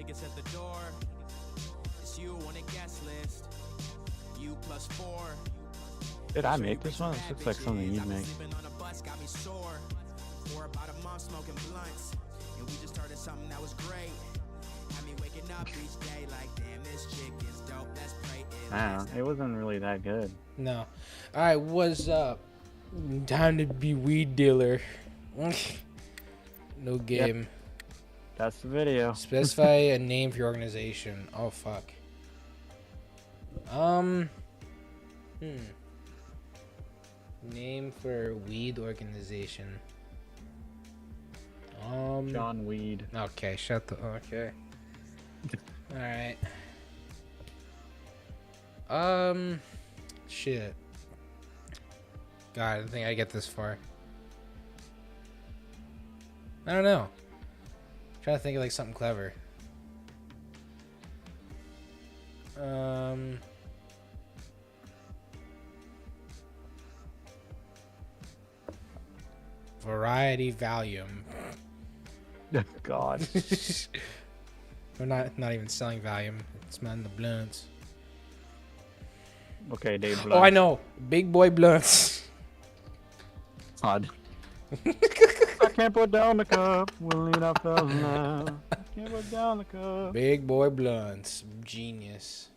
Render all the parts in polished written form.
tickets at the door. It's you on a guest list. You plus 4. Did I make this one? This looks like something you'd make. On a bus got me sore. For about a month smoking blunts. And we just started something that was great. Had me waking up each day like, damn, this chick is dope. Let's pray It wasn't really that good. No. Alright, what's up? Time to be weed dealer. No game. Yep. That's the video. Specify a name for your organization. Oh fuck. Name for weed organization. John Weed. Okay, shut the. Okay. All right. Shit. God, I don't think I get this far. I don't know. Trying to think of like something clever. Variety Valium. God. We're not even selling Valium. It's man the blunts. Okay, Dave. Oh, I know. Big boy blunts. Odd. I can't put down the cup. We'll lean up the love. I can't put down the cup. Big boy blunts. Genius.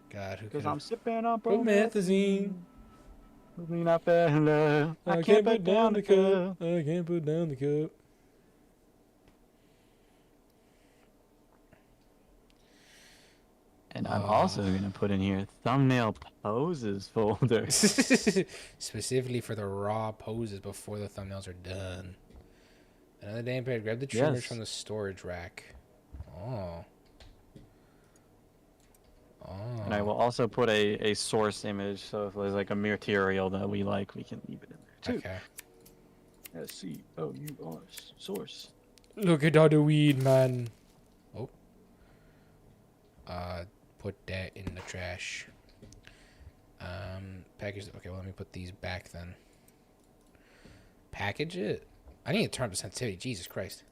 God, who could? Because I'm sipping on promethazine. We'll lean up the love. I can't put down the cup. I can't put down the cup. And I'm also going to put in here thumbnail poses folder. Specifically for the raw poses before the thumbnails are done. Another damn pad. Grab the trimmers from the storage rack. Oh. Oh. And I will also put a source image, so if there's like a material that we like, we can leave it in there too. Okay. SCOUR source. Look at all the weed, man. Oh. Put that in the trash. Package. Okay, well, let me put these back then. Package it. I need to turn up the sensitivity. Jesus Christ.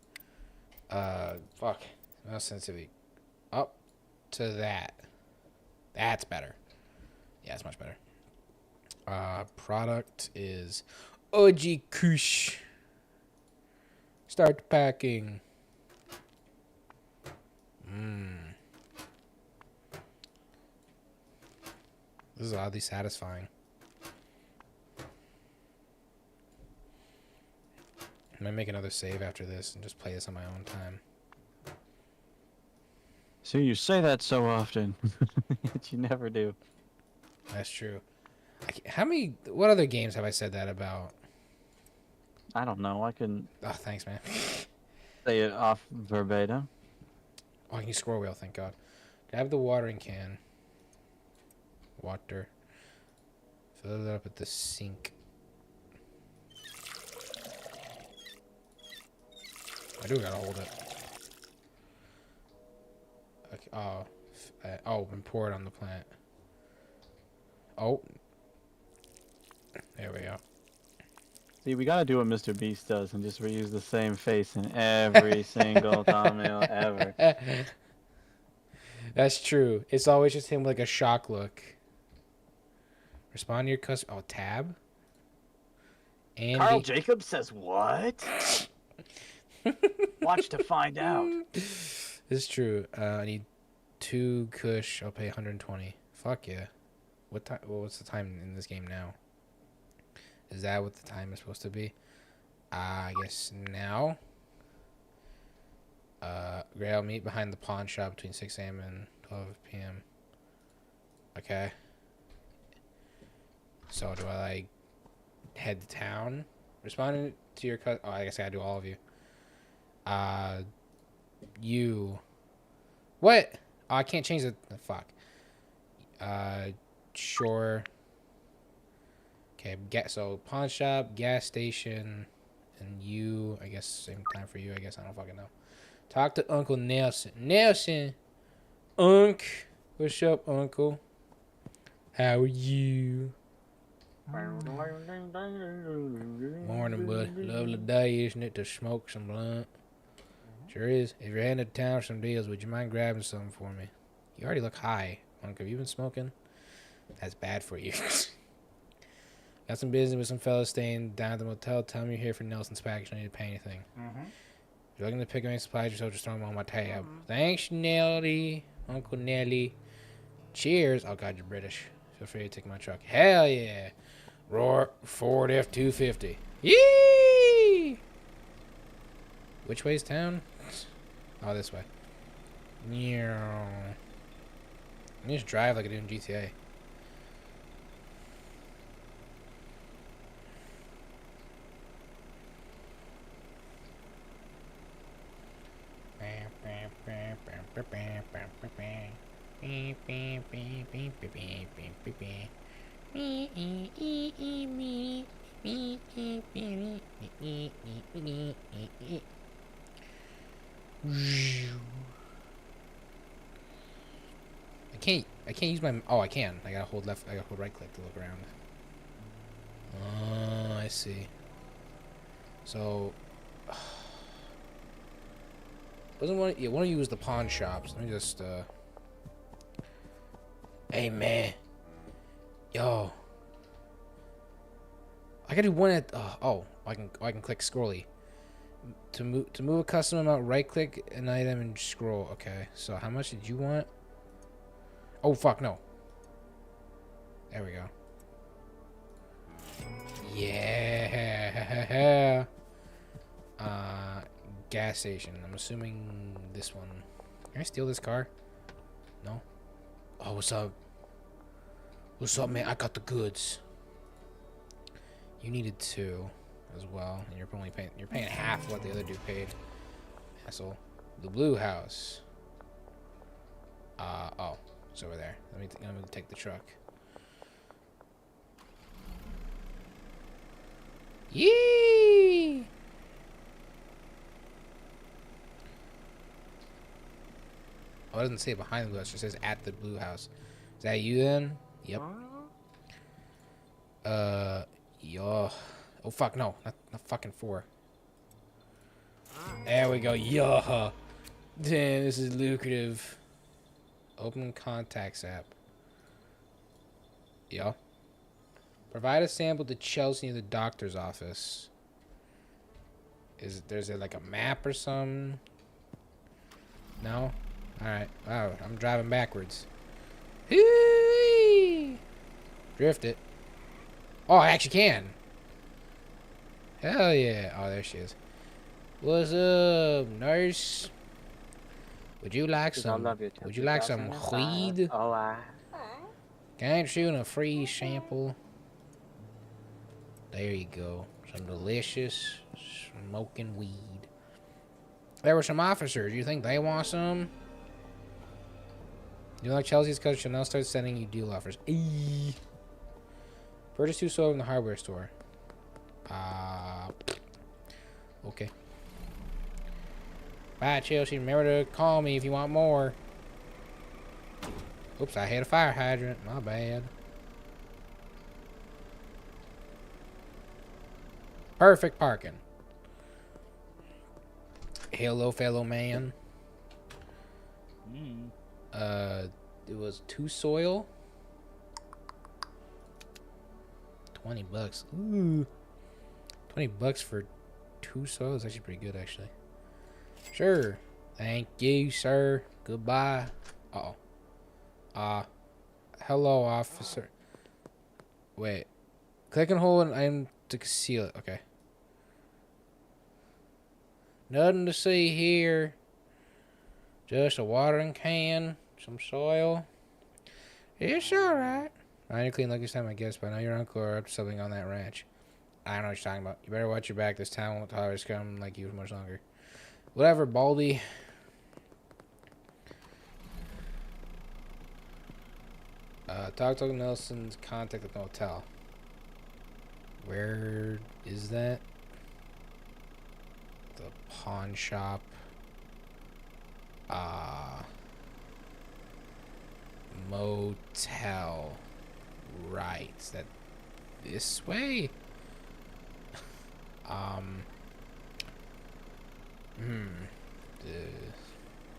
Fuck. No sensitivity. Up to that. That's better. Yeah, it's much better. Product is OG Kush. Start packing. This is oddly satisfying. I might make another save after this and just play this on my own time. So you say that so often, but you never do. That's true. What other games have I said that about? I don't know. I can Oh, thanks, man. say it off verbatim. Oh, I can use scroll wheel, thank God. Grab the watering can. Water. Fill it up at the sink. I do gotta hold it. Okay. And pour it on the plant. Oh. There we go. See, we gotta do what Mr. Beast does and just reuse the same face in every single thumbnail ever. That's true. It's always just him with like a shock look. Respond to your customer. Oh, tab. Andy. Carl Jacobs says what? Watch to find out. This is true. I need 2 Kush. I'll pay 120. Fuck yeah. What time? Well, what's the time in this game now? Is that what the time is supposed to be? I guess now. Great, I'll meet behind the pawn shop between 6 a.m. and 12 p.m. Okay. So do I like head to town? Responding to your cut. Oh, I guess I gotta do all of you. You. What? Oh, I can't change the fuck. Sure. Okay, so pawn shop, gas station, and you. I guess same time for you. I guess I don't fucking know. Talk to Uncle Nelson. Nelson. Unc. What's up, Uncle? How are you? Morning, bud. Lovely day, isn't it, to smoke some blunt? Sure is. If you're heading to town for some deals, would you mind grabbing something for me? You already look high. Have you been smoking? That's bad for you. Got some business with some fellas staying down at the motel. Tell me you're here for Nelson's package. I don't need to pay anything. If you're looking to pick up any supplies yourself, just throw them on my tab. Thanks, Nelly. Uncle Nelly. Cheers. Oh, God, you're British. Feel free to take my truck. Hell yeah. Roar. Ford F-250. Yee! Which way's town? Oh, this way. Yeah. I just drive like I do in GTA. I can't use my. Oh, I can. I gotta hold left. I gotta hold right click to look around. Oh, I see. So, doesn't want. Yeah, want to use the pawn shops. Let me just. Hey man, yo. I gotta do one at. I can click scrolly. To move a custom amount, right click an item and scroll. Okay. So how much did you want? Oh fuck no. There we go. Yeah. Gas station. I'm assuming this one. Can I steal this car? No. Oh, what's up? What's up, man? I got the goods. You needed 2 as well, and you're paying half what the other dude paid. Asshole. The blue house. Oh, it's over there. I'm gonna take the truck. Yee! Oh, it doesn't say behind the blue house. It just says at the blue house. Is that you then? Yep. Yo. Oh, fuck, no. Not fucking 4. There we go. Yo. Damn, this is lucrative. Open contacts app. Yo. Provide a sample to Chelsea in the doctor's office. There's like a map or something? No? Alright. Wow, I'm driving backwards. Hee! Drift it. Oh, I actually can. Hell yeah. Oh, there she is. What's up, nurse? Would you like some weed? Oh, Can't you a free sample? There you go. Some delicious smoking weed. There were some officers. You think they want some? You like Chelsea's because she'll now start sending you deal offers. Eee. Purchase 2 soda in the hardware store. Okay. Bye, Chelsea. Remember to call me if you want more. Oops, I hit a fire hydrant. My bad. Perfect parking. Hello, fellow man. It was 2 soil. $20. Ooh. $20 for 2 soil is actually pretty good, actually. Sure. Thank you, sir. Goodbye. Uh-oh. Hello, officer. Wait. Click and hold an item to conceal it. Okay. Nothing to see here. Just a watering can. Some soil. It's alright. I need to clean lucky time, I guess, but I know your uncle are up to something on that ranch. I don't know what you're talking about. You better watch your back. This town won't tolerate scum like you for much longer. Whatever, Baldy. Talk to Nelson's contact at the hotel. Where is that? The pawn shop. Motel. Right. Is that this way?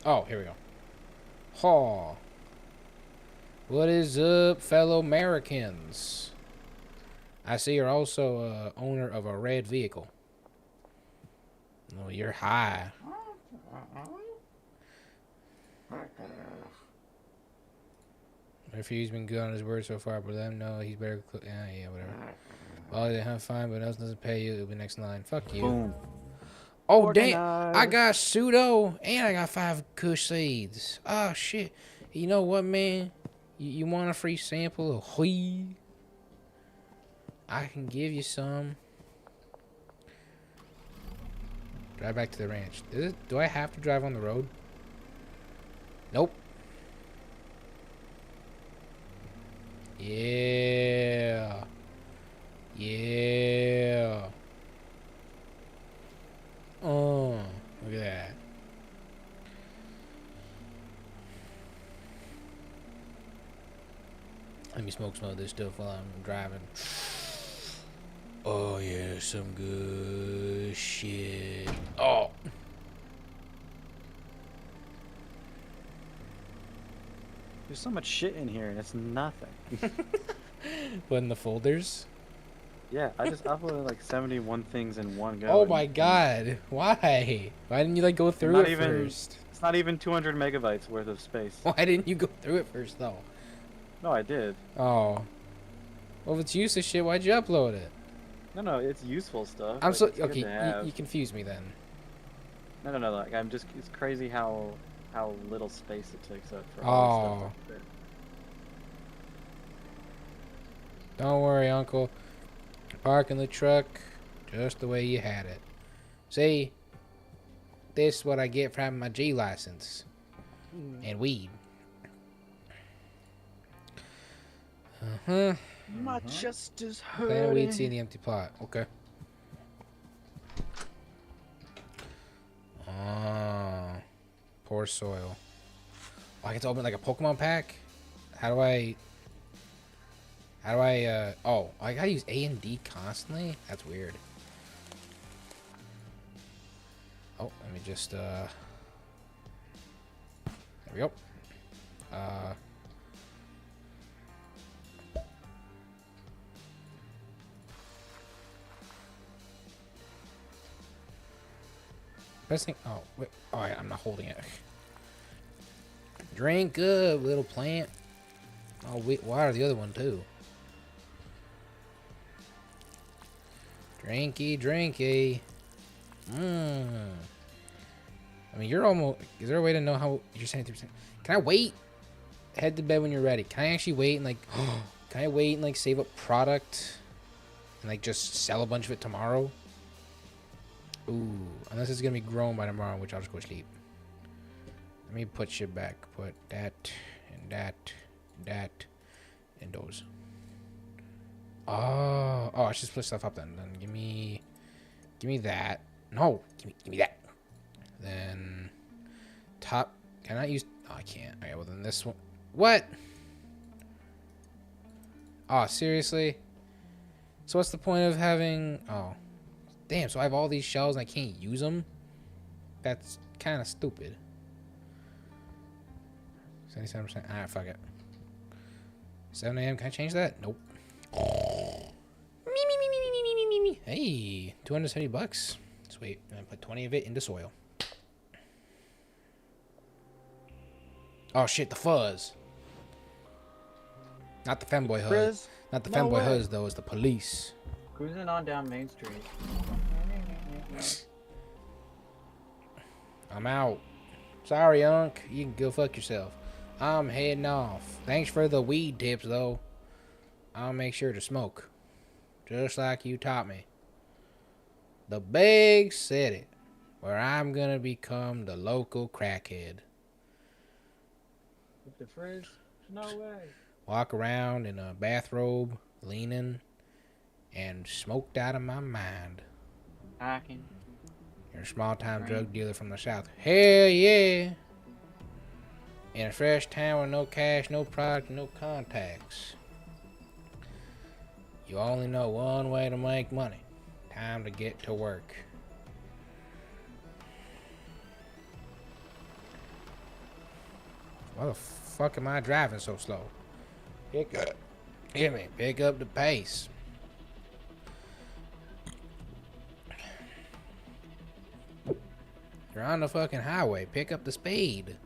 Oh, here we go. Ha. What is up, fellow Americans? I see you're also owner of a red vehicle. Oh, you're high. Refugee's been good on his word so far, but let him know he's better. Yeah, whatever. Well, they have fine, but else doesn't pay you. It'll be next line. Fuck you. Boom. Oh, damn. Organized. I got pseudo and I got 5 kush seeds. Oh, shit. You know what, man? You want a free sample of weed? I can give you some. Drive back to the ranch. Do I have to drive on the road? Nope. Yeah. Yeah. Oh, look at that. Let me smoke some of this stuff while I'm driving. Oh yeah, some good shit. Oh. There's so much shit in here and it's nothing. What, in the folders? Yeah, I just uploaded like 71 things in one go. Oh my god. Why? Why didn't you like go through it first? It's not even 200 megabytes worth of space. Why didn't you go through it first though? No, I did. Oh. Well, if it's useless shit, why'd you upload it? No, it's useful stuff. I'm like, so it's good to okay. have. You confuse me then. No. Like it's crazy how little space it takes up for Oh. all this stuff. To fit. Don't worry, Uncle. Parking the truck just the way you had it. See, this is what I get for having my G license and weed. My chest is Plant hurting. weed seed in the empty pot. Okay. Oh, poor soil. Oh, I get to open like a Pokemon pack. How do I? Oh, I gotta use A and D constantly? That's weird. Oh, let me just, there we go. Best thing, oh, wait, oh, I'm not holding it. Drink up, little plant. Oh, wait, water the other one, too. Drinky. I mean, you're almost... Is there a way to know how... You're 73%. Can I wait? Head to bed when you're ready. Can I actually wait and, like... Can I wait and, like, save up product? And, like, just sell a bunch of it tomorrow? Ooh. Unless it's gonna be grown by tomorrow, which I'll just go sleep. Let me put shit back. Put that, and that, and those. Oh, I should split stuff up then. Then give me that. No, give me that. Then top. Can I use? Oh, I can't. Okay, well then this one. What? Oh, seriously? So what's the point of having? Oh, damn. So I have all these shells and I can't use them. That's kind of stupid. 77%. Alright, fuck it. 7 a.m. Can I change that? Nope. Me. Hey, $270. Sweet. And I put 20 of it into soil. Oh shit, the fuzz. Not the femboy huzz. Frizz? Not the No femboy way. huzz though, it's the police. Cruising on down Main Street. I'm out. Sorry, Unc. You can go fuck yourself. I'm heading off. Thanks for the weed tips, though. I'll make sure to smoke. Just like you taught me. The big city, where I'm gonna become the local crackhead. With the frizz? No way. Walk around in a bathrobe, leaning, and smoked out of my mind. Hacking. You're a small-time Right. drug dealer from the South. Hell yeah! In a fresh town with no cash, no product, no contacts. You only know one way to make money. Time to get to work. Why the fuck am I driving so slow? Pick up. Hear me. Pick up the pace. You're on the fucking highway. Pick up the speed.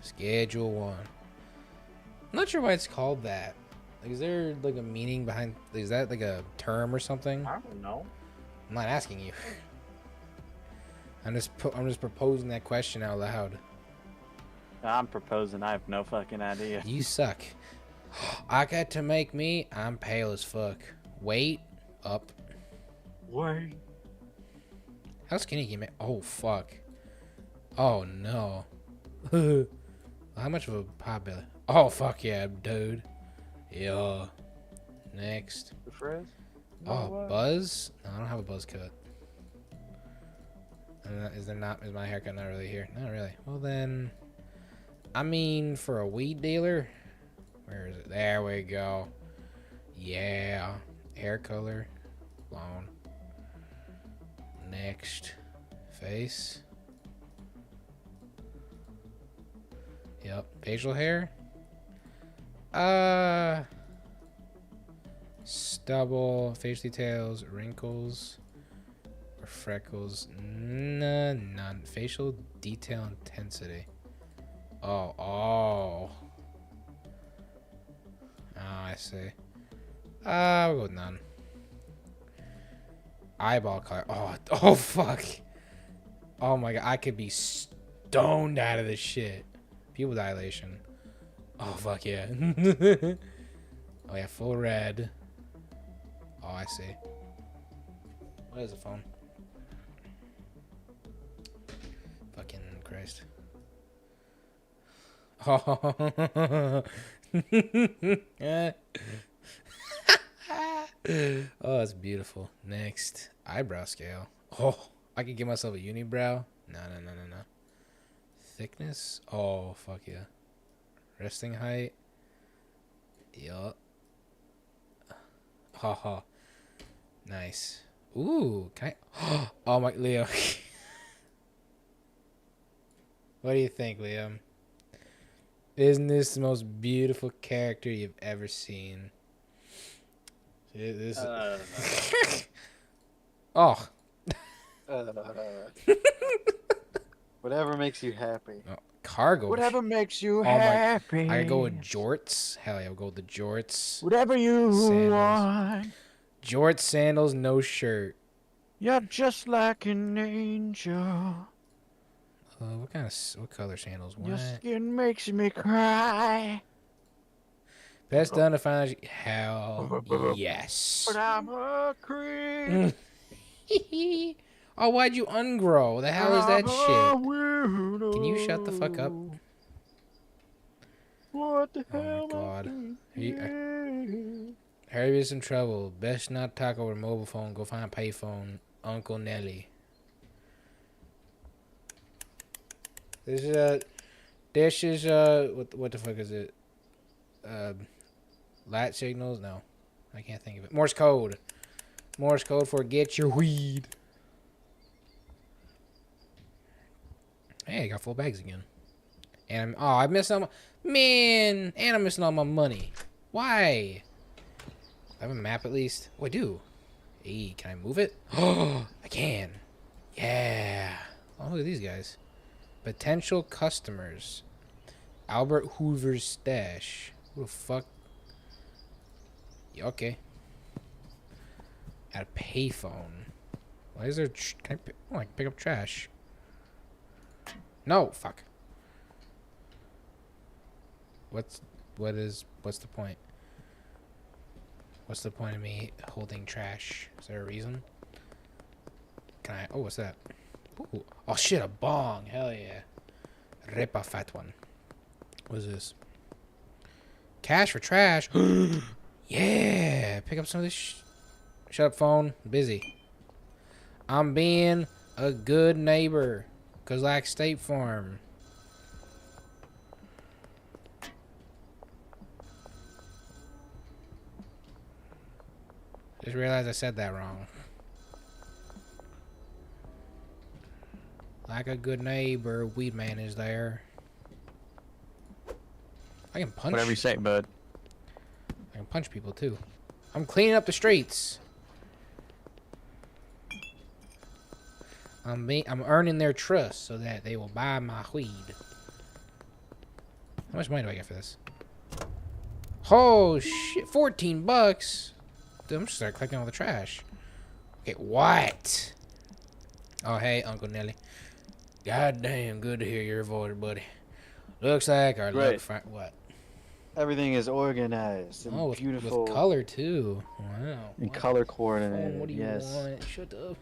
Schedule 1. I'm not sure why it's called that. Like, is there like a meaning behind? Is that like a term or something? I don't know. I'm not asking you. I'm just proposing that question out loud. I'm proposing. I have no fucking idea. You suck. I got to make me. I'm pale as fuck. Weight up. Wait. How skinny can you make? Oh fuck. Oh no. How much of a pot belly? Oh fuck yeah, dude. Yeah. Next. The frizz? Oh, buzz? No, I don't have a buzz cut. Is my haircut not really here? Not really. Well then, I mean, for a weed dealer, where is it? There we go. Yeah. Hair color. Blonde. Next. Face. Yep. Facial hair. Stubble, face details, wrinkles, or freckles. None. Facial detail intensity. Oh, I see. We'll go with none. Eyeball color. Oh, fuck. Oh my god, I could be stoned out of this shit. Pupil dilation. Oh, fuck yeah. Oh yeah, full red. Oh, I see. What is the phone? Fucking Christ. Oh. Oh, that's beautiful. Next, eyebrow scale. Oh, I could give myself a unibrow. No. Thickness. Oh, fuck yeah. Resting height. Yup. Haha. Nice. Ooh, can I? Oh my, Leo. What do you think, Liam? Isn't this the most beautiful character you've ever seen? This. Oh. Whatever makes you happy. Oh, cargo. Whatever makes you my- happy. I go with jorts. Hell yeah, I'll go with the jorts. Whatever you Sandals. want. Jorts, sandals, no shirt. You're just like an angel. What color sandals? Your What? skin makes me cry. Best done to find. Hell yes. But I'm a creep. Oh, why'd you ungrow? The hell is that shit? Can you shut the fuck up? What the Oh hell? my god. Harry is in trouble. Best not talk over mobile phone. Go find a payphone. Uncle Nelly. This is what the fuck is it? Light signals? No. I can't think of it. Morse code. Morse code for get your weed. Hey, I got full bags again. And I missed all my... Man! And I'm missing all my money. Why? I have a map at least. Oh, I do. Hey, can I move it? Oh, I can. Yeah. Oh, look at these guys. Potential customers. Albert Hoover's stash. Who the fuck? Yeah, okay. At a payphone. Why is there... Can I can pick up trash. No, fuck. What's the point? What's the point of me holding trash? Is there a reason? Can I... Oh, what's that? Ooh. Oh, shit, a bong. Hell yeah. Rip a fat one. What is this? Cash for trash. Yeah. Pick up some of this Shut up, phone. I'm busy. I'm being a good neighbor. Because like State Farm. Just realized I said that wrong. Like a good neighbor, Weed Man is there. I can punch. Whatever you say, bud. I can punch people too. I'm cleaning up the streets. I'm earning their trust so that they will buy my weed. How much money do I get for this? Oh shit, 14 bucks. Dude, I'm just start collecting all the trash. Okay, what? Oh hey, Uncle Nelly. God damn, good to hear your voice, buddy. Looks like our Right. what? Everything is organized and Oh, with beautiful. color too. Wow. And Wow. color Oh, coordinated. what do you Yes. want? Shut up.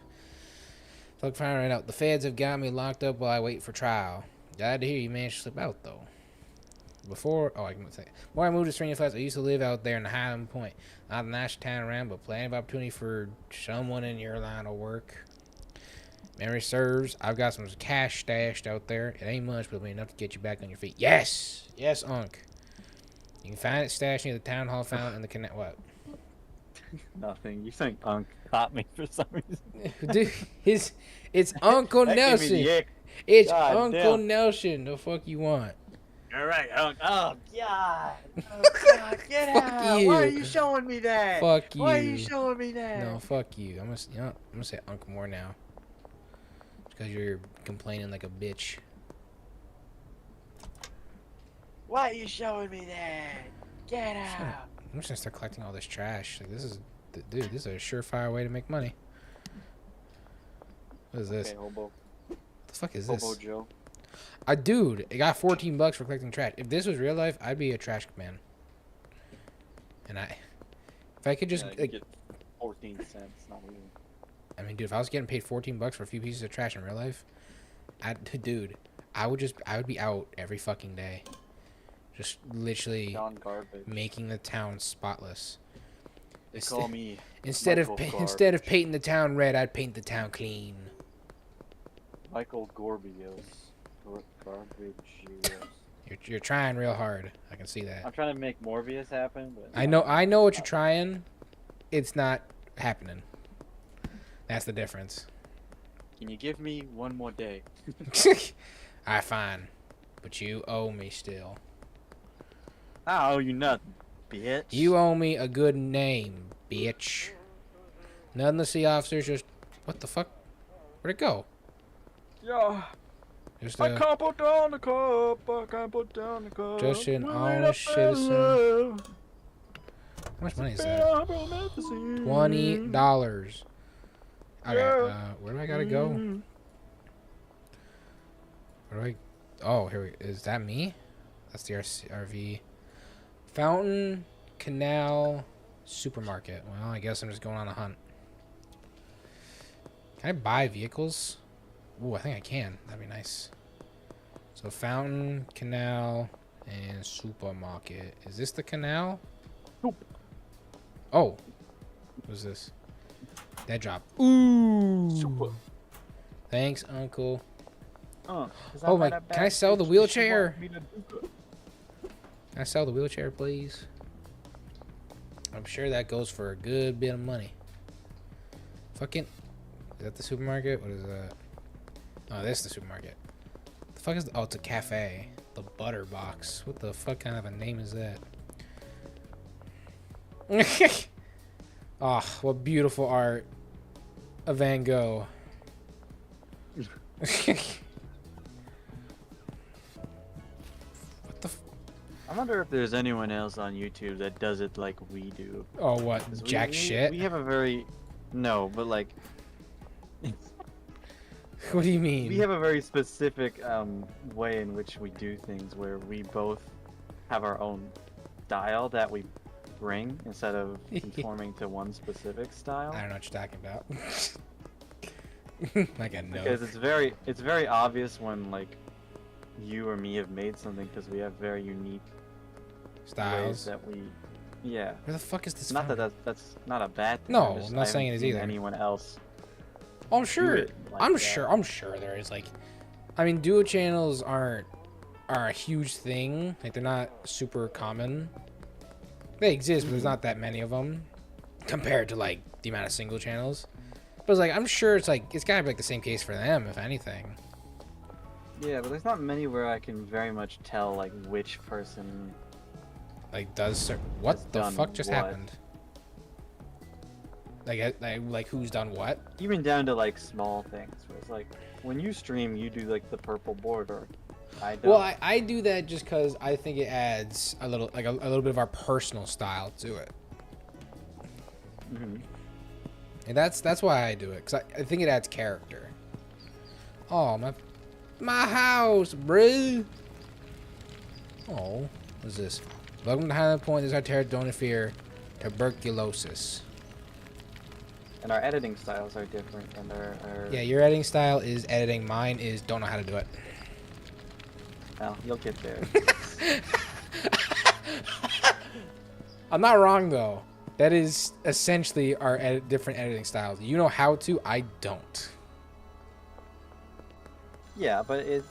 Look, fine right out. The feds have got me locked up while I wait for trial. Glad to hear you managed to slip out though. Before I can say, before I moved to Stranger Flats, I used to live out there in the Highland Point. Not a nice town around, but plenty of opportunity for someone in your line of work. Memory serves, I've got some cash stashed out there. It ain't much, but it'll be enough to get you back on your feet. Yes! Yes, Unc. You can find it stashed near the town hall fountain in the connect. What? Nothing. You think Unc caught me for some reason? Dude, it's Uncle That gave me Nelson. the ick. It's God Uncle damn. Nelson. The fuck you want? All right, Unc. Oh God. Oh God, get Fuck out! you. Why are you showing me that? Fuck you. Why are you showing me that? No, fuck you. I'm gonna say Unc more now. Because you're complaining like a bitch. Why are you showing me that? Get out! I'm just gonna start collecting all this trash. Like, this is, dude, this is a surefire way to make money. What is this? Okay, hobo. What the fuck is Hobo this? Joe. Dude, it got 14 bucks for collecting trash. If this was real life, I'd be a trash man. And if I could just, Yeah, you like, get 14 cents, not really. I mean, dude, if I was getting paid 14 bucks for a few pieces of trash in real life, dude, I would be out every fucking day. Just literally John Garbage. making the town spotless. They call me Instead of Michael instead of Garbage. painting the town red, I'd paint the town clean. Michael Gorbios. Garbage. You're trying real hard. I can see I'm that. trying to make Morbius happen, but I know what you're trying. It's not happening. That's the difference. Can you give me one more day? Alright, fine. But you owe me still. I owe you nothing, bitch. You owe me a good name, bitch. None of the sea officers just... What the fuck? Where'd it go? Yeah. Just I can't put down the cup. I can't put down the cup. Just an We're honest in a citizen. love. How much money is It's that? been a romanticism. $20. Okay, Yeah. where do I gotta go? Where do I... Oh, here we... Is that me? That's the RV. Fountain, Canal, Supermarket. Well, I guess I'm just going on a hunt. Can I buy vehicles? Ooh, I think I can. That'd be nice. So, Fountain, Canal, and Supermarket. Is this the canal? Nope. Oh. What's this? Dead drop. Ooh. Super. Thanks, Uncle. 'Cause Oh I'm my, not a can I bad sell the bitch, wheelchair? she want me to do good. Can I sell the wheelchair, please? I'm sure that goes for a good bit of money. Fucking... Is that the supermarket? What is that? Oh, this is the supermarket. The fuck is... Oh, it's a cafe. The Butter Box. What the fuck kind of a name is that? Oh, what beautiful art. A Van Gogh. What the... I wonder if there's anyone else on YouTube that does it like we do. Oh, what? 'Cause Jack shit? We have a very... No, but like... What do you mean? We have a very specific way in which we do things where we both have our own style that we bring instead of conforming to one specific style. I don't know what you're talking about. Like I know. Because it's very obvious when like you or me have made something because we have very unique ways Styles. that we... Yeah. Where the fuck is this? Not from? that's not a bad thing. No, I I'm not saying haven't it is seen either. Anyone else? Oh, I'm sure. it like I'm that. sure. I'm sure there is like. I mean, duo channels are a huge thing. Like they're not super common. They exist, but there's not that many of them compared to like the amount of single channels. But it's like I'm sure it's gotta be like the same case for them, if anything. Yeah, but there's not many where I can very much tell like which person. Like, what Has the done fuck just what? happened? Like who's done what? Even down to like small things. Where it's like when you stream, you do like the purple border. I don't. Well, I do that just because I think it adds a little like a little bit of our personal style to it, Mhm. and that's why I do it because I think it adds character. Oh my house, bruh. Oh, what's this? Welcome to Highland Point. This is our terror. Don't fear tuberculosis. And our editing styles are different, and our Yeah, your editing style is editing. Mine is don't know how to do it. well, you'll get there. I'm not wrong though. That is essentially our different editing styles. You know how to, I don't. Yeah, but it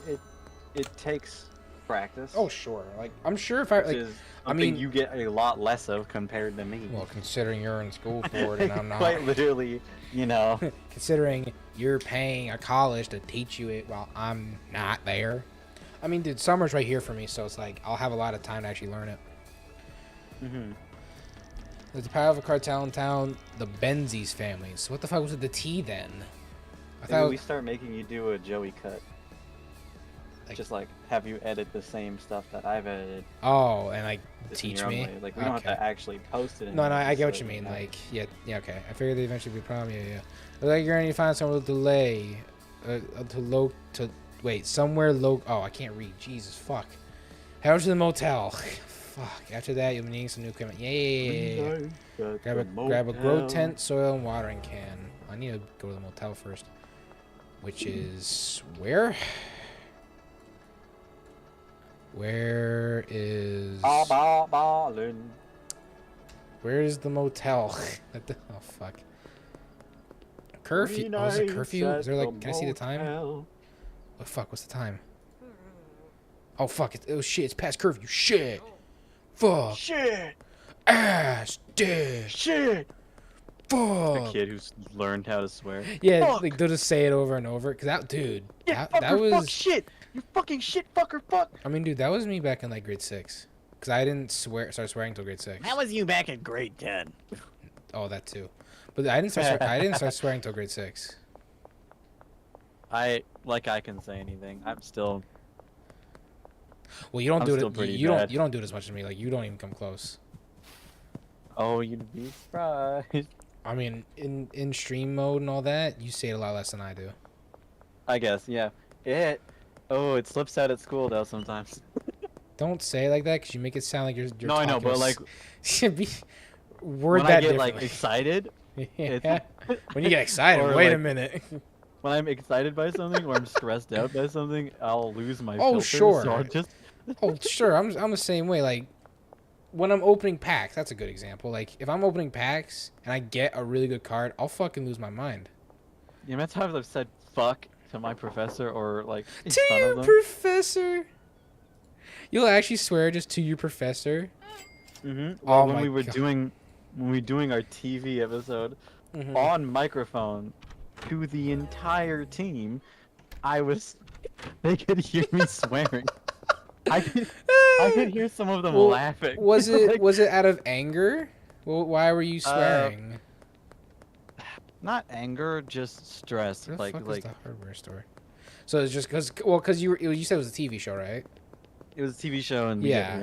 takes practice. Oh sure, like I'm sure if I which like, is I something mean, you get a lot less of compared to me. well, considering you're in school for it and I'm not, Quite literally, you know. considering you're paying a college to teach you it while I'm not there. I mean, dude, summer's right here for me, so it's like I'll have a lot of time to actually learn it. Mm-hmm. There's the power of a cartel in town, the Benzies families. So what the fuck was with the T then? I Maybe thought we start making you do a Joey cut. Like- Just like have you edit the same stuff that I've edited. oh, and like just in teach your own me. way. Like we don't have Okay. to actually post it. No, anymore, I just get what so you that mean. have- Like, yeah, okay. I figured they'd eventually be a problem. Yeah. Looks like you're gonna need to find somewhere to delay. Wait, somewhere low. Oh, I can't read. Jesus, fuck. Head over to the motel. Fuck. After that, you'll be needing some new equipment. Yeah. Grab a grow tent, soil, and watering can. I need to go to the motel first. Which is where? Where is? Ballin. Where is the motel? Oh fuck. Curfew. Oh, is it curfew? Is there like? Can I see the time? Oh fuck. What's the time? Oh fuck. Oh shit. It's past curfew. Shit. Fuck. Shit. Ass. Dick. Shit. Fuck. A kid who's learned how to swear. Yeah, Fuck. like they'll just say it over and over. Cause that dude, Yeah, that fucker, was. fuck shit. You fucking shit, fucker, fuck. I mean, dude, that was me back in like grade 6. Cause I didn't start swearing until grade 6. How was you back in grade 10? Oh, that too. But I didn't start swearing until grade 6. I can say anything. I'm still. Well, you don't I'm do still it. pretty You bad. don't do it as much as me. Like you don't even come close. Oh, you'd be surprised. I mean, in stream mode and all that, you say it a lot less than I do. I guess, yeah. It slips out at school though sometimes. Don't say it like that, cause you make it sound like you're No, I know, talking but like should be word when that I get like differently. excited, Yeah. When you get excited, or, wait a like, minute. when I'm excited by something or I'm stressed out by something, I'll lose my Oh, filter. sure. So I'll just Oh, sure. I'm the same way. Like when I'm opening packs, that's a good example. Like if I'm opening packs and I get a really good card, I'll fucking lose my mind. the amount of times I've said fuck to my professor or like in To front of your them. professor. You'll actually swear just to your professor. Mm-hmm. Oh when my we were God. doing our TV episode Mhm. on microphone to the entire team, they could hear me swearing. I could hear some of them Well, laughing. Was it Like, was it out of anger? Well, why were you swearing? not anger, just stress. Where the Like fuck is like the hardware store? So it's just because you said it was a TV show, right? it was a TV show and Yeah.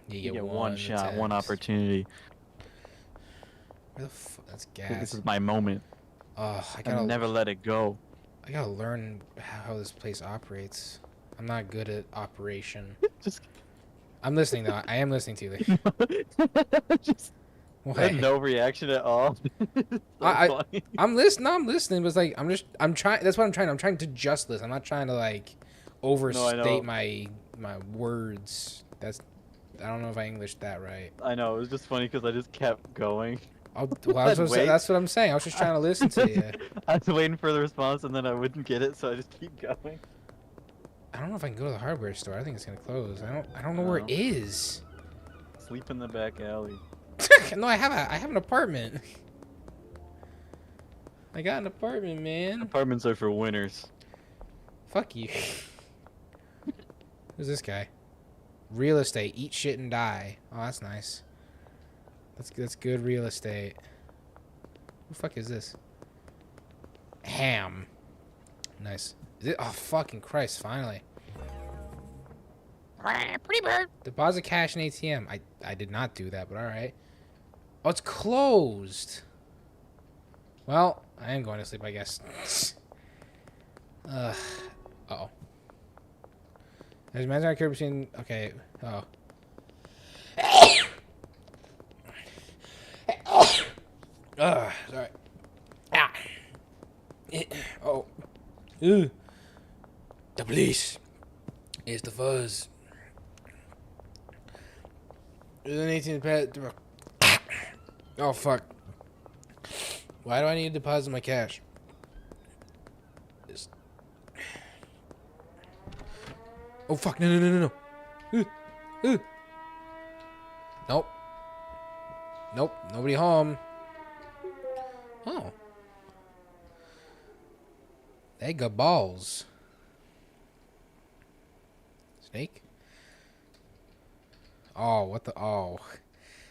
you get one shot, one opportunity. Where the fuck? That's This gas. is my moment. Oh, I And gotta never let it go. I gotta learn how this place operates. I'm not good at operation. Just, I'm listening though. I am listening to you. Like, just what? no reaction at all. So I- funny. I'm listening. No, I'm listening. But it's like I'm trying. That's what I'm trying. I'm trying to just listen. I'm not trying to like overstate my words. I don't know if I Englished that right. I know, it was just funny because I just kept going. That's what I'm saying. I was just trying to listen to you. I was waiting for the response and then I wouldn't get it, so I just keep going. I don't know if I can go to the hardware store. I think it's gonna close. I don't know where it No. is. Sleep in the back alley. No, I have an apartment. I got an apartment, man. Apartments are for winners. Fuck you. Who's this guy? Real estate. Eat shit and die. Oh, that's nice. That's good real estate. Who the fuck is this? Ham. Nice. Is it? Oh, fucking Christ, finally. Pretty bird. Deposit cash in ATM. I did not do that, but alright. Oh, it's closed. Well, I am going to sleep, I guess. Uh-oh. There's imaginary curve between... Okay. Oh. Sorry. Ah. Oh. Ew. The police. It's the fuzz. There's an 18 pet. Oh, fuck. Why do I need to deposit my cash? Oh, fuck. No. Nope. Nope. Nobody home. Oh. They got balls. Snake? Oh, what the... Oh.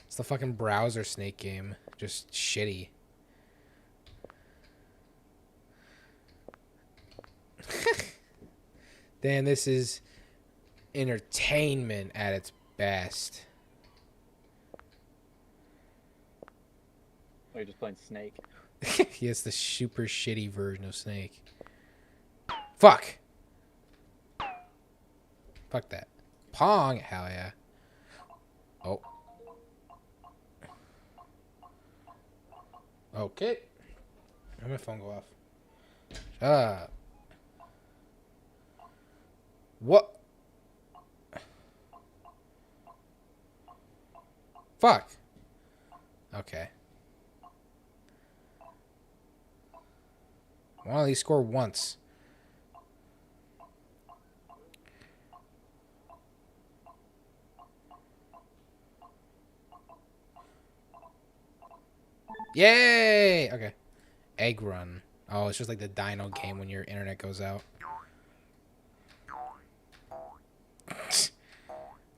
It's the fucking browser snake game. Just shitty. Damn, this is entertainment at its best. Oh, you're just playing Snake. Yes, the super shitty version of Snake. Fuck! Fuck that. Pong? Hell yeah. Oh. Okay. Let my phone go off. Shut up. What? Fuck. Okay. Well, he scored once. Yay! Okay. Egg run. Oh, it's just like the dino game when your internet goes out.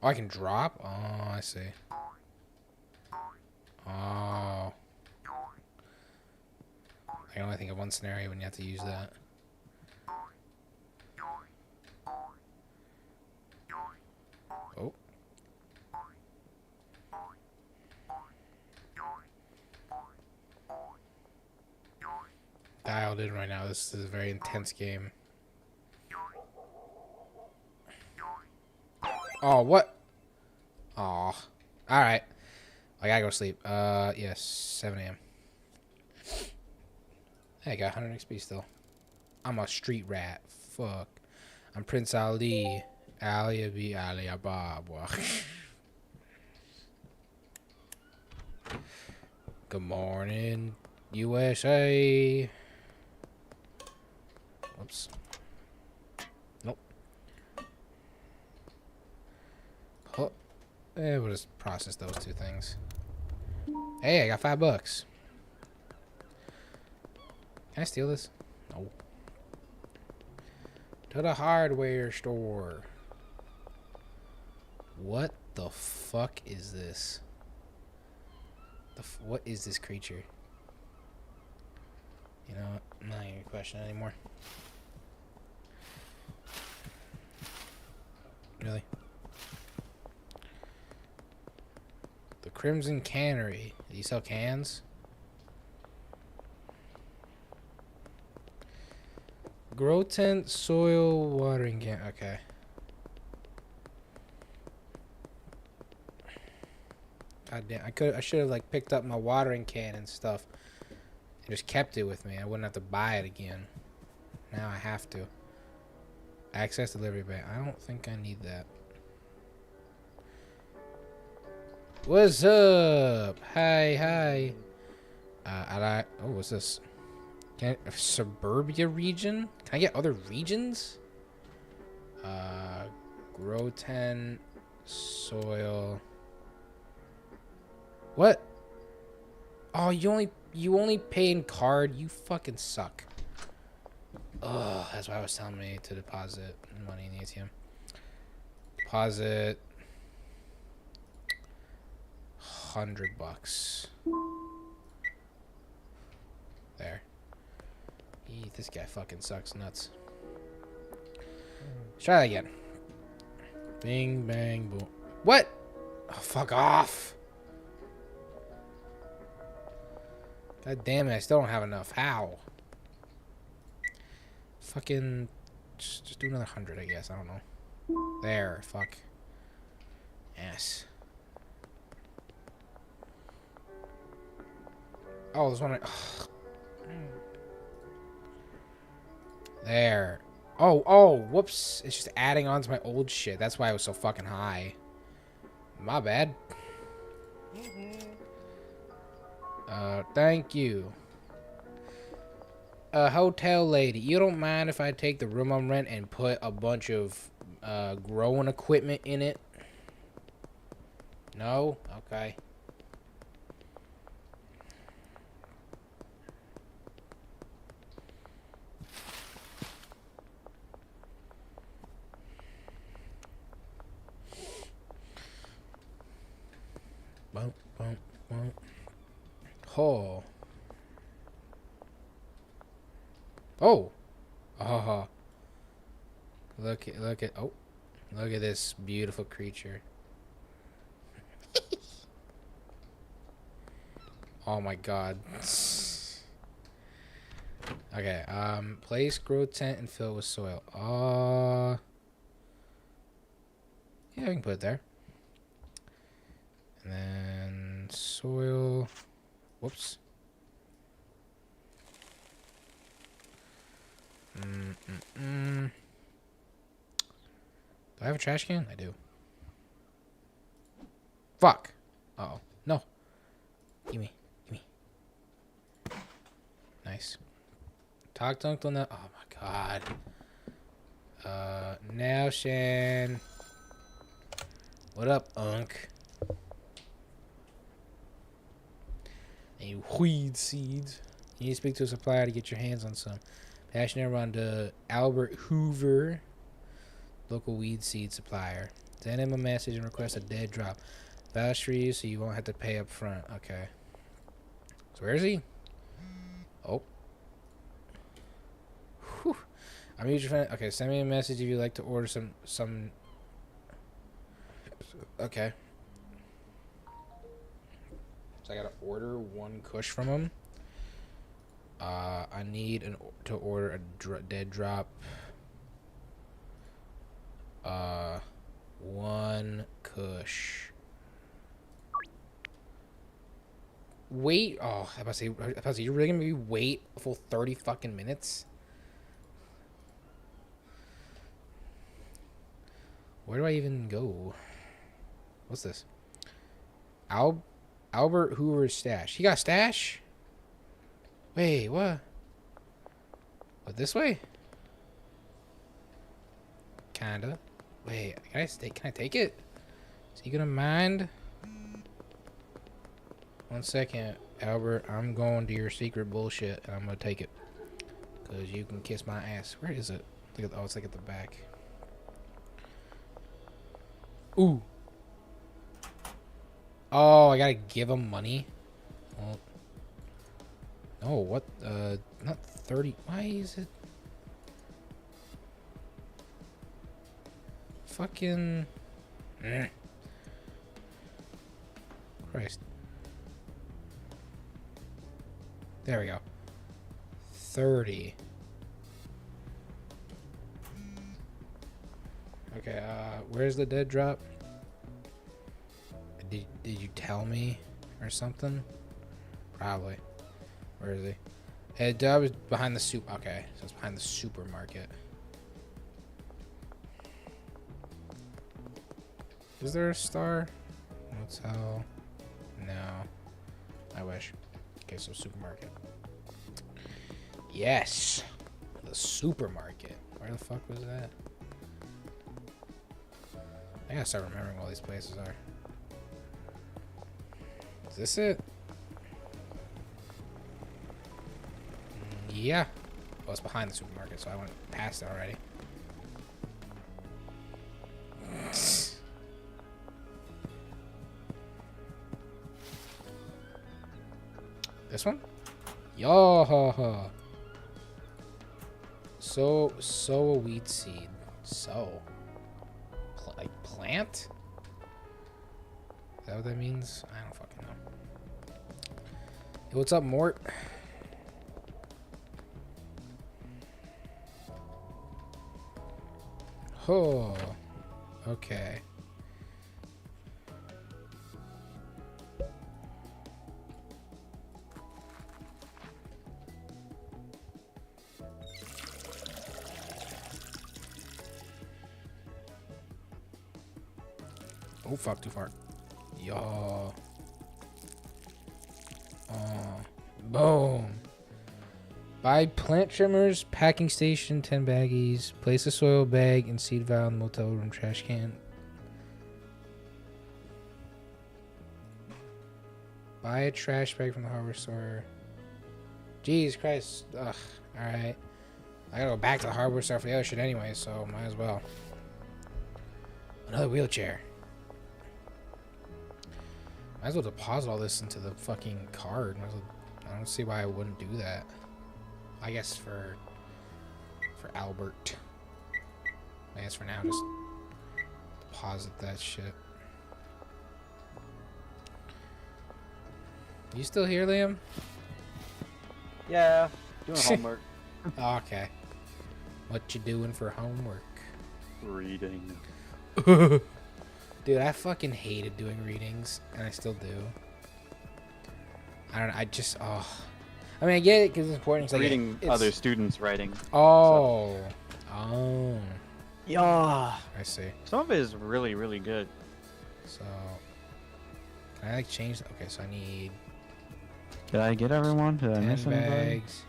Oh, I can drop? Oh, I see. Oh. I can only think of one scenario when you have to use that. Oh. Dialed in right now. This is a very intense game. Oh, what? Oh. Alright. I gotta go sleep. Yes, 7 a.m. Hey, I got 100 XP still. I'm a street rat. Fuck. I'm Prince Ali. Ali Abi Ali Ababa. Good morning, USA. Whoops. Nope. Oh. We'll just process those two things. Hey, I got $5. Can I steal this? No. To the hardware store. What the fuck is this? What is this creature? You know what? I'm not even gonna question it anymore. Really? The Crimson Cannery. Do you sell cans? Grow tent, soil, watering can. Okay. God damn, I should have like picked up my watering can and stuff and just kept it with me. I wouldn't have to buy it again. Now I have to. Access delivery bay. I don't think I need that. What's up? Hi. Oh, what's this? Suburbia region? Can I get other regions? Grow 10, soil. What? Oh, you only pay in card. You fucking suck. Ugh, that's why I was telling me to deposit money in the ATM. deposit $100. There. This guy fucking sucks nuts. Let's try that again. Bing, bang, boom. What? Oh, fuck off. God damn it, I still don't have enough. How? Fucking... Just do another 100, I guess. I don't know. There. Fuck. Yes. Oh, there's one... There. Oh, whoops. It's just adding on to my old shit. That's why it was so fucking high. My bad. Thank you. Hotel lady, you don't mind if I take the room on rent and put a bunch of growing equipment in it? No? Okay. Bump, bump, bump. Oh. Oh. Oh. Look at this beautiful creature. Oh my god. Okay, place grow tent and fill with soil. Yeah, we can put it there. And then soil. Whoops. Do I have a trash can? I do. Fuck. Uh-oh. No. Gimme. Gimme. Nice. Talk to Uncle now. Oh my god. Now Shan. What up, Unc? Any weed seeds? You need to speak to a supplier to get your hands on some. Passionate around to Albert Hoover, local weed seed supplier. Send him a message and request a dead drop. Vouch for you so you won't have to pay up front. Okay. So where is he? Oh. Whew. I'm a huge fan. Okay, send me a message if you'd like to order some. Okay. So I gotta order one kush from him. I need to order a dead drop. One kush. Wait. Oh, I was about to say, you're really gonna make me wait a full 30 fucking minutes? Where do I even go? What's this? Albert Hoover's stash. He got a stash? Wait, what? What, this way? Kinda. Wait, can I take it? Is he gonna mind? 1 second, Albert. I'm going to your secret bullshit, and I'm gonna take it. Cause you can kiss my ass. Where is it? Look at, oh, it's like at the back. Ooh. Oh, I gotta give him money? Well, oh, what? Not 30. Why is it? Fucking. Christ. There we go. 30. Okay, where's the dead drop? Did you tell me or something? Probably. Where is he? Hey, Dub is behind the soup. Okay, so it's behind the supermarket. Is there a star? Motel? No. I wish. Okay, so supermarket. Yes! The supermarket. Where the fuck was that? I gotta start remembering what all these places are. Is this it? Yeah. Oh, it's behind the supermarket, so I went past it already. This one? Yo ha ha. So a wheat seed. Like plant? Is that what that means? I don't fucking know. Hey, what's up, Mort? Oh, okay. Oh, fuck, too far. Yo. Boom. Buy plant trimmers, packing station, 10 baggies. Place a soil bag and seed vial in the motel room trash can. Buy a trash bag from the hardware store. Jesus Christ. Ugh. Alright. I gotta go back to the hardware store for the other shit anyway, so might as well. Another wheelchair. Might as well deposit all this into the fucking card. I don't see why I wouldn't do that. I guess for Albert. I guess for now, just deposit that shit. You still here, Liam? Yeah, doing homework. Oh, okay. What you doing for homework? Reading. Dude, I fucking hated doing readings, and I still do. I don't know. I just, oh. I mean, I get it because it's important. It's like Reading other students' writing. Oh. Oh. Yeah. I see. Some of it is really, really good. So, can I like change? Okay, so I need Did I get everyone? Did I 10 miss anybody? bags,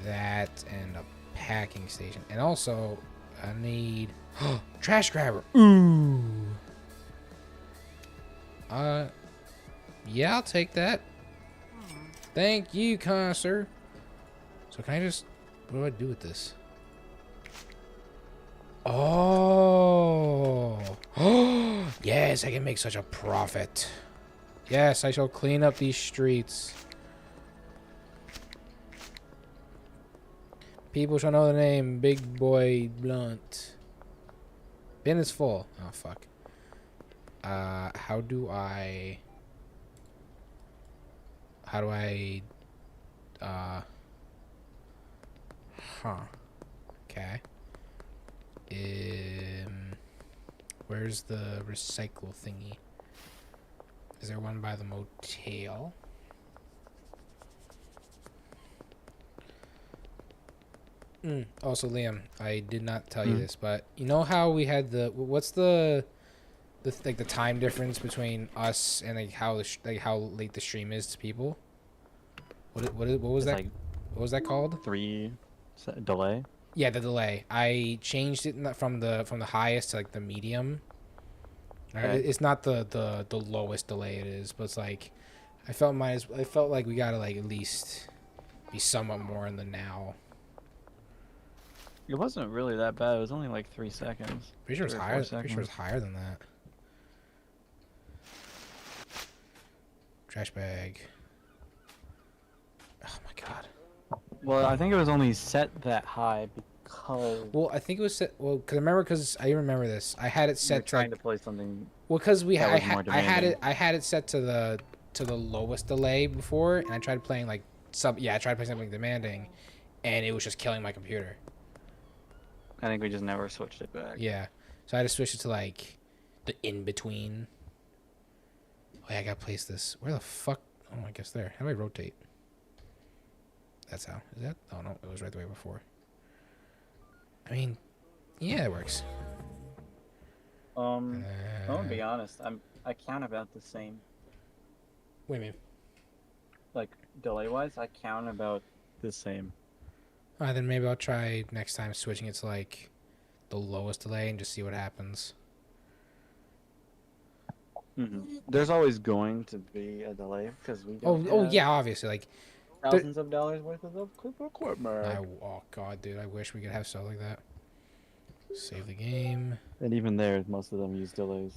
that, and a packing station. And also, I need trash grabber. Ooh. Yeah, I'll take that. Thank you, kind sir. So can I just, what do I do with this? Oh. Yes, I can make such a profit. Yes, I shall clean up these streets. People shall know the name Big Boy Blunt. Bin is full. Oh, fuck. How do I... Okay. Where's the recycle thingy? Is there one by the motel? Also, Liam, I did not tell you this, but you know how we had what's the like the time difference between us and like how how late the stream is to people? What was that? Like What was that called? 3 delay. Yeah, the delay. I changed it from the highest to like the medium. Okay. It's not the lowest delay it is, but it's like I felt like we gotta like at least be somewhat more in the now. It wasn't really that bad. It was only like 3 seconds. Pretty sure it's 3 or 4 higher. Pretty sure seconds. it's higher than that. Trash bag. Oh my god. Well, I think it was only set that high because Well, I think it was set. Well, because I remember this. I had it you're set to trying like, to play something. well, because that was more I had demanding. it set to the lowest delay before, and I tried playing like I tried playing something demanding, and it was just killing my computer. I think we just never switched it back. Yeah, so I had to switch it to like the in between. Oh yeah, I gotta place this. Where the fuck? Oh, I guess there. How do I rotate? That's how. Is that? Oh no, it was right the way before. I mean, yeah, it works. I'm gonna be honest. I count about the same. Wait a minute. Like delay wise, I count about the same. Alright, then maybe I'll try next time switching it to like the lowest delay and just see what happens. There's always going to be a delay because we Oh, don't oh have yeah, obviously. Like, thousands of dollars worth of equipment. oh god, dude, I wish we could have stuff like that. Save the game. And even there, most of them use delays.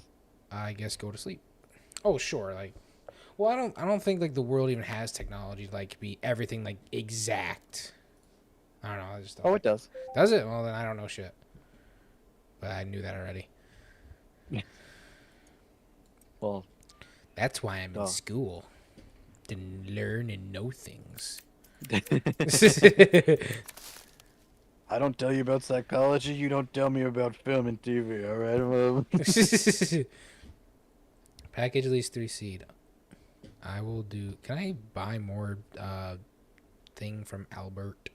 I guess go to sleep. Oh sure, like, Well, I don't think like the world even has technology to like be everything like exact. I don't know. I just don't. Oh, it does. Does it? Well, then I don't know shit. But I knew that already. Well, That's why I'm in Oh. school. To learn and know things. I don't tell you about psychology. You don't tell me about film and TV. All right. Package at least 3 seed. I will do. Can I buy more thing from Albert?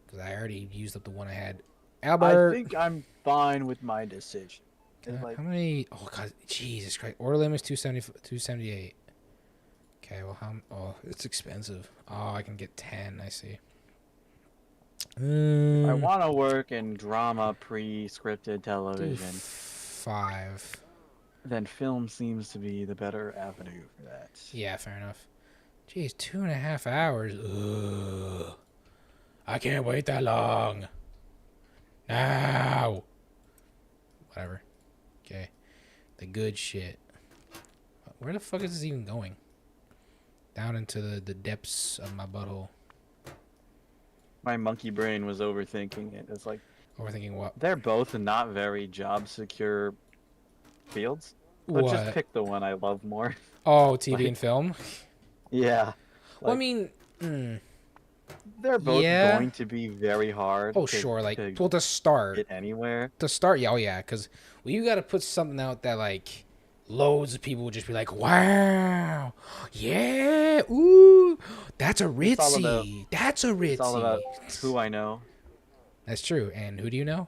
Because I already used up the one I had. Albert. I think I'm fine with my decision. It's How like, many? Oh god, Jesus Christ! Order limit is 278. Okay, well how? Oh, it's expensive. Oh, I can get 10. I see. I want to work in drama, pre-scripted television. 5. Then film seems to be the better avenue for that. Yeah, fair enough. Jeez, 2.5 hours. Ugh. I can't wait that long. Now. Whatever. Okay. The good shit. Where the fuck is this even going? Down into the depths of my butthole. My monkey brain was overthinking it. It's like, Overthinking what? they're both not very job secure fields. But just What? pick the one I love more. Oh, TV Like- and film? Yeah. Well, I Like, mean... they're both yeah. going to be very hard. Oh, to- sure. Like, to well, to start. get anywhere. To start, yeah, oh, yeah. Because you got to put something out that, like, loads of people will just be like, wow. Yeah. Ooh. That's a It's all about- ritzy. That's a ritzy. It's all about who I know. That's true. And who do you know?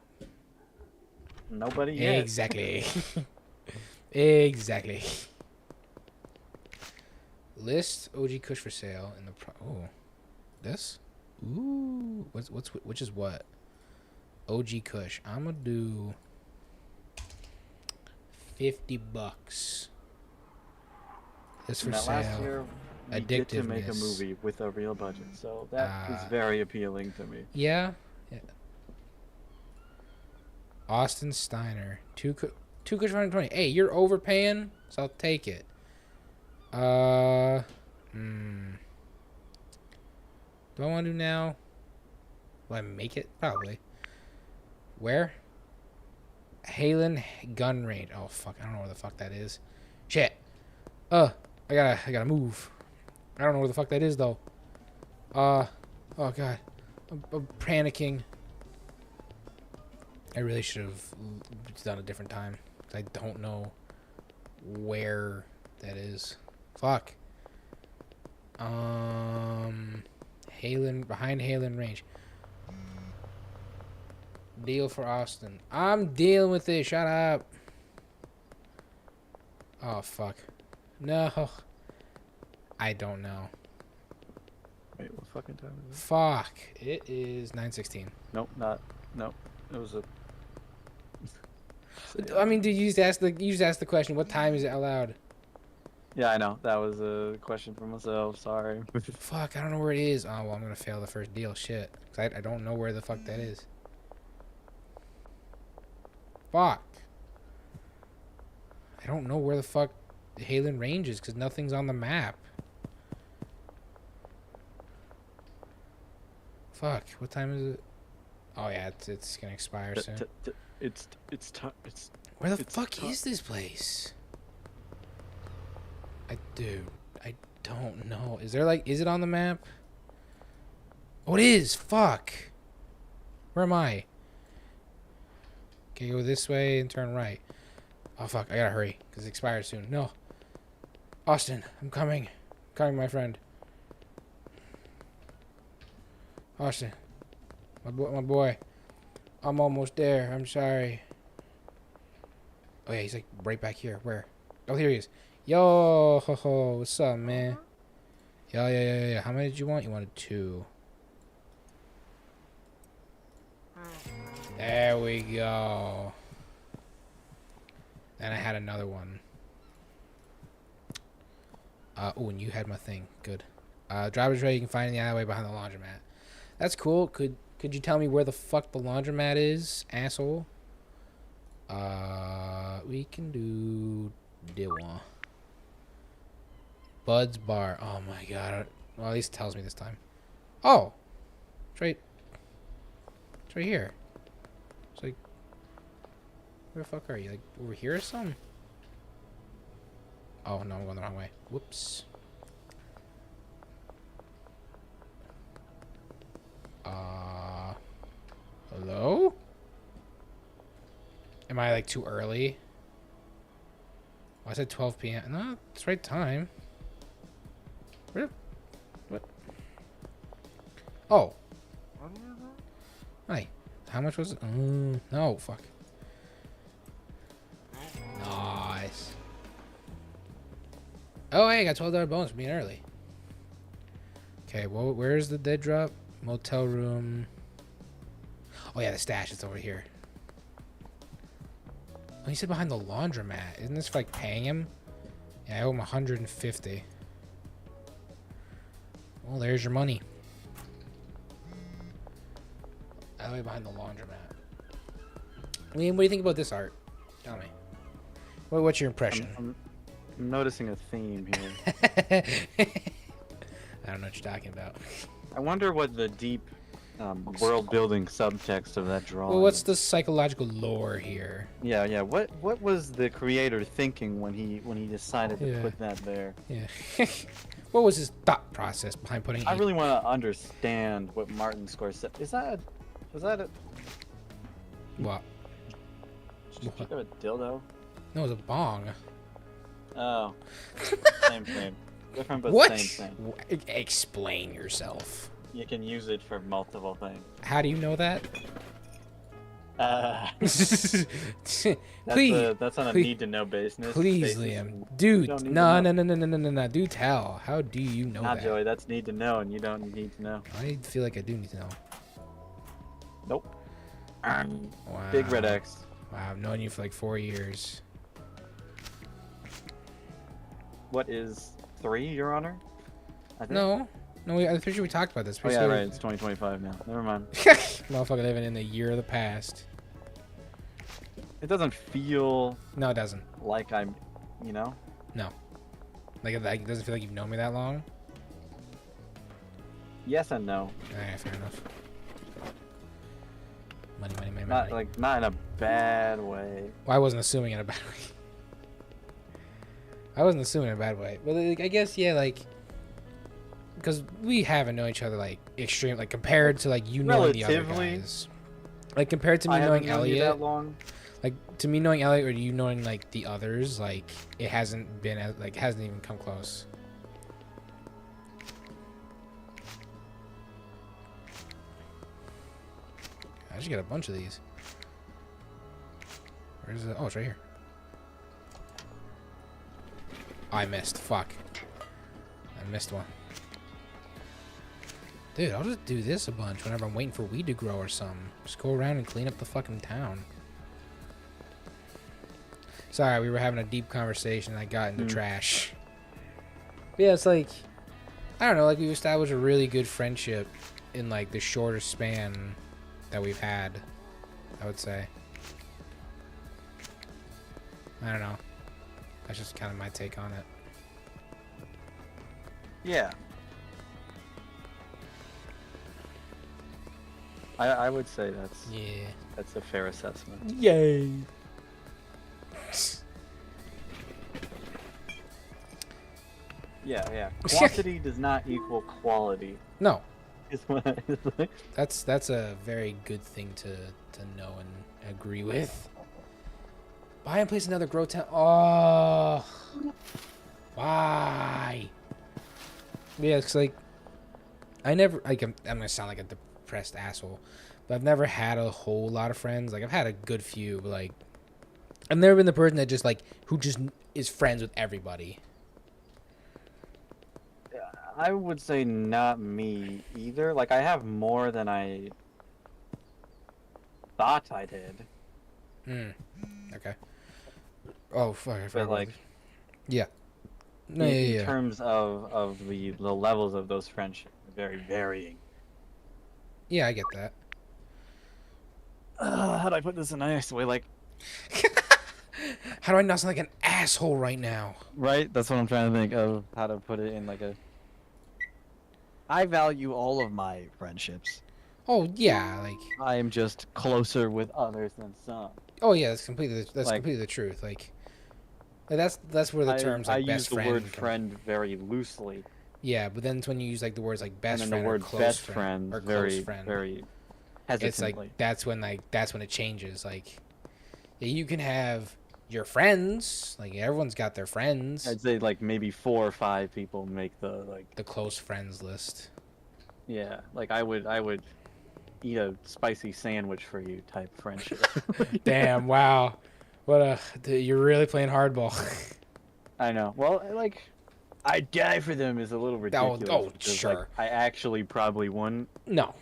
Nobody yet. Exactly. Exactly. List OG Kush for sale in the oh, this? Ooh, which is what? OG Kush. I'm gonna do $50. This for Now, sale. last year, we did to make a Addictiveness. movie with a real budget, so that is Ah. very appealing to me. Yeah. Yeah. Austin Steiner. Two Kush for 120. Hey, you're overpaying, so I'll take it. Do I want to do now? Will I make it? Probably. Where? Halen gun range. Oh fuck! I don't know where the fuck that is. Shit. I gotta move. I don't know where the fuck that is though. Oh god. I'm panicking. I really should have done a different time. I don't know where that is. Fuck. Behind Halen range. Deal for Austin. I'm dealing with this. Shut up. Oh fuck. No. I don't know. Wait, what fucking time is it? Fuck. It is 9:16. Nope, not. Nope. It was a. I mean, dude, you just asked the question. What time is it allowed? Yeah, I know. That was a question for myself. Sorry. Fuck, I don't know where it is. Oh, well, I'm gonna fail the first deal. Shit. 'Cause I don't know where the fuck that is. Fuck. I don't know where the fuck Halen Range is because nothing's on the map. Fuck. What time is it? Oh yeah, it's gonna expire soon. It's Where the it's fuck tough. is this place? Dude, I don't know. Is it on the map? Oh, it is. Fuck. Where am I? Okay, go this way and turn right. Oh fuck, I gotta hurry because it expires soon. No. Austin, I'm coming. I'm coming, my friend. Austin, my boy. I'm almost there. I'm sorry. Oh yeah, he's like right back here. Where? Oh, here he is. Yo, ho, ho, what's up, man? Yeah. How many did you want? You wanted 2. There we go. Then I had another one. Oh, and you had my thing. Good. Driver's ready. You can find it in the alleyway behind the laundromat. That's cool. Could you tell me where the fuck the laundromat is, asshole? We can do deal one. Bud's Bar. Oh my god. Well, at least it tells me this time. Oh, it's right. It's right here. It's like, where the fuck are you? Like over here or something? Oh no, I'm going the wrong way. Whoops. Hello? Am I like too early? Oh, I said 12 p.m. No, it's right time. Where? What? Oh. Hi. How much was it? No, fuck. Nice. Oh, hey, I got $12 bonus for being early. Okay, well, where's the dead drop? Motel room. Oh, yeah, the stash. It's over here. Oh, he said behind the laundromat. Isn't this for, like, paying him? Yeah, I owe him 150. Well, there's your money. All the way behind the laundromat. Liam, what do you think about this art? Tell me. What's your impression? I'm noticing a theme here. I don't know what you're talking about. I wonder what the deep world-building subtext of that drawing. Well, what's the psychological lore here? Yeah, yeah. What was the creator thinking when he decided to put that there? Yeah. What was his thought process behind putting? I really want to understand what Martin Scorsese. Was that a? What? Did you have a dildo? No, it was a bong. Oh. Same. Different but What? same. Explain yourself. You can use it for multiple things. How do you know that? That's Please. That's on a please- need-to-know basis. Please, Liam. Dude, don't need to no. know. Do tell. How do you know Nah, that? Joey, that's need to know, and you don't need to know. I feel like I do need to know. Nope. Wow. Big red X. Wow, I've known you for like 4 years. What is 3, Your Honor? I think. No, I'm pretty sure we talked about this. Oh yeah, right. It's 2025 now. Never mind. Motherfucker living in the year of the past. It doesn't feel No, it doesn't. like I'm, you know. No. Like, it doesn't feel like you've known me that long. Yes and no. Alright, fair enough. Money. Not in a bad way. Well, I wasn't assuming in a bad way. I wasn't assuming in a bad way. But like, I guess, yeah, like, because we haven't known each other like extreme, like compared to like you knowing the other Relatively. guys. Like compared to me I haven't knowing known you Elliot, that long. like to me knowing Elliot or you knowing like the others, like it hasn't been as like hasn't even come close. I should get a bunch of these. Where's it? Oh, it's right here. I missed. Fuck. I missed one. Dude, I'll just do this a bunch whenever I'm waiting for weed to grow or something. Just go around and clean up the fucking town. Sorry, we were having a deep conversation and I got into trash. But yeah, it's like, I don't know, like we've established a really good friendship in like the shorter span that we've had, I would say. I don't know. That's just kind of my take on it. Yeah. I would say that's a fair assessment. Yay. Yeah. Quantity does not equal quality. No, Is what it's like. that's a very good thing to know and agree with. Buy and place another grow town. Oh, why? Yeah, it's like I never like I'm gonna sound like a depressed asshole, but I've never had a whole lot of friends. Like I've had a good few, but like I've never been the person that just like who just is friends with everybody. I would say not me either. Like I have more than I thought I did. Okay. Oh fuck! I But forgot. like Yeah. No, in terms of the levels of those friendships, very varying. Yeah, I get that. How do I put this in a nice way? Like How do I not sound like an asshole right now? Right? That's what I'm trying to think of how to put it in like a. I value all of my friendships. Oh yeah, like I am just closer with others than some. oh yeah, that's completely Like- completely the truth. Like that's where the terms like I best use the friend. word come- friend very loosely, Yeah, but then it's when you use like the words like best and then friend the word or close best friend friend or very, close friend, very it's hesitantly. like that's when it changes. Like yeah, you can have your friends, like everyone's got their friends. I'd say like maybe 4 or 5 people make the like. The close friends list. Yeah, like I would eat a spicy sandwich for you type friendship. Damn! Wow, what you're really playing hardball. I know. Well, like, I die for them is a little ridiculous. oh, because, sure. Like, I actually probably wouldn't. No,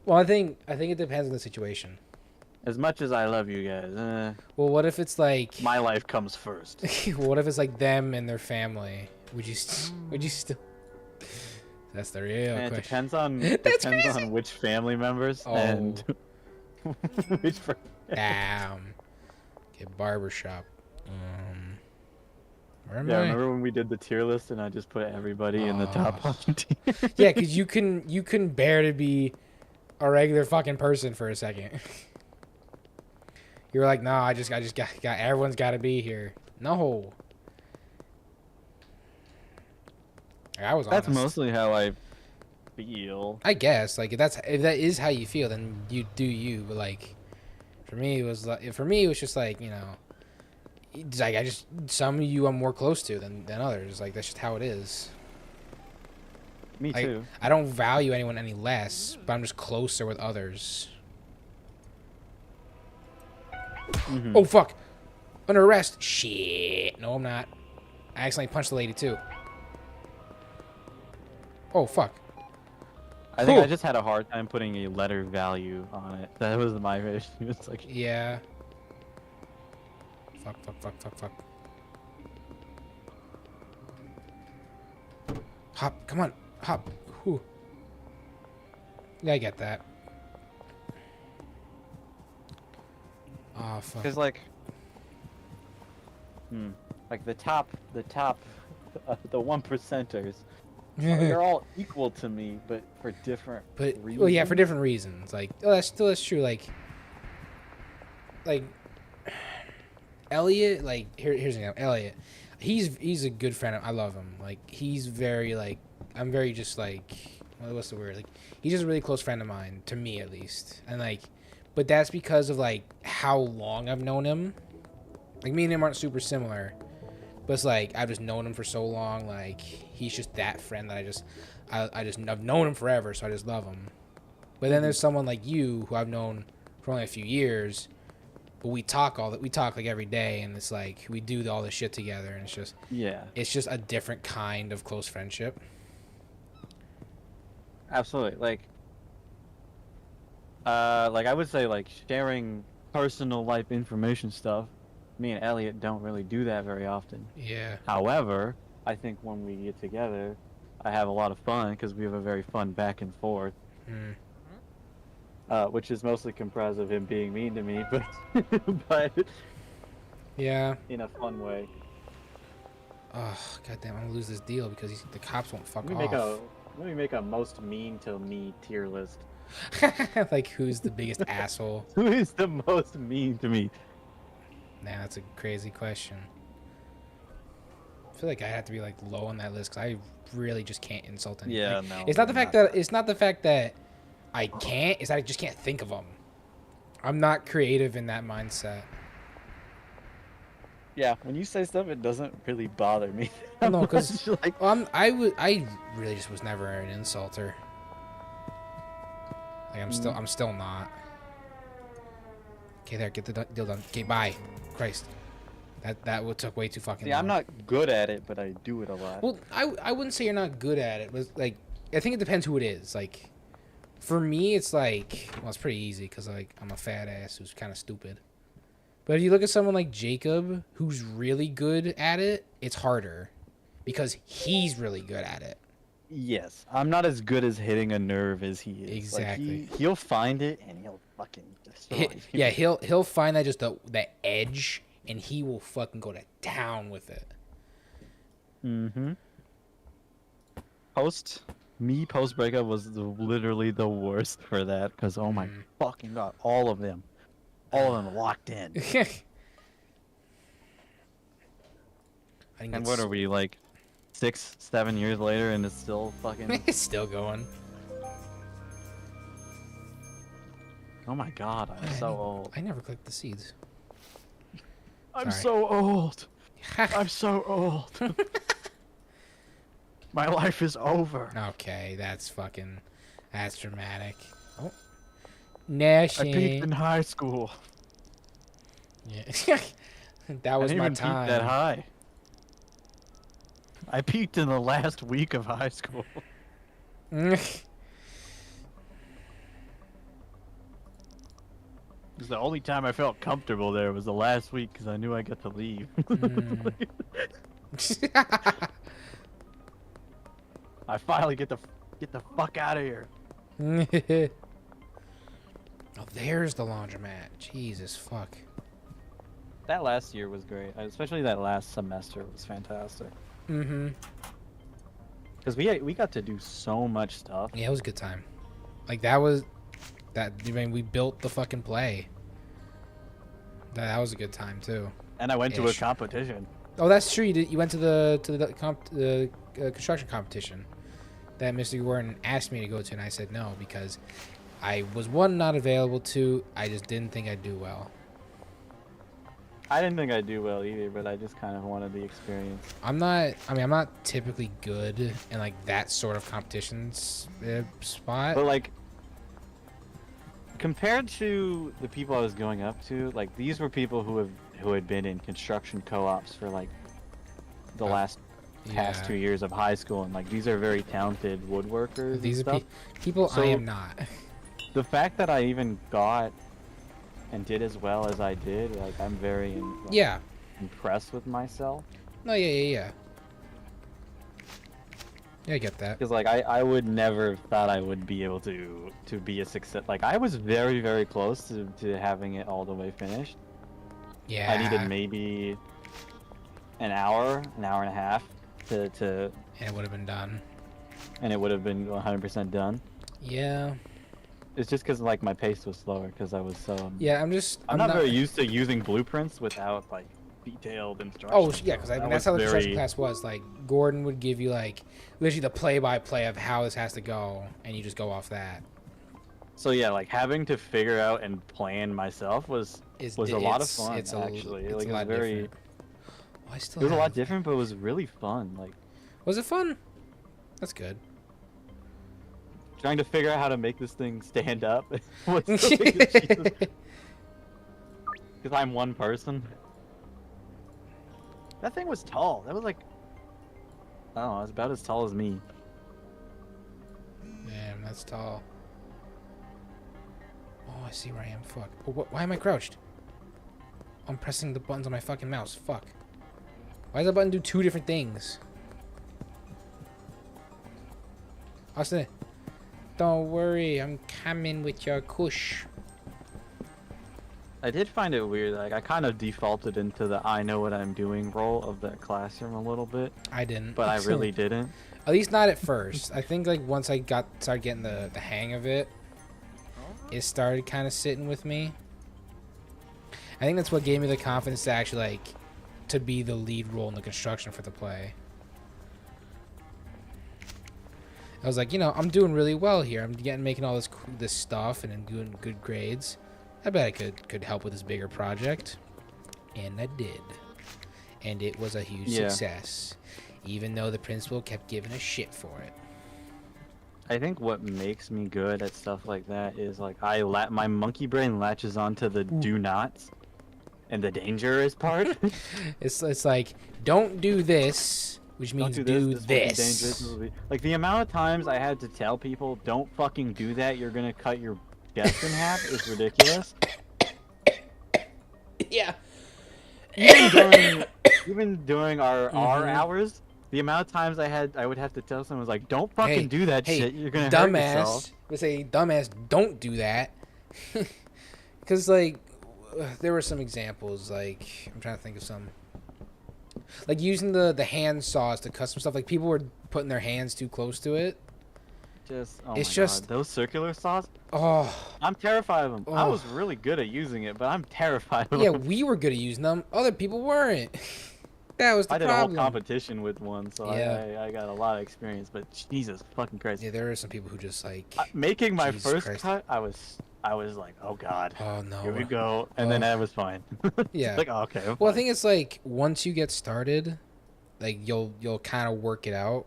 well I think it depends on the situation. As much as I love you guys, Well, what if it's like my life comes first. what if it's like them and their family? Would you still? That's the real And it question. depends on That's depends crazy. on which family members Oh. and which friend. Damn. Okay, barbershop. Where am Yeah, I? remember when we did the tier list and I just put everybody in the top Oh. half tier? Yeah, because you can bear to be a regular fucking person for a second. You were like, no, I just got everyone's got to be here. No. I was That's honest. mostly how I feel. I guess like if that is how you feel, then you do you. But like, for me it was just like it's like some of you I'm more close to than others. Like that's just how it is. Me Like, too. I don't value anyone any less, but I'm just closer with others. Mhm. Oh fuck! Under arrest. Shit. No, I'm not. I accidentally punched the lady too. Oh fuck. I think Cool. I just had a hard time putting a letter value on it. That was my issue. It's like Yeah. Fuck. Hop. Come on. Hop. Whew. Yeah, I get that. Oh fuck. because like like the top the 1%ers they're all equal to me but for different But reasons. well, yeah, for different reasons. Like, oh, that's true. Like Elliot. Like here's an example. Elliot, he's a good friend. I love him. Like he's very like I'm very just like what's the word? Like he's just a really close friend of mine to me at least. And like, but that's because of like how long I've known him. Like me and him aren't super similar, but it's like I've just known him for so long. Like he's just that friend that I've known him forever, so I just love him. But then there's someone like you who I've known for only a few years, but we talk like every day, and it's like we do all this shit together, and yeah, it's just a different kind of close friendship. absolutely. Like I would say like sharing personal life information stuff, me and Elliot don't really do that very often. Yeah. However, I think when we get together I have a lot of fun because we have a very fun back and forth. Mm. Which is mostly comprised of him being mean to me, but Yeah. in a fun way. Oh goddamn! I'm gonna lose this deal because the cops won't fuck Let me off. make a most mean to me tier list. Like who's the biggest asshole? Who is the most mean to me? Nah, that's a crazy question. I feel like I have to be like low on that list because I really just can't insult anyone. Yeah, Like, no. it's not the I'm fact that I can't. It's that I just can't think of them. I'm not creative in that mindset. Yeah, when you say stuff, it doesn't really bother me. No, because like, I really just was never an insulter. Like I'm still not. Okay, there, get the deal done. Okay, bye. Christ, that took way too fucking long. I'm not good at it, but I do it a lot. Well, I wouldn't say you're not good at it, but like I think it depends who it is. Like for me, it's like well, it's pretty easy because like I'm a fat ass who's kind of stupid. But if you look at someone like Jacob, who's really good at it, it's harder because he's really good at it. Yes, I'm not as good as hitting a nerve as he is. Exactly. Like, he'll find it and he'll fucking destroy you. Yeah, he'll find that just the edge and he will fucking go to town with it. Mm-hmm. Post breakup was literally the worst for that because oh my fucking god, all of them locked in. And what are we like 6-7 years later and it's still fucking It's still going. oh my god, I'm so old. I never clicked the seeds. I'm Sorry. so old. I'm so old. My life is over. Okay, that's dramatic. Oh, I peaked Nashing. in high school. Yeah, that was I didn't my even time. peak that high. I peaked in the last week of high school. It was the only time I felt comfortable there was the last week because I knew I got to leave. I finally get the fuck out of here. Oh, there's the laundromat. Jesus fuck. That last year was great, especially that last semester was fantastic. Mm-hmm. Because we got to do so much stuff. Yeah, it was a good time. Like that was that. I mean, we built the fucking play. That was a good time too. And I went to a Ish. competition. Oh, that's true. You went to the construction competition that Mr. Gordon asked me to go to, and I said no because I was one not available. Two, I just didn't think I'd do well. I didn't think I'd do well either, but I just kind of wanted the experience. I'm not typically good in like that sort of competitions spot. But like, compared to the people I was going up to, like these were people who had been in construction co-ops for like the last past 2 years of high school, and like these are very talented woodworkers. These and are stuff. people So, I am not. The fact that I even got and did as well as I did, like I'm very Yeah. impressed with myself. No, yeah. Yeah, I get that. Because like I would never have thought I would be able to be a success. Like I was very, very close to having it all the way finished. Yeah. I needed maybe an hour and a half to And it would have been done. and it would have been 100% done. Yeah. It's just because like my pace was slower because I was so. Yeah, I'm not very used to using blueprints without like detailed instructions. Oh yeah, because I mean That that's how the was construction very- class was. Like Gordon would give you like literally the play-by-play of how this has to go, and you just go off that. So yeah, like having to figure out and plan myself was a lot of fun. It's actually, it's like a it lot was very. different. Oh, I still It was a lot have- different, but it was really fun. Like Was it fun? That's good. trying to figure out how to make this thing stand up was because I'm one person. That thing was tall. That was like I don't know, it's about as tall as me. Damn, that's tall. Oh, I see where I am. Fuck. Oh, why am I crouched? I'm pressing the buttons on my fucking mouse. Fuck. Why does that button do two different things? Austin, don't worry. I'm coming with your kush. I did find it weird. Like I kind of defaulted into the I know what I'm doing role of that classroom a little bit, I didn't. but I really didn't. At least not at first. I think like once I started getting the hang of it, it started kind of sitting with me. I think that's what gave me the confidence to actually like to be the lead role in the construction for the play. I was like, you know, I'm doing really well here. I'm making all this stuff and I'm doing good grades. I bet I could help with this bigger project, and I did, and it was a huge success, even though the principal kept giving a shit for it. I think what makes me good at stuff like that is like my monkey brain latches onto the do nots and the dangerous part. It's like, don't do this, which means Don't do this will be dangerous, this. this will be- Like the amount of times I had to tell people, don't fucking do that, you're gonna cut your desk in half is ridiculous. Yeah. Even during our hours, the amount of times I would have to tell someone like, don't fucking do that shit, you're gonna hurt yourself. Let's say, dumbass, don't do that. Because, like, there were some examples. Like I'm trying to think of some. Like using the hand saws to cut some stuff. Like people were putting their hands too close to it. Oh It's my just- God, those circular saws. Oh, I'm terrified of them. I Oh. was really good at using it, but I'm terrified of yeah, them. we were good at using them. Other people weren't. That was the I did problem. a whole competition with one, so Yeah. I got a lot of experience. But Jesus fucking Christ, Yeah, there are some people who just like. making my Jesus first Christ. cut, I was like, oh God, Oh no. here we go, and then Oh. I was fine. Yeah. Like, oh, okay. I'm Well, I fine. think it's like once you get started, like you'll kind of work it out.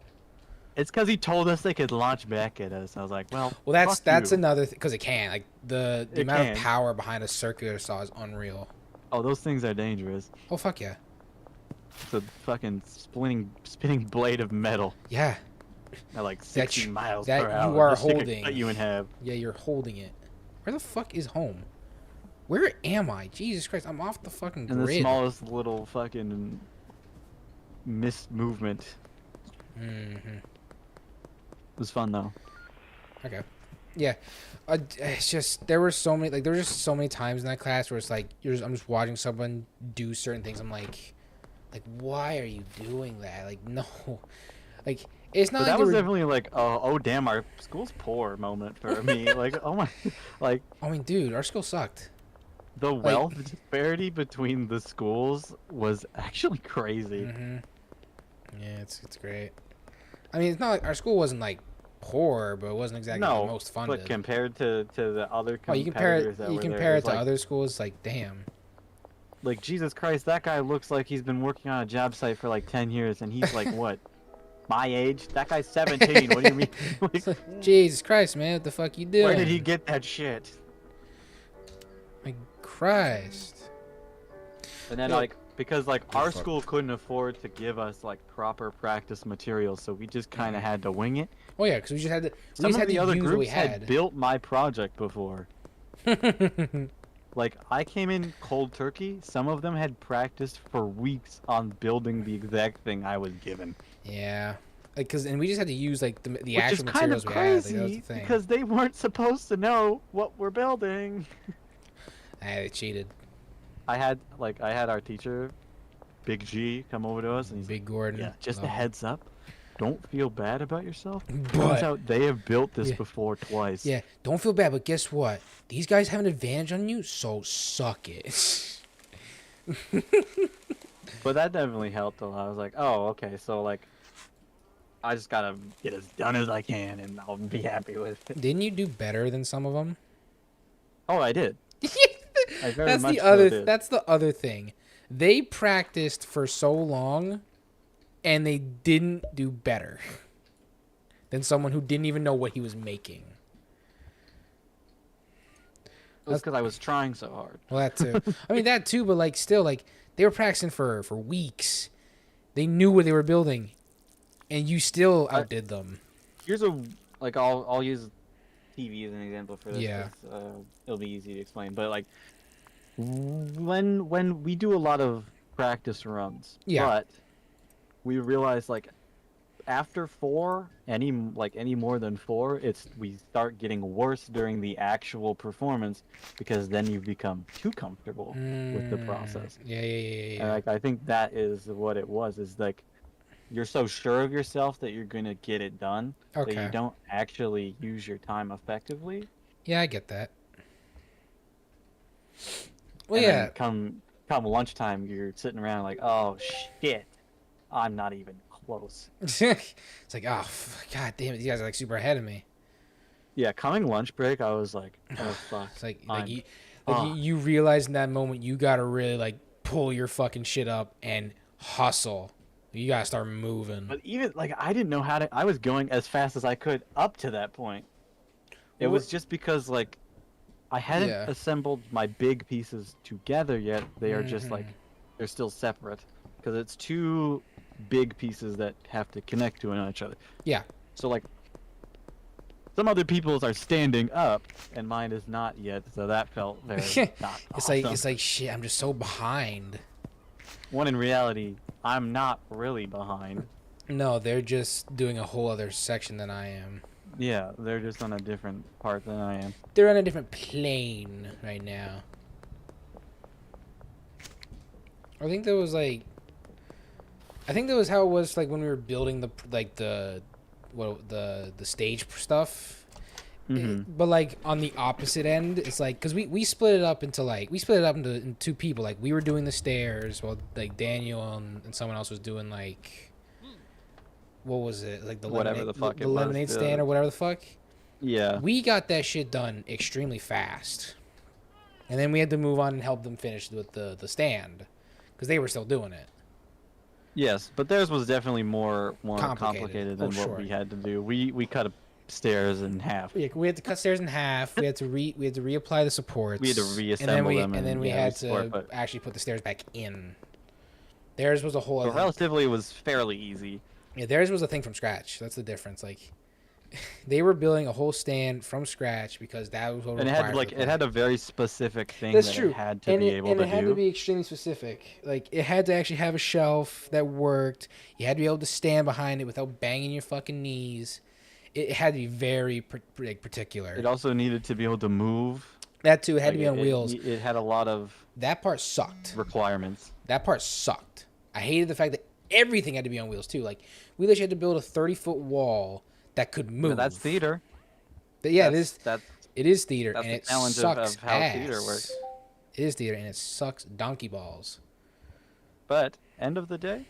It's because he told us they could launch back at us. I was like, well, Well, that's fuck you. another because it can. Like the It amount can. of power behind a circular saw is unreal. Oh, those things are dangerous. Oh fuck yeah. It's a fucking spinning blade of metal Yeah. at like That 60 you- miles that per you hour. are This shit could holding. cut you in half. Yeah, you're holding it. Where the fuck is home? Where am I? Jesus Christ, I'm off the fucking And the grid. smallest little fucking missed movement. hmm It was fun though. Okay. Yeah. It's just there were so many there were just so many times in that class where it's like I'm just watching someone do certain things. I'm like why are you doing that? Like no, like it's not. But like that they was were- definitely like, oh damn, our school's poor moment for me. Like, oh my, like I mean, dude, our school sucked. the wealth disparity between the schools was actually crazy. hmm Yeah, it's great. I mean, it's not like our school wasn't like poor, but it wasn't exactly No, the most funded. but compared to the other Oh, you compare competitors it. that You were there, compare it it was to like, other schools. Like, damn. like Jesus Christ, that guy looks like he's been working on a job site for like 10 years, and he's like what, my age? That guy's 17. What do you mean? Like, Jesus Christ, man, what the fuck you doing? where did he get that shit? My Christ. And then Yeah. like because like Good our fuck. school couldn't afford to give us like proper practice materials, so we just kind of had to wing it. Oh yeah, because we just had to. We Some just of had the to other use what we groups had had. built my project before. Like I came in cold turkey. Some of them had practiced for weeks on building the exact thing I was given. Yeah, like and we just had to use like the Which actual is kind materials of we had. Like, that was crazy the thing. because they weren't supposed to know what we're building. They cheated. I had our teacher, Big G, come over to us and he's Big Gordon. like, yeah, just a love him. heads up. Don't feel bad about yourself. But- Turns out they have built this Yeah. before twice. Yeah, don't feel bad, but guess what? These guys have an advantage on you, so suck it. But that definitely helped a lot. I was like, oh, okay, so like, I just gotta get as done as I can, and I'll be happy with it. Didn't you do better than some of them? Oh, I did. I very That's much the so other. did. That's the other thing. They practiced for so long, and they didn't do better than someone who didn't even know what he was making. It was because I was trying so hard. Well, that too. I mean that too, but like still, like they were practicing for weeks. They knew what they were building, and you still outdid them. Here's a like I'll use TV as an example for this. Yeah. 'Cause, it'll be easy to explain. But like when we do a lot of practice runs, Yeah. but we realize like after four, any more than four, we start getting worse during the actual performance because then you become too comfortable with the process. Yeah, yeah, yeah, And yeah. like I think that is what it was. Is like you're so sure of yourself that you're gonna get it done that Okay. you don't actually use your time effectively. Yeah, I get that. Well, And yeah. then come lunchtime, you're sitting around like, oh shit, I'm not even close. It's like, oh, god damn it, these guys are like super ahead of me. Yeah, coming lunch break, I was like, oh fuck. It's like, I'm you realize in that moment you gotta really like pull your fucking shit up and hustle. You gotta start moving. But even like I didn't know how to. I was going as fast as I could up to that point. It was just because like I hadn't Yeah. assembled my big pieces together yet. They are just like Mhm. they're still separate because it's two big pieces that have to connect to each other. Yeah. So like some other people's are standing up and mine is not yet. So that felt very not It's awesome. like shit. I'm just so behind. When in reality, I'm not really behind. No, they're just doing a whole other section than I am. Yeah, they're just on a different part than I am. They're on a different plane right now. I think that was like. I think that was how it was like when we were building the stage stuff. But like on the opposite end, it's like because we split it up into two people. Like we were doing the stairs while like Daniel and someone else was doing like what was it like the Whatever lemonade, the fuck the it was, lemonade stand or whatever the fuck. Yeah. We got that shit done extremely fast, and then we had to move on and help them finish with the stand because they were still doing it. Yes, but theirs was definitely more complicated than Oh, what sure. we had to do. We cut stairs in half. Yeah, we had to cut stairs in half. We had to reapply the supports. We had to reassemble them and then we yeah, had restore, to but actually put the stairs back in. Theirs was a whole. but relatively it was fairly easy. Yeah, theirs was a thing from scratch. That's the difference. Like, they were building a whole stand from scratch because that was what. And it had a very specific thing That's that true. it had to be able to do. And it had to be extremely specific. Like, it had to actually have a shelf that worked. You had to be able to stand behind it without banging your fucking knees. It had to be very particular. It also needed to be able to move. That too. It had to be on wheels. It had a lot of That part sucked. requirements. That part sucked. I hated the fact that everything had to be on wheels too. Like, we literally had to build a 30-foot wall that could move. But that's theater. But yeah, That's it is theater, that's and the it challenge sucks of how ass. theater works. It is theater, and it sucks donkey balls. But end of the day,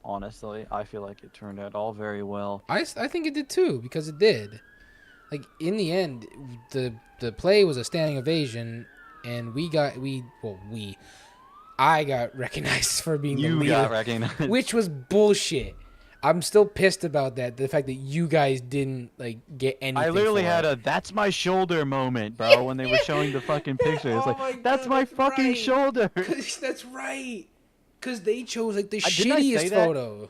honestly, I feel like it turned out all very well. I think it did too, because it did. Like, in the end, the play was a standing ovation, and I got recognized for being the You leader, got recognized. which was bullshit. I'm still pissed about that. The fact that you guys didn't like get anything. I literally for had it. a "that's my shoulder" moment, bro, when they were showing the fucking picture. It's Oh like, my God, that's my fucking right. shoulder. That's right. Because they chose like the Didn't I say shittiest that? photo.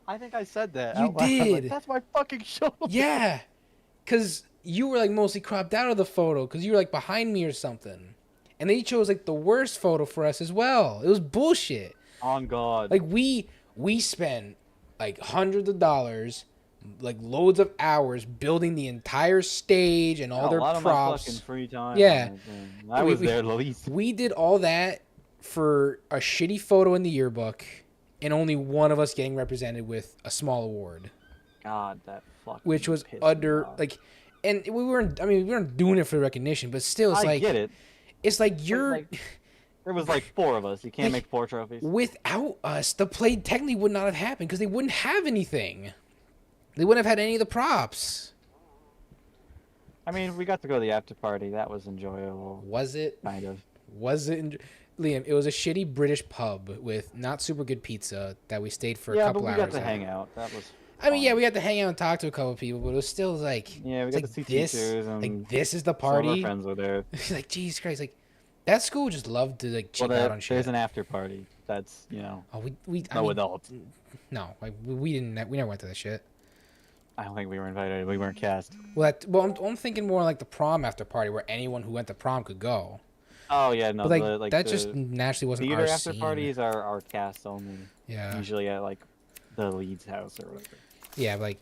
I think I said that. You out loud. I was like, did. that's my fucking shoulder. Yeah. Because you were like mostly cropped out of the photo because you were like behind me or something. And they chose like the worst photo for us as well. It was bullshit. On God. Like we spent like hundreds of dollars, like loads of hours building the entire stage and all their a lot props. of my fucking free time. Yeah. on it, man. I was there the least. We did all that for a shitty photo in the yearbook and only one of us getting represented with a small award, God, that fucking. which was pissed me under off. like, and we weren't doing it for recognition, but still it's I like, get it. it's like you're, like, there was like 4 of us. You can't Like, make 4 trophies. without us, the play technically would not have happened because they wouldn't have anything. They wouldn't have had any of the props. I mean, we got to go to the after party. That was enjoyable. Was it? Kind of. Was it? Liam, it was a shitty British pub with not super good pizza that we stayed for a Yeah, couple but we hours got to at. hang out. That was. I mean, yeah, fun. we got to hang out and talk to a couple people, but it was still like, Yeah, we it's got like to see this, teachers and like this is the some of party. our friends were there. Like, Jesus Christ, like that school just loved to like cheap Well, out on shit. there's an after party. That's Oh, we I no mean, adults. no, like we never went to that shit. I don't think we were invited. We weren't cast. Well, I'm thinking more like the prom after party where anyone who went to prom could go. Oh yeah, no. But like, that the just naturally wasn't theater our after scene. parties are cast only. Yeah, Usually at like the lead's house or whatever. yeah, like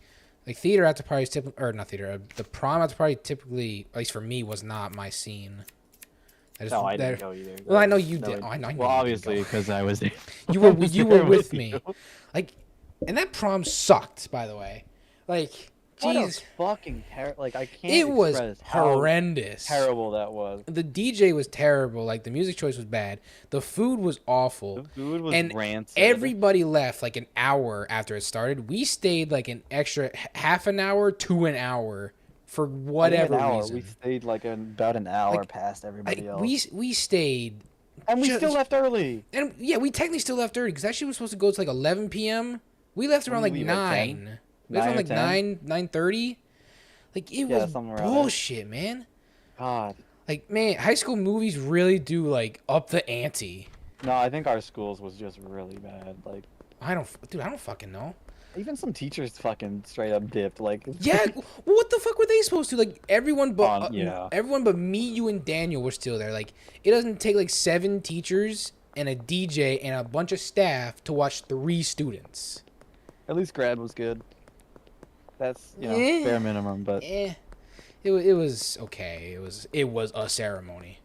theater after parties typically, or not theater, the prom after party typically, at least for me, was not my scene. No, I didn't go either. Well, I know That you was- did. Oh, I know you Well, didn't obviously, go. because I was there. You were I was you there were with you. me. Like, and that prom sucked, by the way. Like, What a jeez, fucking like I can't. it was express how horrendous. terrible that was. The DJ was terrible. Like, the music choice was bad. The food was awful. The food was And rancid. Everybody left like an hour after it started. We stayed like an extra half an hour to an hour for I think whatever an hour. reason. We stayed like about an hour Like, past everybody else. We stayed, and we ju- still left early. and yeah, we technically still left early because that shit was supposed to go to like 11 p.m. We left around When like did we leave, at 10? 9. We left around 9 or like 10? 9:30. Like, it Yeah, was somewhere around there. bullshit, man. God. Like, man, high school movies really do like up the ante. No, I think our schools was just really bad. Like I don't fucking know. even some teachers fucking straight up dipped. Like Yeah, well, what the fuck were they supposed to? Like, everyone but yeah. everyone but me, you, and Daniel were still there. Like, it doesn't take like 7 teachers and a DJ and a bunch of staff to watch 3 students. at least grad was good. That's Eh. bare minimum, but It was okay. It was a ceremony.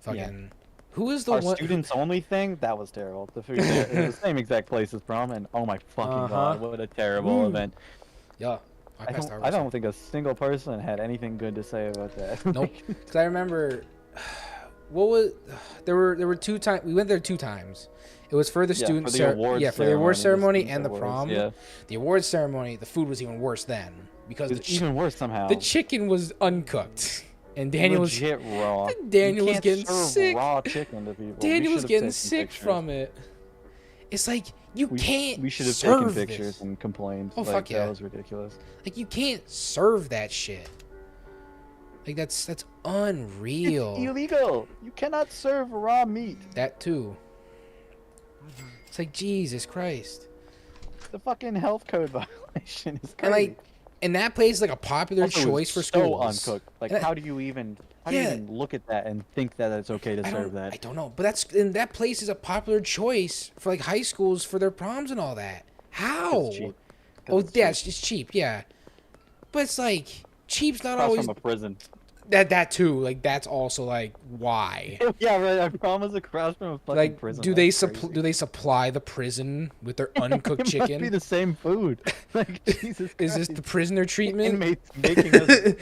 Fucking Who is the Our one? students only thing, that was terrible. The food there, it was the same exact place as prom, and oh my fucking god, what a terrible event. Yeah. I don't think a single person had anything good to say about that. Nope. Because I remember, what was there were 2 times we went there 2 times. It was for the student for the award ceremony and the prom. Yeah. The award ceremony, the food was even worse then because It was even worse somehow. the chicken was uncooked, and Daniel was legit raw. Daniel You was can't getting serve sick. raw chicken to people. We Daniel was should have getting taken sick pictures. from it. It's like you can't. We should have serve taken this. pictures and complained. Oh, like, fuck yeah. That was ridiculous. Like you can't serve that shit. Like that's unreal. It's illegal. You cannot serve raw meat. That too. It's like Jesus Christ. The fucking health code violation is crazy. And like, and that place is like a popular Also, it was choice for so schools. uncooked. Like, And how do you even Yeah. look at that and think that it's okay to serve I that? don't know, but that place is a popular choice for like high schools for their proms and all that. How? It's cheap. 'Cause Oh, it's yeah, cheap. it's cheap, yeah. But it's like cheap's not Across always from a prison. that too. Like that's also like why. Yeah, right. I promise across from a fucking Like, prison. do they That's crazy. do they supply the prison with their uncooked It must be chicken? the same food. Like Jesus Christ. Is this the prisoner treatment? Inmates making us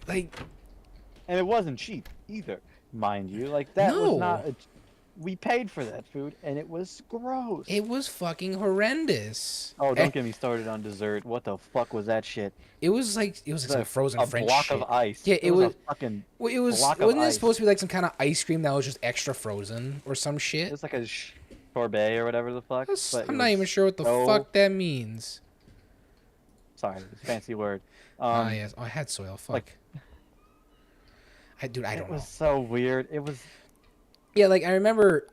Like, and it wasn't cheap either, mind you. Like that No. was not. We paid for that food, and it was gross. it was fucking horrendous. Oh, Eh, don't get me started on dessert. What the fuck was that shit? It was like some frozen a French block shit. of ice. Yeah, it was. a fucking. Well, it was. block of Wasn't it ice. supposed to be like some kind of ice cream that was just extra frozen or some It shit? was like a sorbet or whatever the fuck. That's- but it I'm not was even sure what the so- fuck that means. Sorry, it's a fancy word. Yes. Oh, I had soil. Fuck. like- I it don't was know. so weird. It was. Yeah, like I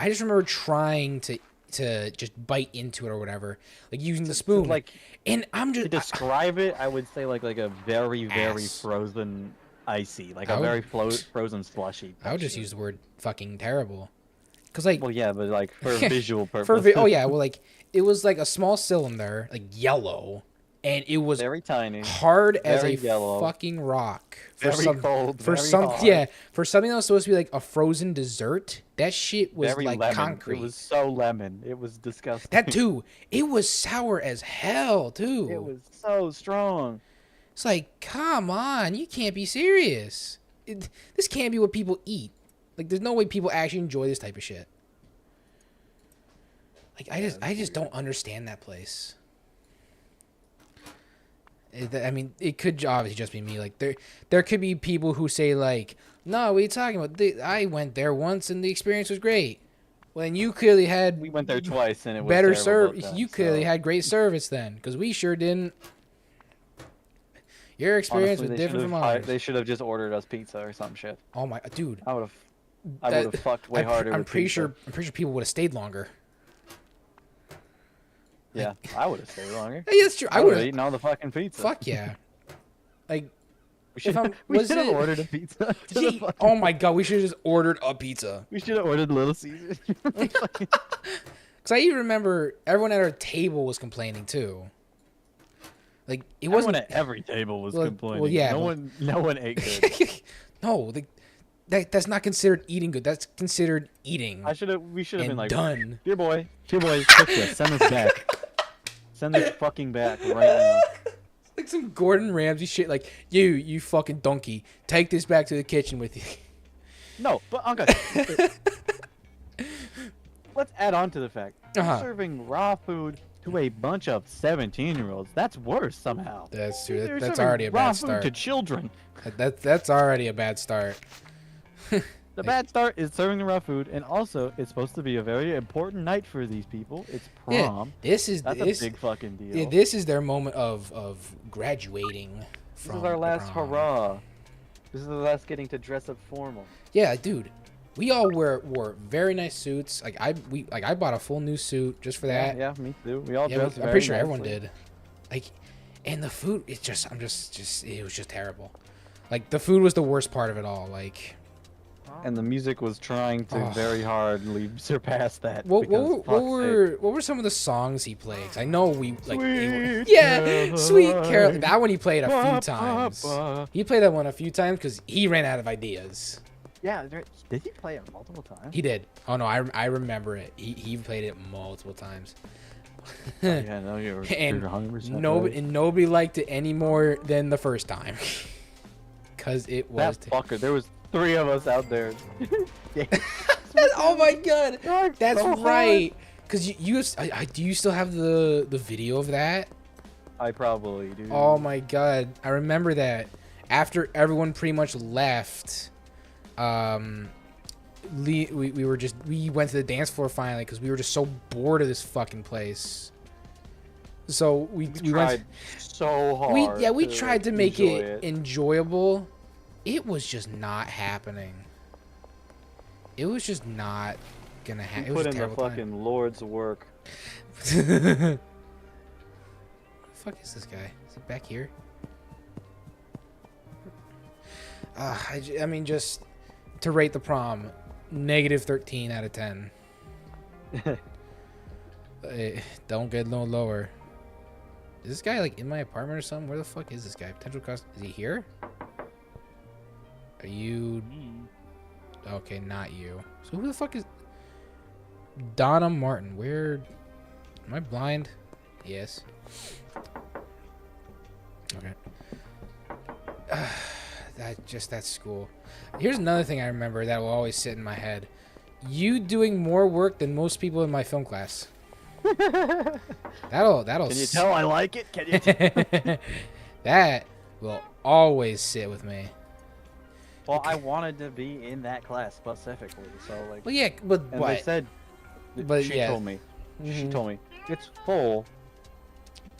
just remember trying to just bite into it or whatever, like using the spoon. like and I'm to just describe it, I would say like a very Ass. frozen icy, like I a would- very frozen slushy. I would just use the word fucking terrible, cause like Well, yeah, but like for visual purposes. oh yeah, well like it was like a small cylinder, like yellow, and it was very tiny. hard as a very yellow. fucking rock. For Very cold, For very some, hard. yeah, for something that was supposed to be like a frozen dessert, that shit was Very like lemon. concrete. It was so lemon. It was disgusting. That too. It was sour as hell too. It was so strong. It's like, come on, you can't be serious. This can't be what people eat. Like, there's no way people actually enjoy this type of shit. Like, I just don't understand that place. I mean, it could obviously just be me. Like, there could be people who say like, "No, what are you talking about? I went there once and the experience was great." Well, then you clearly had We went there twice and it was better terrible service. both You times, clearly so- had great service then, because we sure didn't. Your experience Honestly, was different from ours. They should have just ordered us pizza or some shit. Oh my, dude. I would have fucked way harder. I'm with pretty pizza. sure people would have stayed longer. Yeah, I would have stayed longer. Yeah, that's true. I I would would have have. eaten all the fucking pizza. Fuck yeah. Like, We should I'm- we was should have it- ordered a pizza. to the gee, fucking- oh my god, we should have just ordered a pizza. We should have ordered Little Caesars. Cause I even remember everyone at our table was complaining too. Like it Everyone wasn't. at every table was Well, complaining. yeah, no but- one ate good. No, that's not considered eating good. That's considered eating We should have been and like, done. dear boy, cook this. Send this back. Send this fucking back right now. Like some Gordon Ramsay shit. Like you fucking donkey, take this back to the kitchen with you. No, but Uncle, let's add on to the fact you're Uh-huh. serving raw food to a bunch of 17-year-olds. That's worse somehow. That's true. You're That's serving already a raw bad food start. to children. That's already a bad start. The bad start is serving the raw food, and also it's supposed to be a very important night for these people. It's prom. Yeah, this is That's this. a big fucking deal. Yeah, this is their moment of graduating. This From is our the last prom. hurrah. This is us getting to dress up formal. Yeah, dude. We all wore very nice suits. Like I bought a full new suit just for that. Yeah, me too. We all Yeah, dressed I'm very pretty sure everyone nicely. did. Like, and the food, it just it was just terrible. Like the food was the worst part of it all. Like, And the music was trying to Oh. very hardly surpass that. what because, fuck's sake. were some of the songs he played? 'Cause I know we like Sweet yeah, Sweet Carol. Caroline, That one he played a few ba, times. ba, ba. He played that one a few times because he ran out of ideas. Yeah, did he play it multiple times? He did. Oh no, I remember it. He played it multiple times. Yeah, no, you're and 100% nobody right. and nobody liked it any more than the first time. Cause it was. That fucker. There was 3 of us out there. Oh my god, that's so right. Cause do you still have the video of that? I probably do. Oh my god, I remember that. After everyone pretty much left, we went to the dance floor finally because we were just so bored of this fucking place. So we tried so hard. We tried to make enjoy it enjoyable. It was just not happening. It was just not gonna happen. It was Put a in the terrible fucking time. Lord's work. The fuck is this guy? Is he back here? I mean, just to rate the prom, -13 out of 10. Don't get no lower. Is this guy like in my apartment or something? Where the fuck is this guy? Potential cost? Is he here? Are you? Okay, not you. So who the fuck is Donna Martin? Where? Am I blind? Yes. Okay. That's school. Here's another thing I remember that will always sit in my head. You doing more work than most people in my film class. That'll Can you tell I like it? Can you tell? That will always sit with me. Well, I wanted to be in that class specifically, so like. Well, yeah, but And they said. But she yeah. told me. She Mhm. told me it's full.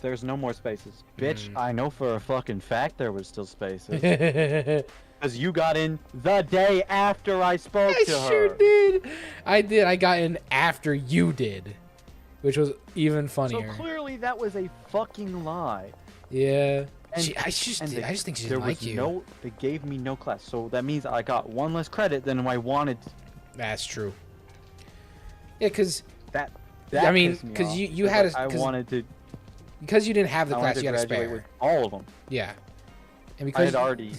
There's no more spaces. Bitch, I know for a fucking fact there was still spaces. Because you got in the day after I spoke I to her. sure did. I did. I got in after you did, which was even funnier. So clearly that was a fucking lie. Yeah. And, I just think she there didn't like was you. they gave me no class, so that means I got 1 less credit than I wanted. That's true. Yeah, because That I mean, pissed me because off, you had I wanted to. because you didn't have the I class, wanted you to had a graduate spare. with all of them. Yeah. And I because had already.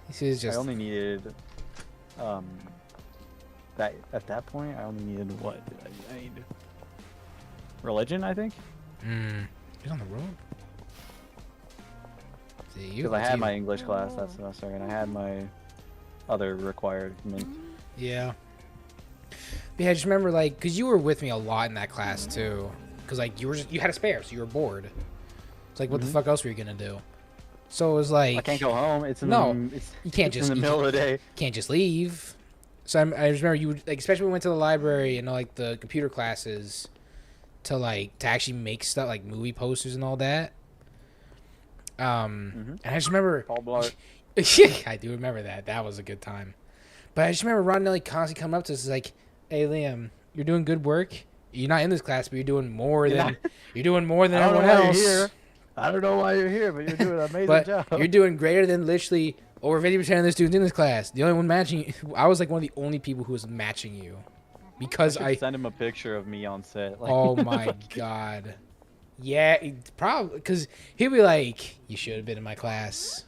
this is I just only needed. That at that point I only needed what? I needed religion, I think. He's on the road. See you. Because I had my English class that semester, and I had my other requirements. Yeah. But yeah, I just remember like, because you were with me a lot in that class too. Because like you had a spare, so you were bored. It's like, what the fuck else were you gonna do? So it was like, I can't go home. It's in you can't just in the middle of the day. can't just leave. So I just remember you would, like, especially when we went to the library and like the computer classes, to actually make stuff like movie posters and all that. And I just remember. Paul Blart. I do remember that. That was a good time. But I just remember Ron Nelly constantly coming up to us like, "Hey Liam, you're doing good work. You're not in this class, but you're doing more than everyone else. I don't know why you're here, but you're doing an amazing But job. you're doing greater than literally over 50% of the students in this class. The only one matching you, I was like one of the only people who was matching you, because I should send him a picture of me on set. Like, oh my god, yeah, probably because he'll be like, "You should have been in my class."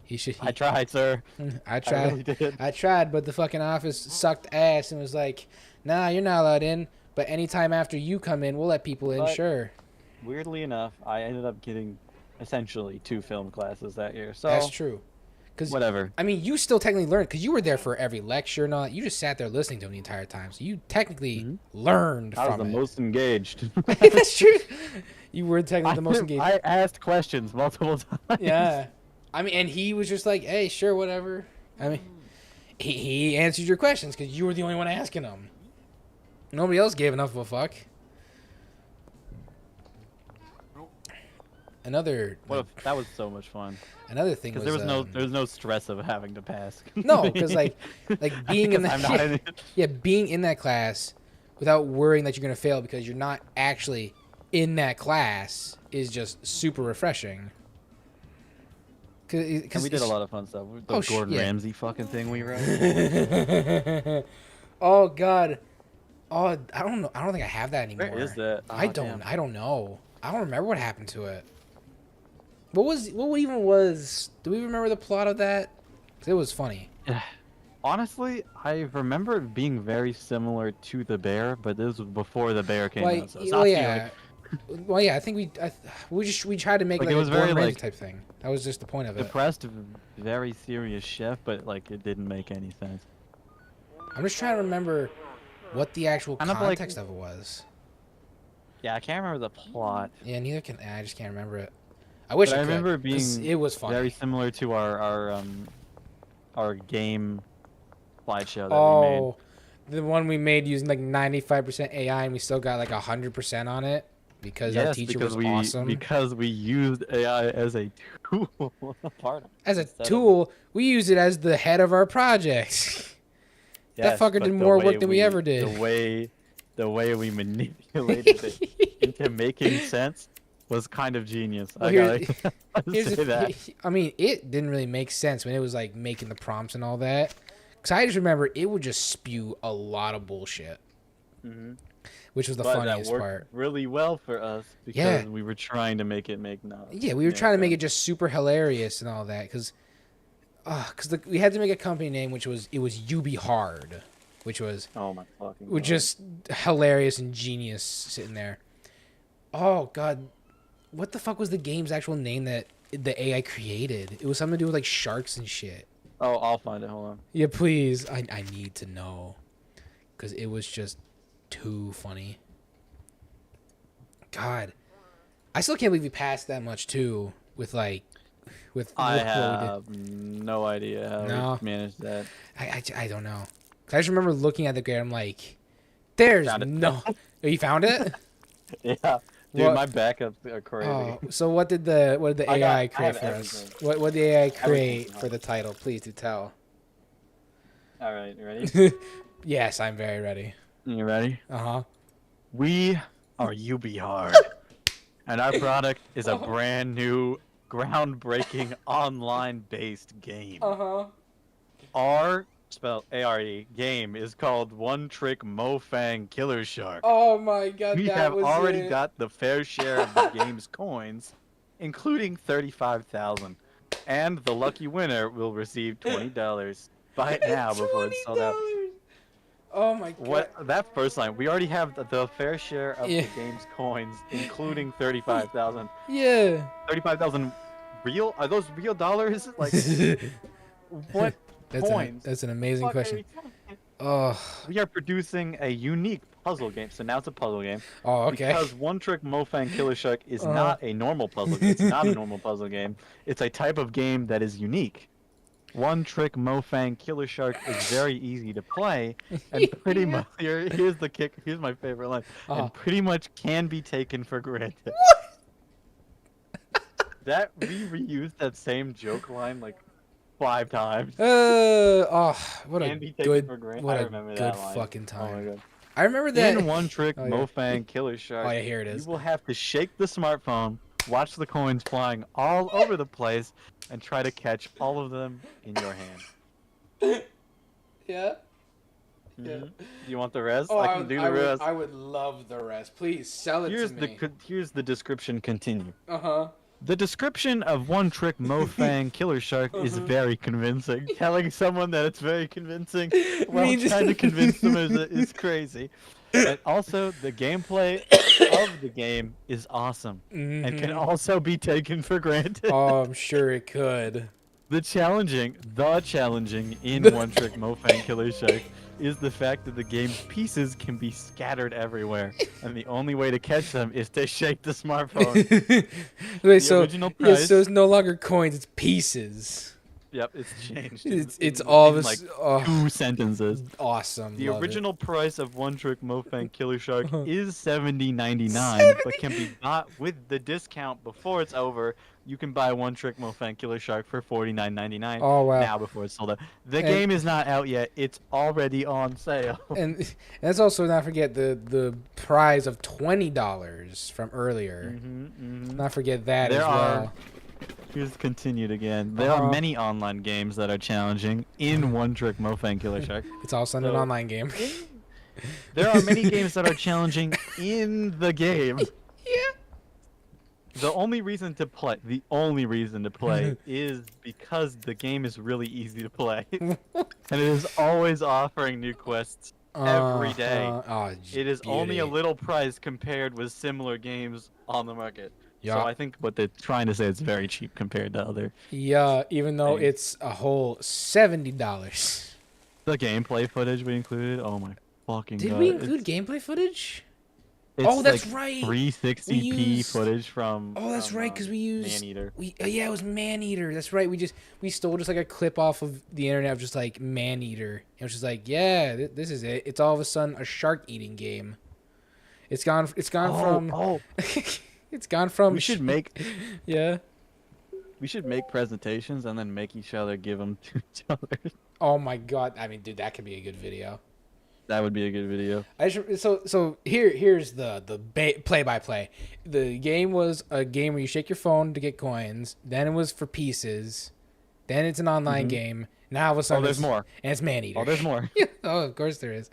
He should. I tried, sir. I tried. really did. I tried, but the fucking office sucked ass and was like, "Nah, you're not allowed in. But anytime after you come in, we'll let people in." But- Sure. Weirdly enough, I ended up getting essentially 2 film classes that year. So That's true. Cause whatever. I mean, you still technically learned because you were there for every lecture and all that. You just sat there listening to him the entire time, so you technically learned I was from the it. most engaged. That's true. You were technically the most engaged. I asked questions multiple times. Yeah. I mean, and he was just like, "Hey, sure, whatever." I mean, he answered your questions because you were the only one asking them. Nobody else gave enough of a fuck. Another That was so much fun. another thing was Because there was no stress of having to pass. no, because like being in I'm that not in it. yeah, being in that class without worrying that you're gonna fail because you're not actually in that class is just super refreshing. And we did a lot of fun stuff. The Gordon yeah. Ramsay fucking thing we wrote. Oh god. Oh, I don't know. I don't think I have that anymore. Where is that? I Oh, don't. damn. I don't know. I don't remember what happened to it. What even was? Do we remember the plot of that? 'Cause it was funny. Honestly, I remember it being very similar to the bear, but this was before the bear came Like, out. So it's well, not yeah. Well, yeah, I think we tried to make Like, like it a was very, Gordon Ramsay like, type thing. That was just the point of it. depressed, very serious chef, but like it didn't make any sense. I'm just trying to remember what the actual Kind of like- context of it was. Yeah, I can't remember the plot. Yeah, neither can I. Just can't remember it. I wish But I I could. remember it 'Cause being it was funny. very similar to our game slideshow that we made. Oh, the one we made using like 95% AI, and we still got like 100% on it because our Yes, teacher because was we awesome. because we used AI as a tool. Part of it, As a instead of- tool, we used it as the head of our project. That Yes, fucker but did the more way work than we ever did. The way we manipulated it into making sense was kind of genius. Well, I here- gotta Here's say the, that. I mean, it didn't really make sense when it was like making the prompts and all that. Because I just remember it would just spew a lot of bullshit, Mhm. which was the But funniest that worked part. really well for us because Yeah. we were trying to make it make no. Yeah, we were trying to make it just super hilarious and all that. Because we had to make a company name, which was You Be Hard, which was Oh my fucking. was God. just hilarious and genius sitting there. Oh god, what the fuck was the game's actual name that the AI created? It was something to do with like sharks and shit. Oh, I'll find it. Hold on. Yeah, please. I need to know. Because it was just too funny. God. I still can't believe we passed that much, too. With, like... With I what we have no idea how No. we managed that. did. I don't know. 'Cause I just remember looking at the grade, I'm like... There's Found it. no... Oh, you found it? Yeah, dude, What- my backups are crazy. Oh, so what did the I AI got- I create have for us? everything. What did the AI create Everything. for the title? Please do tell. All right, you ready? Yes, I'm very ready. You ready? Uh-huh. We are UB Hard, and our product is a brand new, groundbreaking, online-based game. Uh-huh. Our, spelled A-R-E, game is called One Trick Mofang Killer Shark. Oh my god, We that have was already it. got the fair share of the game's coins, including 35,000, and the lucky winner will receive $20. Buy it now before it's sold out. $20. Oh my god. What that first line? We already have the fair share of Yeah. the game's coins, including 35,000. Yeah. 35,000 real? Are those real dollars? Like what coins? That's an amazing Fuck are question. we talking? Oh. We are producing a unique puzzle game. So now it's a puzzle game. Oh, okay. Because One Trick Mofang Killer Shark is Uh-huh. not a normal puzzle game. It's not a normal puzzle game. It's a type of game that is unique. One Trick Mofang Killer Shark is very easy to play, and pretty much here's the kick. Here's my favorite line, Uh-huh. and pretty much can be taken for granted. That we reused that same joke line like 5 times. Oh, what a Can be taken good, for granted. what I a remember good that line. fucking Oh my time. god. I remember that. In One Trick Oh, yeah. Mofang Killer Shark, Oh, yeah, here it is. you will have to shake the smartphone, watch the coins flying all over the place, and try to catch all of them in your hand. Yeah. Mhm. You want the rest? Oh, I can do the rest. I would love the rest. Please sell it Here's to the me. here's the description. Continue. Uh huh. The description of One Trick Mofang Killer Shark is very convincing. Telling someone that it's very convincing while Me just- trying to convince them is crazy. And also, the gameplay of the game is awesome and can also be taken for granted. Oh, I'm sure it could. The challenging in One Trick Mofang Killer Shark is the fact that the game's pieces can be scattered everywhere, and the only way to catch them is to shake the smartphone. Wait, so original yeah, price- so it's no longer coins; it's pieces. Yep, it's changed. It's all in this. like Oh, 2 sentences. awesome. The love it. original price of One Trick Mofang Killer Shark Uh-huh. is $70.99, but can be bought with the discount before it's over. You can buy One Trick Mofang Killer Shark for $49.99 Oh wow. now before it's sold out. The And- game is not out yet. It's already on sale. And let's also not forget the prize of $20 from earlier. Not forget that There as well. Here's continued again. There Uh-huh. are many online games that are challenging in One Trick Mofang Killer Shark. It's also an So- online game. There are many games that are challenging in the game. Yeah. the only reason to play is because the game is really easy to play, and it is always offering new quests every day. Oh, It is only a beauty. little price compared with similar games on the market. So Yeah. I think what they're trying to say is very cheap compared to other. Yeah, even though things. it's a whole $70. The gameplay footage we included. Oh my fucking Did god! we include gameplay footage? It's Oh, that's like right. 360p We used- footage from. Oh, that's right, because we used Maneater. yeah, it was Maneater. That's right. We stole just like a clip off of the internet of just like Maneater. It was just like, yeah, this is it. It's all of a sudden a shark eating game. It's gone from Oh, it's gone from we should make yeah. presentations and then make each other give them to each other. Oh my god. I mean, dude, that could be a good video. That would be a good video. So here's the play by play. The game was a game where you shake your phone to get coins. Then it was for pieces. Then it's an online game. Now all of a sudden there's more. And it's Maneater. Oh, there's more. Oh, of course there is.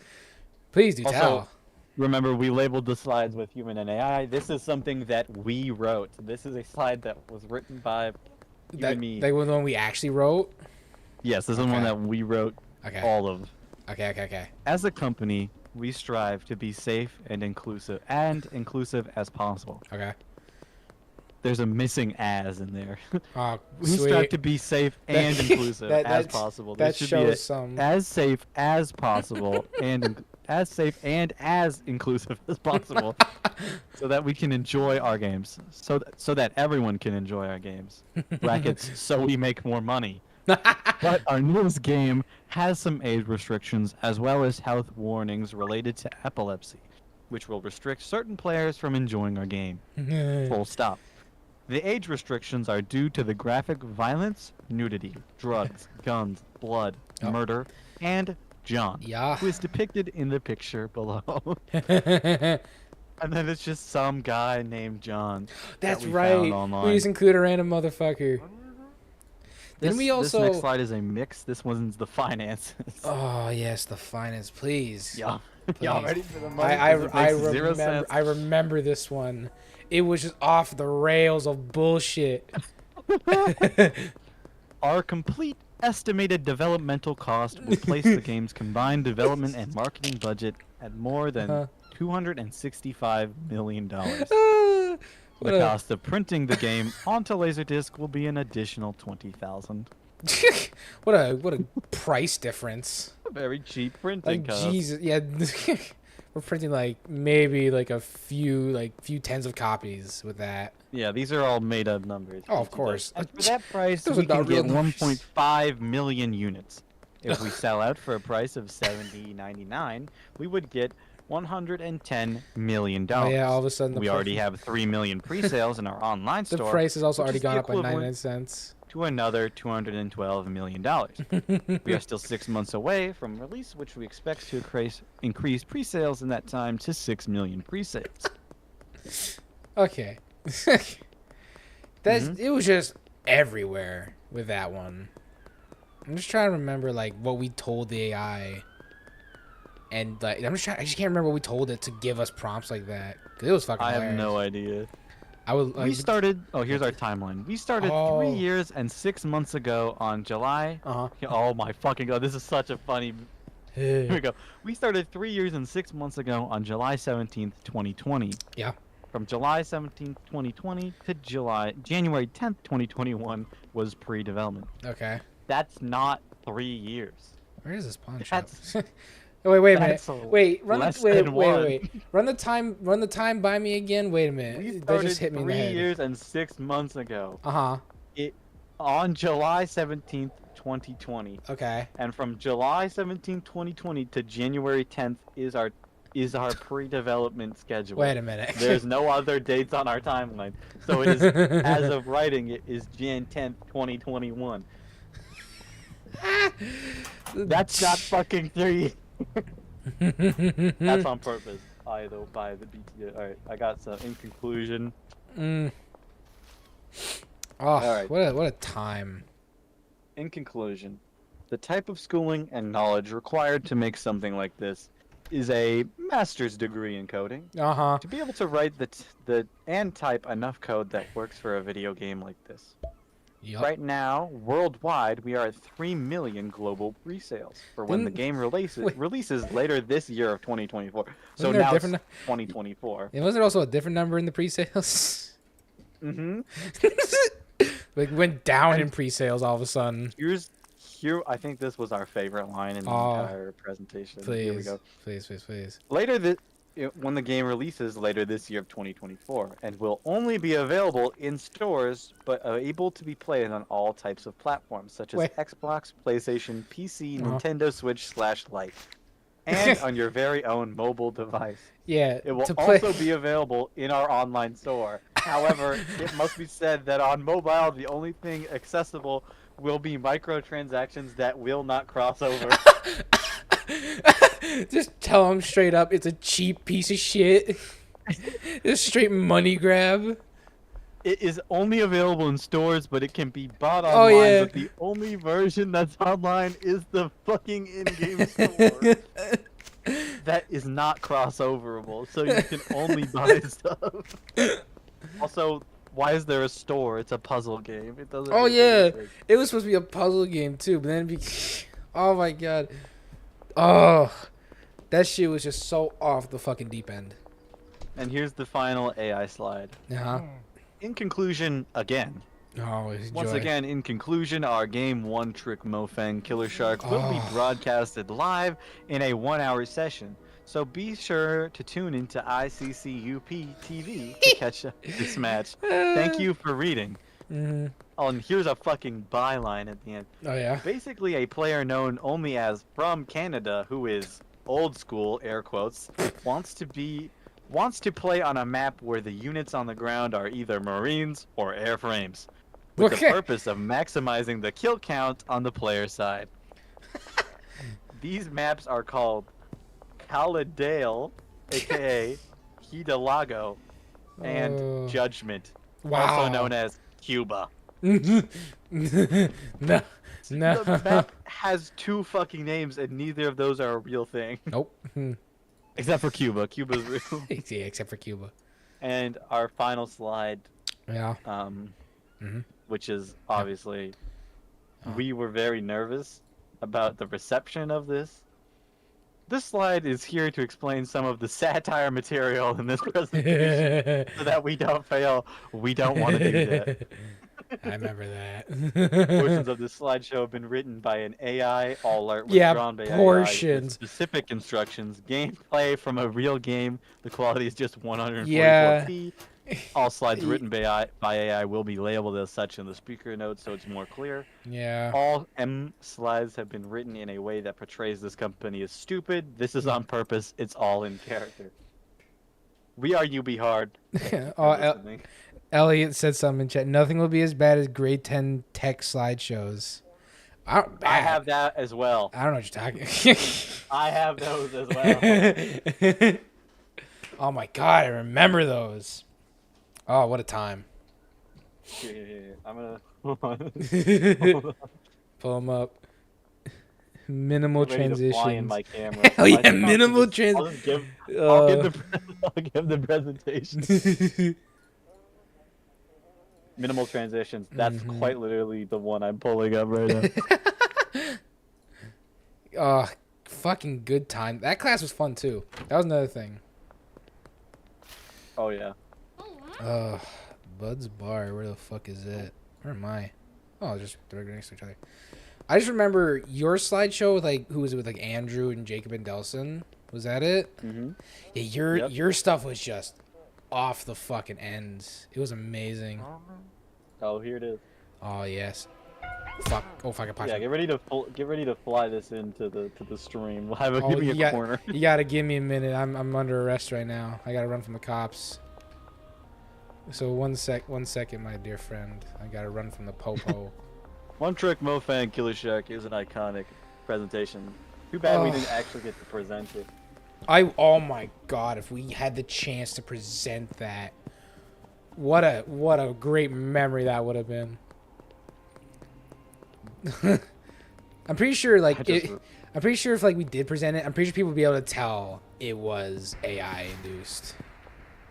Please do Also, tell. Remember, we labeled the slides with human and AI. This is something that we wrote. This is a slide that was written by you and me. That was the one we actually wrote. Yes, this is one Okay. that we wrote Okay. all of. Okay. As a company, we strive to be safe and inclusive as possible. Okay. There's a missing "as" in there. Oh, We sweet. strive to be safe and inclusive as possible. That This should shows be some. as safe as possible and as safe and as inclusive as possible, so that we can enjoy our games. So that everyone can enjoy our games. Brackets. So we make more money. But our newest game has some age restrictions as well as health warnings related to epilepsy, which will restrict certain players from enjoying our game. Full stop. The age restrictions are due to the graphic violence, nudity, drugs, guns, blood, Oh. murder, and John, Yeah. who is depicted in the picture below. And then it's just some guy named John. That's that we right. found online. We just include a random motherfucker. Then we also. This next slide is a mix. This one's the finances. Oh yes, the finance, please. Yeah. Please. Y'all ready for the money? I 'Cause it makes zero remember. sense. I remember this one. It was just off the rails of bullshit. Our complete estimated developmental cost will place the game's combined development and marketing budget at more than $265 million. The What a- cost of printing the game onto Laserdisc will be an additional $20,000. what a price difference. A very cheap printing Like cost. Jesus, yeah. We're printing like maybe like a few tens of copies with that. Yeah, these are all made up numbers. Oh, of course. And for that price, Those we are not can real get numbers. 1.5 million units. If we sell out for a price of $70.99, we would get $110 million. Oh yeah, all of a sudden We already have 3 million pre-sales in our online the store. price has also which already is the gone up by equivalent 99 cents. to another $212 million. We are still 6 months away from release, which we expect to increase pre-sales in that time to 6 million pre-sales. Okay. It was just everywhere with that one. I'm just trying to remember like what we told the AI. And like I just can't remember what we told it to give us prompts like that. 'Cause it was fucking I have hilarious. no idea. I would We started. Oh, here's our timeline. We started Oh. 3 years and 6 months ago on July. Uh-huh. Oh my fucking god! This is such a funny. Here we go. We started 3 years and 6 months ago on July 17th, 2020. Yeah. From July 17th, 2020 to January 10th, 2021 was pre-development. Okay. That's not 3 years. Where is this pawn shop? That's Oh, wait a minute. that's a Wait, less than one. wait. Run the time by me again. Wait a minute. We That started just hit me in the 3 head. years and 6 months ago. Uh-huh. On July 17th, 2020. Okay. And from July 17th, 2020 to January 10th is our pre-development schedule. Wait a minute. There's no other dates on our timeline. So it is, as of writing, it is Jan 10th, 2021. That's not fucking 3. That's on purpose. By the BTA. Alright, I got some. In conclusion, Oh, Alright. what a time. the type of schooling and knowledge required to make something like this is a master's degree in coding. Uh-huh. To be able to write and type enough code that works for a video game like this. Yup. Right now, worldwide, we are at 3 million global pre-sales for when the Didn't- game wait. releases later this year of 2024. So Wasn't there a now it's different 2024. And wasn't there also a different number in the pre-sales? Mm-hmm. Like went down in pre-sales all of a sudden. Here, I think this was our favorite line in the Oh, entire presentation. Here we Please. go. Please. When the game releases later this year of 2024, and will only be available in stores, but are able to be played on all types of platforms, such as Wait. Xbox, PlayStation, PC, Uh-huh. Nintendo Switch / Lite, and on your very own mobile device. Yeah. It will to play. also be available in our online store. However, it must be said that on mobile, the only thing accessible will be microtransactions that will not cross over. Just tell them straight up, it's a cheap piece of shit. It's straight money grab. It is only available in stores, but it can be bought Oh, online. yeah. But the only version that's online is the fucking in-game store. That is not crossoverable, so you can only buy stuff. Also, why is there a store? It's a puzzle game. It doesn't. Oh make yeah, any sense. it was supposed to be a puzzle game too, but then oh my god, oh, that shit was just so off the fucking deep end. And here's the final AI slide. Uh-huh. In conclusion, again. Oh, Once again, in conclusion, our game One Trick Mofang Killer Shark will be Oh. broadcasted live in a 1-hour session. So be sure to tune into ICCUP TV to catch this match. Thank you for reading. Mm-hmm. Oh, and here's a fucking byline at the end. Oh yeah. Basically, a player known only as From Canada, who is old school, air quotes, wants to play on a map where the units on the ground are either Marines or airframes, with Okay. the purpose of maximizing the kill count on the player side. These maps are called Caladale, aka Hidalgo, and Oh. Judgment, Wow. also known as Cuba. No. The No. map has 2 fucking names, and neither of those are a real thing. Nope. Except for Cuba. Cuba's real. Yeah, except for Cuba. And our final slide, Yeah. Mhm. which is obviously, Uh-huh. we were very nervous about the reception of this. This slide is here to explain some of the satire material in this presentation so that we don't fail. We don't want to do that. I remember that. Portions of this slideshow have been written by an AI, all art was Yeah, drawn by AI with portions. specific instructions. Gameplay from a real game. The quality is just 144p. Yeah. All slides written by AI will be labeled as such in the speaker notes so it's more clear. Yeah. All M slides have been written in a way that portrays this company as stupid. This is on purpose. It's all in character. We are UB Hard. Oh, Listening. Elliot said something in chat. Nothing will be as bad as grade 10 tech slideshows. I have that as well. I don't know what you're talking. I have those as well. Oh my god, I remember those. Oh, what a time. Here. I'm gonna hold on. Pull them up. Minimal Ready to fly in transitions. my camera. Hell yeah, I think minimal I'll give Uh, I'll give the presentation. Minimal transitions. That's Mhm. quite literally the one I'm pulling up right now. Oh, fucking good time. That class was fun too. That was another thing. Oh yeah. Bud's Bar. Where the fuck is it? Where am I? Oh, just they're right next to each other. I just remember your slideshow with like who was it with like Andrew and Jacob and Delson. Was that it? Mhm. Yeah, Yep. your stuff was just off the fucking ends. It was amazing. Oh, here it is. Oh yes. Fuck. Oh fuck! I popped. Yeah, get ready to fly this into the stream. We'll have a Oh, give me you a corner. You gotta give me a minute. I'm under arrest right now. I gotta run from the cops. So one second, my dear friend. I gotta run from the popo. One Trick Mofang Killer Shark is an iconic presentation. Too bad we Oh. didn't actually get to present it. Oh my god, if we had the chance to present that, what a great memory that would have been. I'm pretty sure, like, I just- I'm pretty sure if like we did present it, I'm pretty sure people would be able to tell it was AI induced.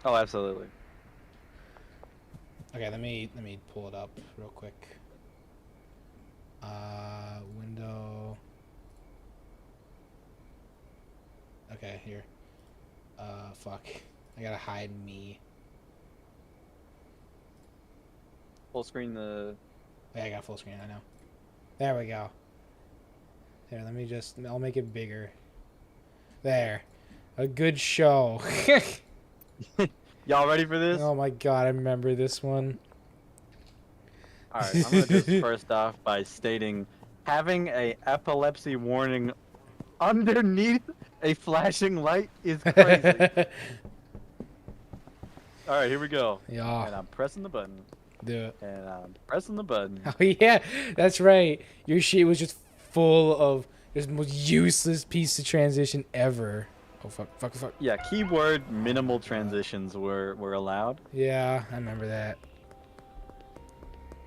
Oh, absolutely. Okay, let me pull it up real quick. Window. Okay, here. Fuck. I gotta hide me. Full screen the. Yeah, I got full screen. I know. There we go. There, let me just. I'll make it bigger. There. A good show. Y'all ready for this? Oh my god, I remember this one. All right, I'm gonna just first off by stating, having a epilepsy warning underneath a flashing light is crazy. All right, here we go. And Yeah, I'm pressing the button. do it. And I'm pressing the button. Oh yeah, that's right. Your shit was just full of just the most useless piece of transition ever. Oh fuck. Yeah, keyword minimal transitions were allowed. Yeah, I remember that.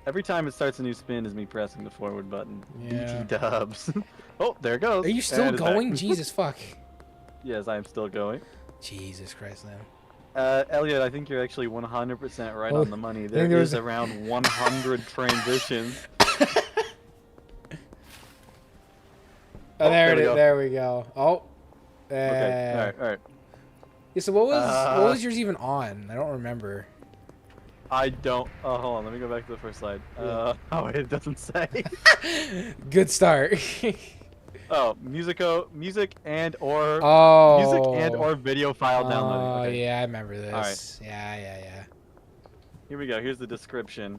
Every time it starts a new spin is me pressing the forward button. Yeah. BT dubs. Oh, there it goes. Are you still And it's back. going? Jesus fuck. Yes, I am still going. Jesus Christ, man. Elliot, I think you're actually 100% right Well, on the money. think There there is was- around 100 transitions. Oh, there there it we is. go. There we go. Oh. Okay, all right. Yeah, so what Uh, was yours even on? I don't remember. I don't. Oh, hold on. Let me go back to the first slide. Yeah. Oh, it doesn't say. Good start. Oh, music and or Oh. music and or video file Oh downloading. Okay. yeah, I remember this. Alright. Yeah. Here we go. Here's the description.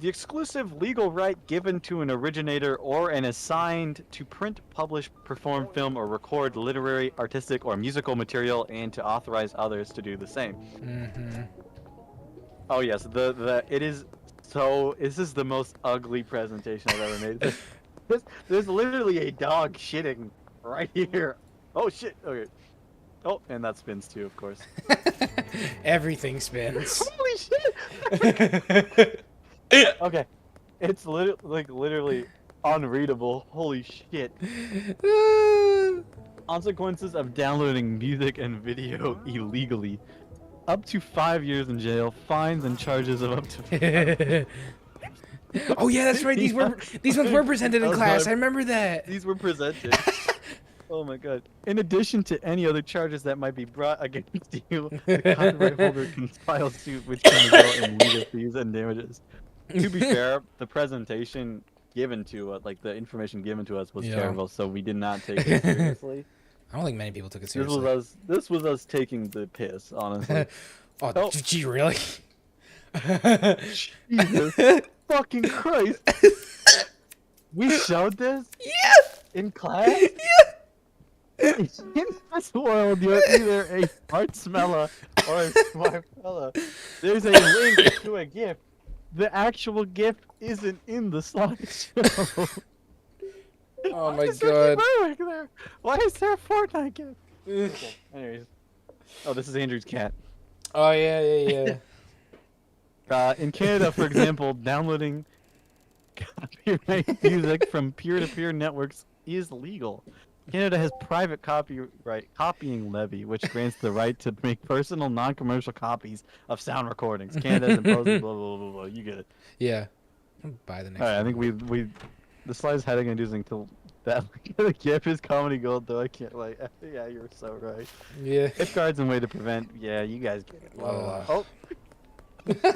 The exclusive legal right given to an originator or an assigned to print, publish, perform, film, or record literary, artistic, or musical material, and to authorize others to do the same. Mm-hmm. Oh yes, it is so. This is the most ugly presentation I've ever made. There's literally a dog shitting right here. Oh shit. Okay. Oh, and that spins too, of course. Everything spins. Holy shit. Okay, it's literally unreadable. Holy shit. Consequences of downloading music and video illegally: up to 5 years in jail, fines and charges of up to. Oh yeah, that's right. These ones were presented in That was class. my- I remember that. These were presented. Oh my god. In addition to any other charges that might be brought against you, the copyright holder can file suit which can result in legal fees and damages. To be fair, the presentation given to us, like the information given to us, was Yeah. terrible, so we did not take it seriously. I don't think many people took it This seriously. was us taking the piss, honestly. Oh, Oh. gee, really? Jesus fucking Christ! We showed this Yes. in class. In this world, you're either a smart smeller or a smart fella. There's a link to a GIF. The actual GIF isn't in the slideshow. Oh Why my is Ricky god. Berwick there? Why is there a Fortnite GIF? Okay, anyways. Oh, this is Andrew's cat. Oh yeah. In Canada, for example, downloading copyright music from peer-to-peer networks is legal. Canada has private copyright copying levy, which grants the right to make personal, non-commercial copies of sound recordings. Canada has imposed blah blah blah blah. You get it. Yeah. I'll buy the next All right, I one. think we the slide's heading and using to that the GIF is comedy gold though. I can't like. Yeah, you're so right. Yeah. Safeguards and way to prevent. Yeah, you guys get it. Blah, blah, blah. Oh.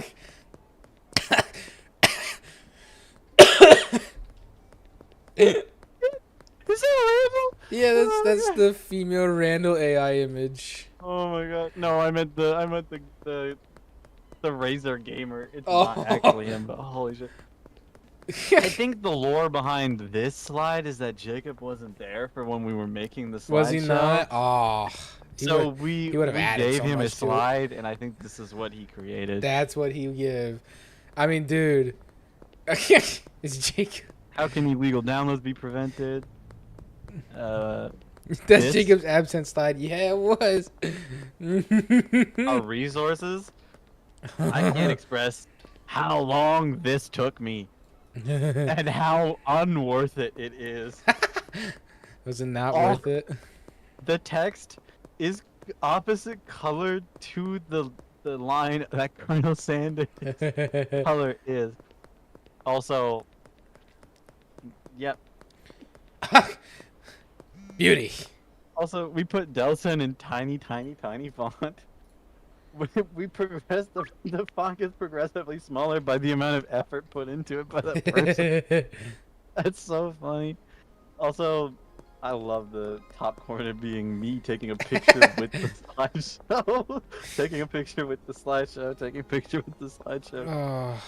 Is that Randall? Yeah, that's the female Randall AI image. Oh my god. No, I meant the Razer gamer. It's Oh. not actually him, but holy shit. I think the lore behind this slide is that Jacob wasn't there for when we were making the slideshow. Was he not? Oh. So he we would've added gave so him a much to it. slide, and I think this is what he created. That's what he would give. I mean, dude. It's Jacob. How can illegal downloads be prevented? That's This? Jacob's absent slide. Yeah, it was. Our resources. I can't express how long this took me and how unworth it is. Was it not Oh. worth it? The text is opposite colored to the line that Colonel Sanders' color is. Also, yep. Beauty. Also, we put Delson in tiny font. We progress. The font gets progressively smaller by the amount of effort put into it by the person. That's so funny. Also, I love the top corner being me taking a picture with the slideshow. Taking a picture with the slideshow. Taking a picture with the slideshow. Oh,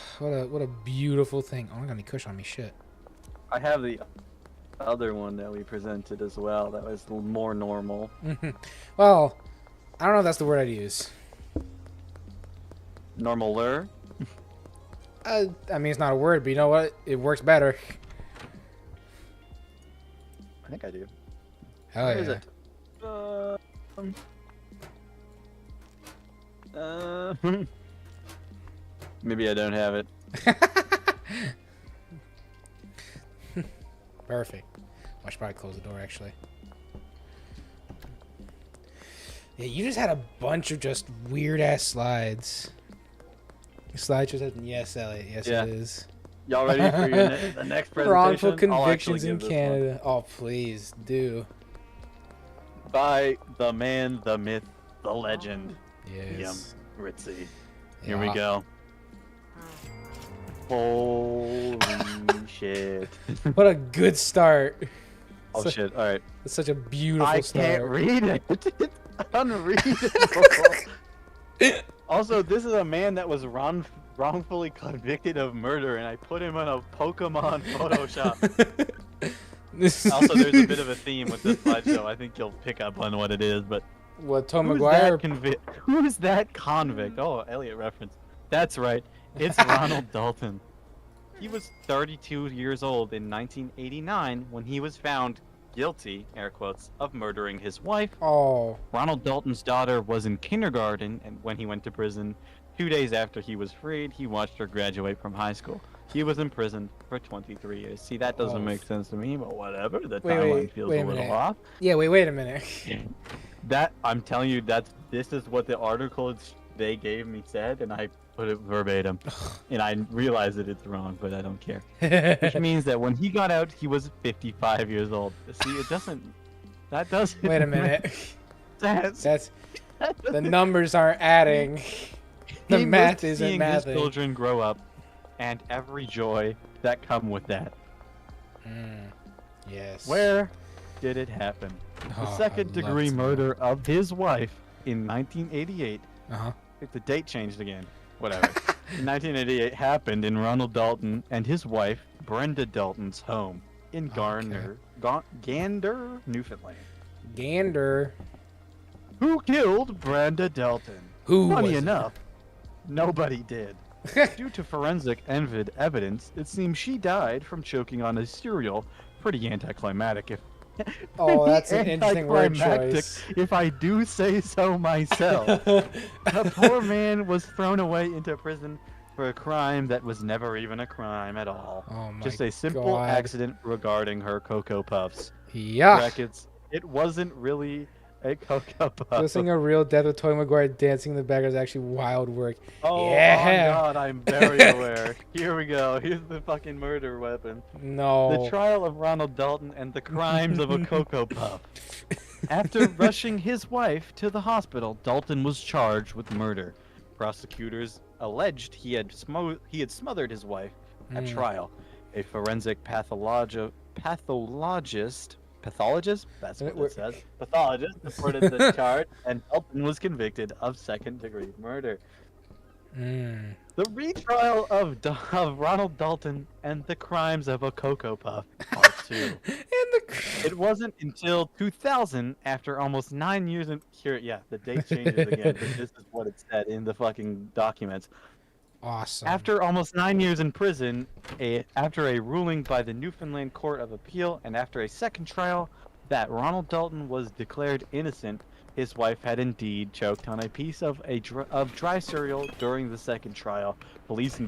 what a beautiful thing. Oh, I got any kush on me. Shit. I have the other one that we presented as well. That was more normal. Well, I don't know if that's the word I'd use. Normaler. I mean, it's not a word, but you know what? It works better. I think I do. Hell Where yeah. is it? Maybe I don't have it. Perfect. I should probably close the door, actually. Yeah, you just had a bunch of just weird-ass slides. Your slide just said, yes, Elliot. Yes, Yeah. it is. Y'all ready for the next presentation? Wrongful I'll actually convictions in give this one. Canada. Oh, please, do. By the man, the myth, the legend. Yes. Ritzy. Here we Yeah. go. Holy shit. What a good start. Oh shit, alright. It's such a beautiful I start. can't read it. It's unreadable. Also, this is a man that was wrongfully convicted of murder, and I put him on a Pokemon Photoshop. Also, there's a bit of a theme with this slideshow. I think you'll pick up on what it is, but What, Tom who's McGuire? who's that convict? Oh, Elliot reference. That's right. It's Ronald Dalton. He was 32 years old in 1989 when he was found guilty, air quotes, of murdering his wife. Oh. Ronald Dalton's daughter was in kindergarten and when he went to prison. 2 days after he was freed, he watched her graduate from high school. He was in prison for 23 years. See, that doesn't Oh. make sense to me, but whatever. The Wait, timeline feels wait a a little minute. off. Yeah, wait a minute. That, I'm telling you, this is what the article they gave me said, and I put it verbatim. And I realize that it's wrong, but I don't care. Which means that when he got out, he was 55 years old. See, it doesn't... That doesn't... Wait a minute. That's... That's the numbers aren't adding. The He math missed isn't seeing his mathing. children grow up, and every joy that come with that. Yes. Where did it happen? Oh, The I'd second-degree love to know. murder of his wife in 1988. Uh-huh. If the date changed again, whatever. In 1988 happened in Ronald Dalton and his wife Brenda Dalton's home in Gander, Newfoundland. Gander. Who killed Brenda Dalton? Who Funny was it? enough, nobody did. Due to forensic evidence, it seems she died from choking on a cereal. Pretty anticlimactic, Oh, that's an interesting word anticlimactic, choice. if I do say so myself. The poor man was thrown away into prison for a crime that was never even a crime at all. Oh my Just a simple God. accident regarding her Cocoa Puffs. Yeah. Brackets, it wasn't really a Cocoa Puff. Listening a real death with Tobey Maguire dancing in the background is actually wild work. Oh, Yeah. oh God, I'm very aware. Here we go. Here's the fucking murder weapon. No. The trial of Ronald Dalton and the crimes of a Cocoa Puff. After rushing his wife to the hospital, Dalton was charged with murder. Prosecutors alleged he had smothered his wife at trial. A forensic pathologist? That's what it says. Pathologist reported the charge, and Dalton was convicted of second-degree murder. The retrial of Ronald Dalton and the crimes of a Cocoa Puff, Part 2. It wasn't until 2000, after almost 9 years in... Here, yeah, the date changes again, but this is what it said in the fucking documents. Awesome. After almost 9 years in prison, after a ruling by the Newfoundland Court of Appeal, and after a second trial, that Ronald Dalton was declared innocent, his wife had indeed choked on a piece of dry cereal during the second trial. Police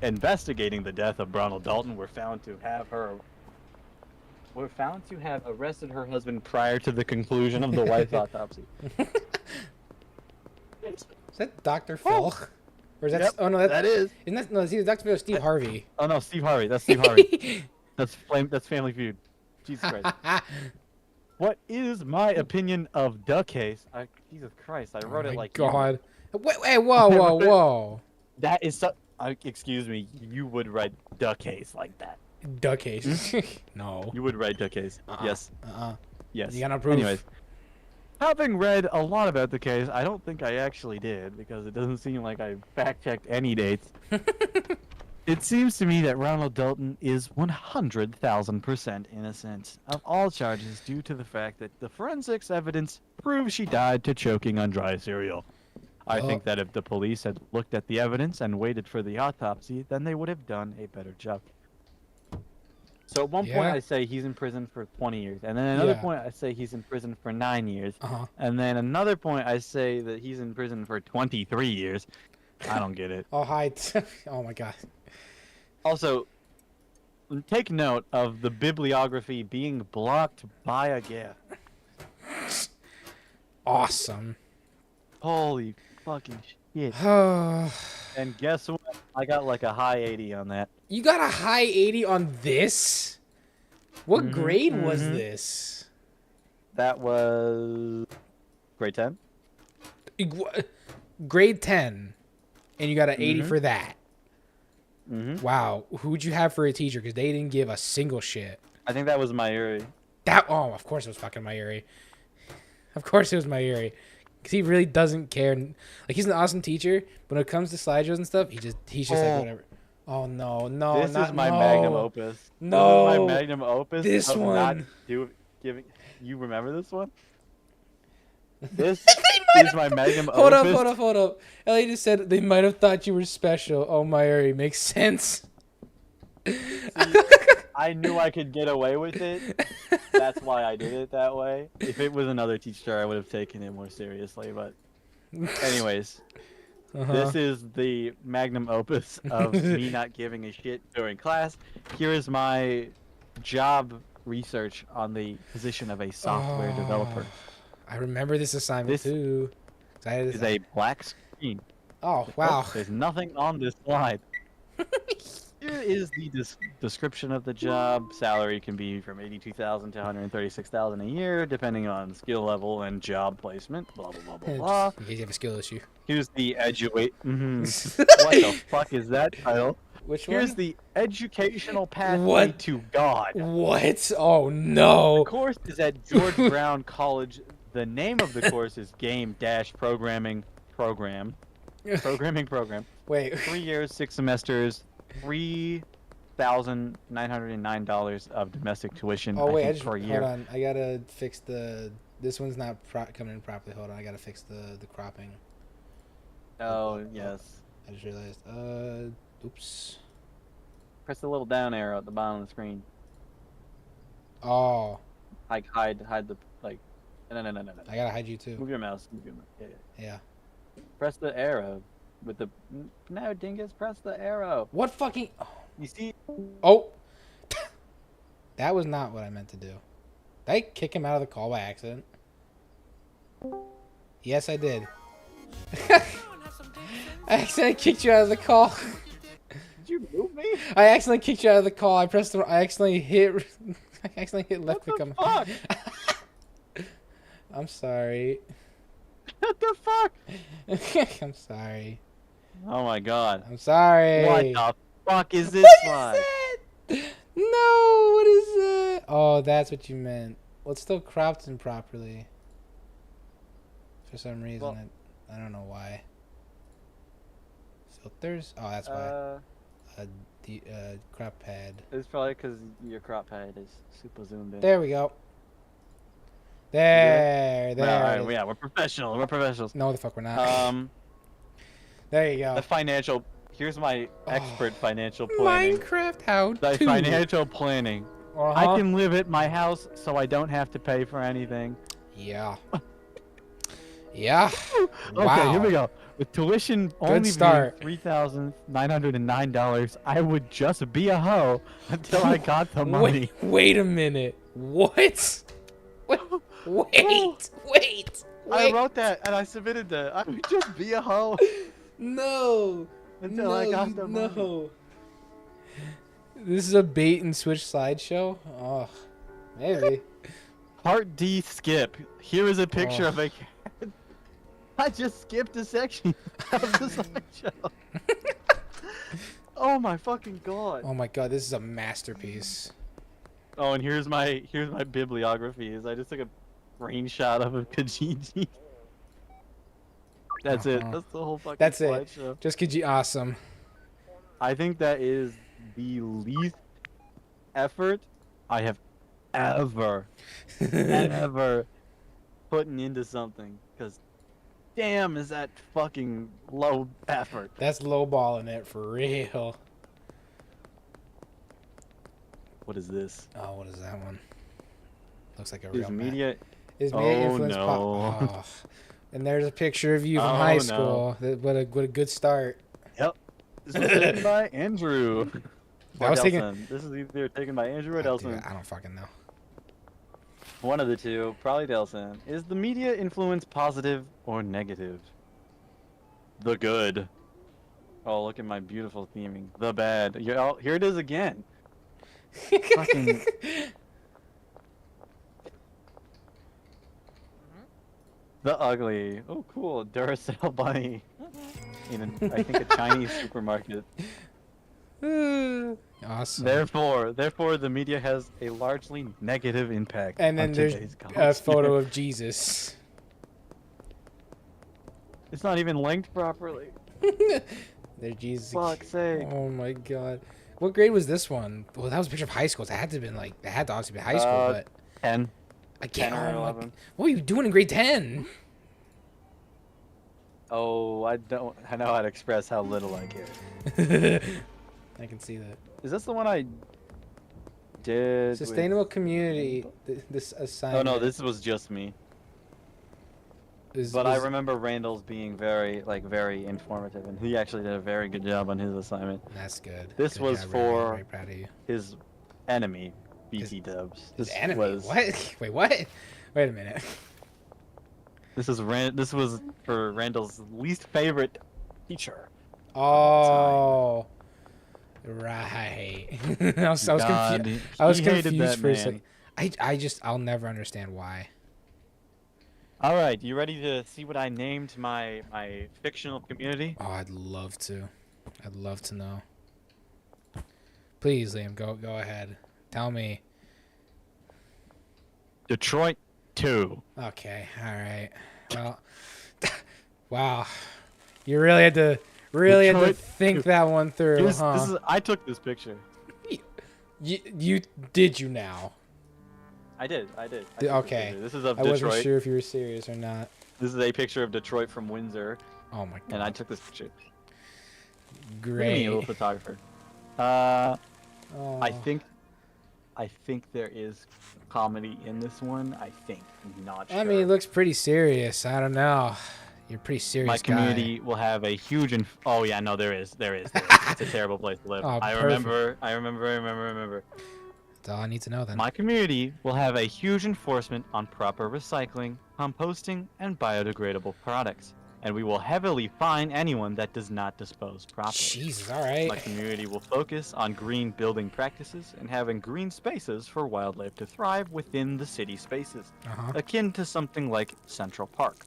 investigating the death of Ronald Dalton were found to have arrested her husband prior to the conclusion of the wife's autopsy. Is that Dr. Phil? Or is that? Yep, Oh no, that is. Isn't that? No, it's either Dr. Phil or Steve Harvey. Oh no, Steve Harvey. That's Steve Harvey. That's Family Feud. Jesus Christ. What is my opinion of the case? Jesus Christ, I wrote it like. God. Wait, whoa, whoa, whoa. That is so. Excuse me. You would write the case like that. The case. No. You would write the case. Yes. Yes. You got no proof. Anyways, having read a lot about the case, I don't think I actually did because it doesn't seem like I fact-checked any dates. It seems to me that Ronald Dalton is 100,000% innocent of all charges due to the fact that the forensics evidence proves she died to choking on dry cereal. I think that if the police had looked at the evidence and waited for the autopsy, then they would have done a better job. So at one point I say he's in prison for 20 years, and then another point I say he's in prison for 9 years, and then another point I say that he's in prison for 23 years. I don't get it. Oh, hi. Oh my God. Also, take note of the bibliography being blocked by a GIF. Awesome. Holy fucking shit. And guess what? I got like a high 80 on that. You got a high 80 on this? What grade was this? That was grade 10. Grade 10. And you got an 80 for that. Wow. Who'd you have for a teacher? Because they didn't give a single shit. I think that was Mayuri. Oh, of course it was fucking Mayuri. Of course it was Mayuri. Because he really doesn't care. Like, he's an awesome teacher. But when it comes to slideshows and stuff, he's just like, whatever. Oh, no. This is my magnum opus. No. This is my magnum opus. This of one. Not giving. You remember this one? This is my magnum opus. Hold up. Ellie just said they might have thought you were special. Oh, Mayuri, makes sense. See, I knew I could get away with it. That's why I did it that way. If it was another teacher, I would have taken it more seriously. But anyways, this is the magnum opus of me not giving a shit during class. Here is my job research on the position of a software developer. I remember this assignment too. This is a black screen. Oh, wow. There's nothing on this slide. Here is the description of the job. Salary can be from $82,000 to $136,000 a year, depending on skill level and job placement. Blah blah blah blah blah. In case you have a skill issue. Here's the What the fuck is that title? Which one? Here's the educational pathway to God. What? Oh no. The course is at George Brown College. The name of the course is Game-Programming Program. Programming Program. Wait. 3 years, 6 semesters, $3,909 of domestic tuition. Oh wait, per year. Hold on. I gotta fix the. This one's not coming in properly. Hold on. I gotta fix the cropping. Oh yes. I just realized. Oops. Press the little down arrow at the bottom of the screen. Oh. Like hide the like. No. I gotta hide you too. Move your mouse. Yeah. Press the arrow with the. No, dingus. Press the arrow. What fucking? Oh. You see? Oh. That was not what I meant to do. Did I kick him out of the call by accident? Yes, I did. I accidentally kicked you out of the call. Did you move me? I accidentally kicked you out of the call. I pressed the. I accidentally hit left click on. What the fuck? I'm sorry. What the fuck? I'm sorry. Oh my god. I'm sorry. What the fuck is this slide? What is that? No, what is that? Oh, that's what you meant. Well, it's still cropped improperly. For some reason, Well, I don't know why. Filters? Oh, that's why. Crop pad. It's probably because your crop pad is super zoomed in. There we go. There. All right, yeah, we're professional. We're professionals. No, the fuck we're not. There you go. The financial. Here's my expert financial planning. Minecraft how The to. financial planning. I can live at my house, so I don't have to pay for anything. Yeah. Yeah. Okay, here we Wow. go. With tuition only start. being $3,909, I would just be a hoe until I got the money. Wait a minute. What? Wait. I wrote that and I submitted that. I would just be a hoe No. until I got the money. No. This is a bait and switch slideshow? Oh, maybe. Part D skip. Here is a picture Oh. of a cat. I just skipped a section of the slideshow. Oh my fucking god. Oh my god, this is a masterpiece. Oh, and here's my bibliography. Is I just took a screenshot of a Kijiji. That's it. That's the whole fucking That's it. slideshow. Just Kiji awesome. I think that is the least effort I have ever putting into something. Because damn, is that fucking low effort. That's lowballing it for real. What is this? Oh, what is that one? Looks like a Is real media? Is media Oh, influence no. Oh. And there's a picture of you from Oh, high no. school. What a good start. Yep. This was taken by Andrew. I was thinking- Delson. This is either taken by Andrew or Dude, Delson. I don't fucking know. One of the two, probably Delson. Is the media influence positive or negative? The good. Oh, look at my beautiful theming. The bad. Oh, here it is again. Fucking. The ugly. Oh, cool. Duracell bunny. In I think a Chinese supermarket. Awesome. Therefore, the media has a largely negative impact. And then on there's today's a college photo student. of Jesus. It's not even linked properly. There's Jesus. Fuck's sake. Oh my god. What grade was this one? Well, that was a picture of high school. So it had to have been like, it had to obviously be high school, but 10. I can't. 10 or Oh my, 11. what were you doing in grade 10? Oh, I know how to express how little I care. I can see that. Is this the one I did? Sustainable community. This Oh assignment. no, this was just me. is, But I is- remember Randall's being very informative, and he actually did a very good job on his assignment. That's good. This Good was job, for- Very proud of you. His enemy, BT Dubs. His This enemy. was What? Wait, what? Wait a minute. this was for Randall's least favorite teacher. Oh. Right. I was God, confused. I was he hated confused that for a man. second. I'll never understand why. All right, you ready to see what I named my fictional community? Oh, I'd love to. I'd love to know. Please, Liam, go ahead. Tell me. Detroit 2. Okay, all right. Well, wow. You really had to Detroit, think that one through, huh? I took this picture. You did you now? I did. I took this Okay. picture. This is of I wasn't Detroit. sure if you were serious or not. This is a picture of Detroit from Windsor, Oh my god. and I took this picture. Look at me, Great. a little photographer. Oh. I think there is comedy in this one. I think. I'm not sure. I mean, it looks pretty serious. I don't know. You're a pretty serious my guy. community will have a huge. Oh yeah, no, there is. It's a terrible place to live. Oh, I remember. That's all I need to know then. My community will have a huge enforcement on proper recycling, composting, and biodegradable products, and we will heavily fine anyone that does not dispose properly. Jesus, all right. My community will focus on green building practices and having green spaces for wildlife to thrive within the city spaces, Uh-huh. akin to something like Central Park.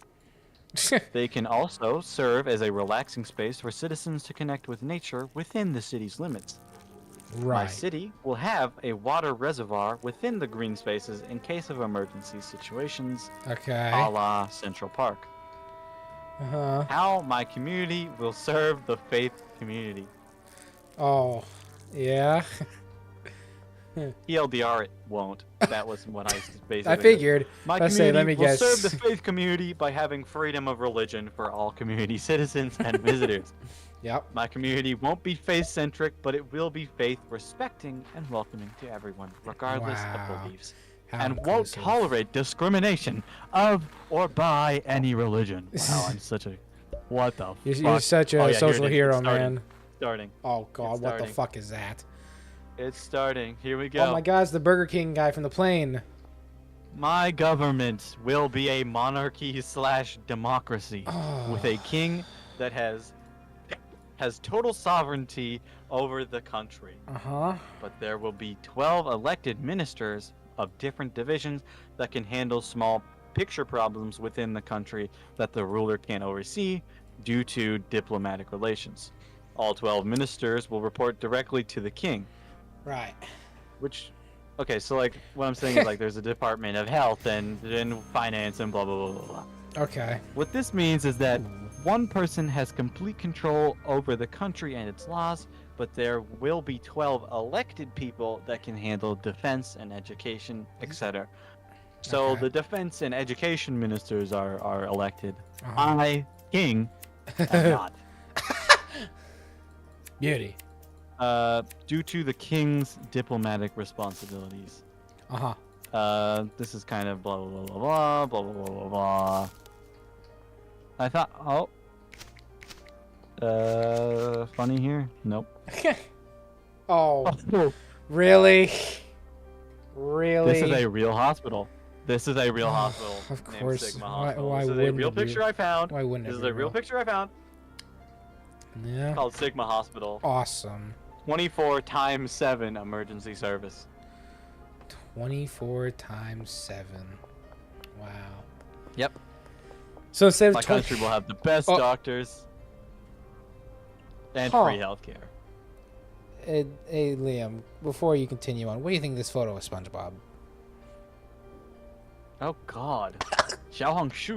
They can also serve as a relaxing space for citizens to connect with nature within the city's limits. My Right. city will have a water reservoir within the green spaces in case of emergency situations, Okay. a la Central Park. Uh-huh. How my community will serve the faith community. Oh. Yeah. TLDR, it won't. That was what I basically I figured. My Let's say, community let me will guess. serve the faith community by having freedom of religion for all community citizens and visitors. Yep. My community won't be faith-centric, but it will be faith-respecting and welcoming to everyone, regardless Wow. of beliefs. How and won't inclusive. tolerate discrimination of or by any religion. Wow, I'm such a... What the You're fuck? such a Oh, yeah, here social it is. hero, It's starting. man. Starting. Oh god, It's what the starting. fuck is that? It's starting. Here we go. Oh my god, it's the Burger King guy from the plane. My government will be a monarchy / democracy with a king that has total sovereignty over the country. Uh-huh. But there will be 12 elected ministers of different divisions that can handle small picture problems within the country that the ruler can't oversee due to diplomatic relations. All 12 ministers will report directly to the king. Right. Which, okay, so like what I'm saying is like there's a Department of Health and Finance and blah blah blah blah blah. Okay. What this means is that one person has complete control over the country and its laws, but there will be 12 elected people that can handle defense and education, etc. So Okay. the defense and education ministers are elected. Uh-huh. I, king, am not. Beauty. Due to the king's diplomatic responsibilities. Uh-huh. This is kind of blah blah blah blah blah blah blah blah blah. I thought, funny here? Nope. Oh, really? Really? This is a real hospital. This is a real hospital. Of named course. Sigma Why- Hospital. why This is a wouldn't real it be? picture I found. Why wouldn't it This is be a real picture I found. Yeah. Called Sigma Hospital. Awesome. 24x7 emergency service. 24 times 7. Wow. Yep. So instead My of 20... country will have the best Oh. doctors and Huh. free healthcare. Hey, Liam, before you continue on, what do you think of this photo of SpongeBob? Oh God. Xiao Shu.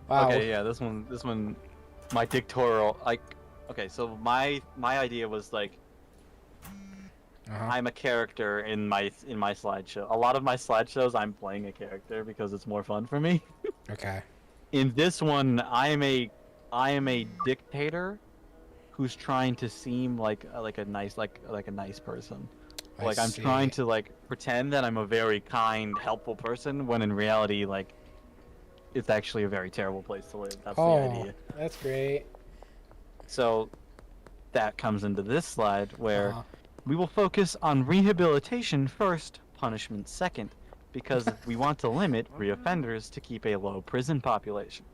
Wow. Okay, yeah, this one, my dictatorial, like, okay, so my idea was like, Uh-huh. I'm a character in my slideshow. A lot of my slideshows, I'm playing a character because it's more fun for me. Okay. In this one, I am a dictator who's trying to seem like a nice person. I Like I'm see. trying to like pretend that I'm a very kind, helpful person when in reality, like, it's actually a very terrible place to live. That's the Oh, idea. that's great. So that comes into this slide where Uh-huh. we will focus on rehabilitation first, punishment second, because we want to limit reoffenders to keep a low prison population.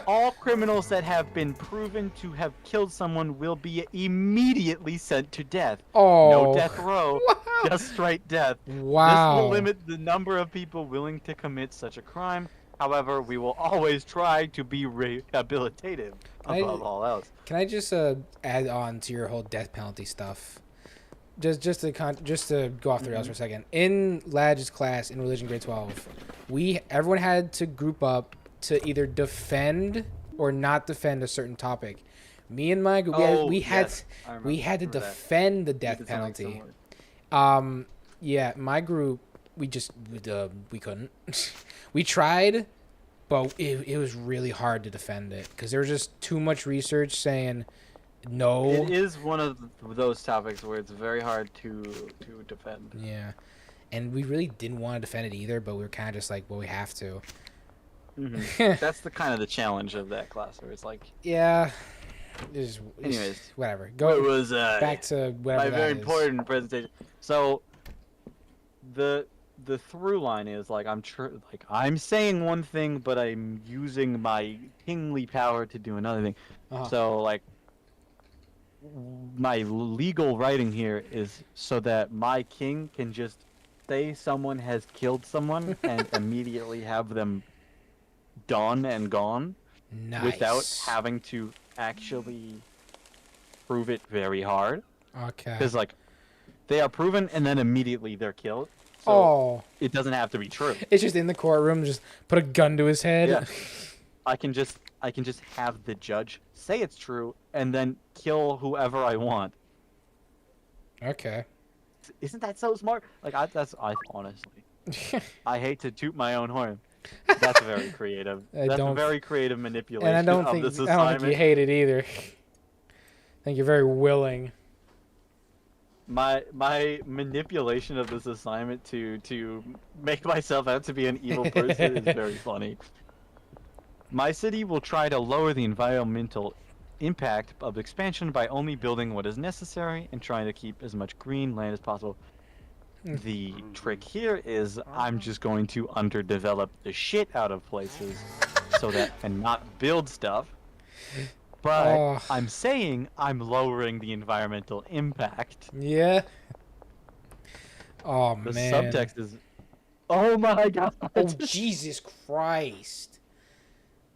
All criminals that have been proven to have killed someone will be immediately sent to death. Oh. No death row, Wow. just straight death. Wow. This will limit the number of people willing to commit such a crime. However, we will always try to be rehabilitative above all else. Can I just add on to your whole death penalty stuff? Just to go off the rails for a second. In Ladge's class in religion grade 12, everyone had to group up to either defend or not defend a certain topic. Me and my group, we had to remember that. defend the death We did something penalty. similar. Yeah, my group, we couldn't. We tried, but it was really hard to defend it because there was just too much research saying no. It is one of those topics where it's very hard to defend. Yeah, and we really didn't want to defend it either, but we were kind of just like, well, we have to. That's the kind of the challenge of that class, where it's like, Yeah. Anyways, whatever. it Go was back to whatever my very that is. important presentation. So the through line is like I'm saying one thing, but I'm using my kingly power to do another thing. Uh-huh. So like my legal writing here is so that my king can just say someone has killed someone and immediately have them done and gone Nice. without having to actually prove it very hard. Okay. Because like they are proven and then immediately they're killed. So Oh, it doesn't have to be true. it's just in the courtroom. Just put a gun to his head. Yeah. I can just have the judge say it's true and then kill whoever I want. Okay. Isn't that so smart? Like I honestly, I hate to toot my own horn. That's very creative. That's a don't- very creative manipulation And I don't of think this I assignment. don't think you hate it either. I think you're very willing. my manipulation of this assignment to make myself out to be an evil person is very funny. My city will try to lower the environmental impact of expansion by only building what is necessary and trying to keep as much green land as possible. The trick here is I'm just going to underdevelop the shit out of places so that and not build stuff. But Oh. I'm saying I'm lowering the environmental impact. Yeah. Oh The man. subtext is, oh my god. Oh Jesus Christ.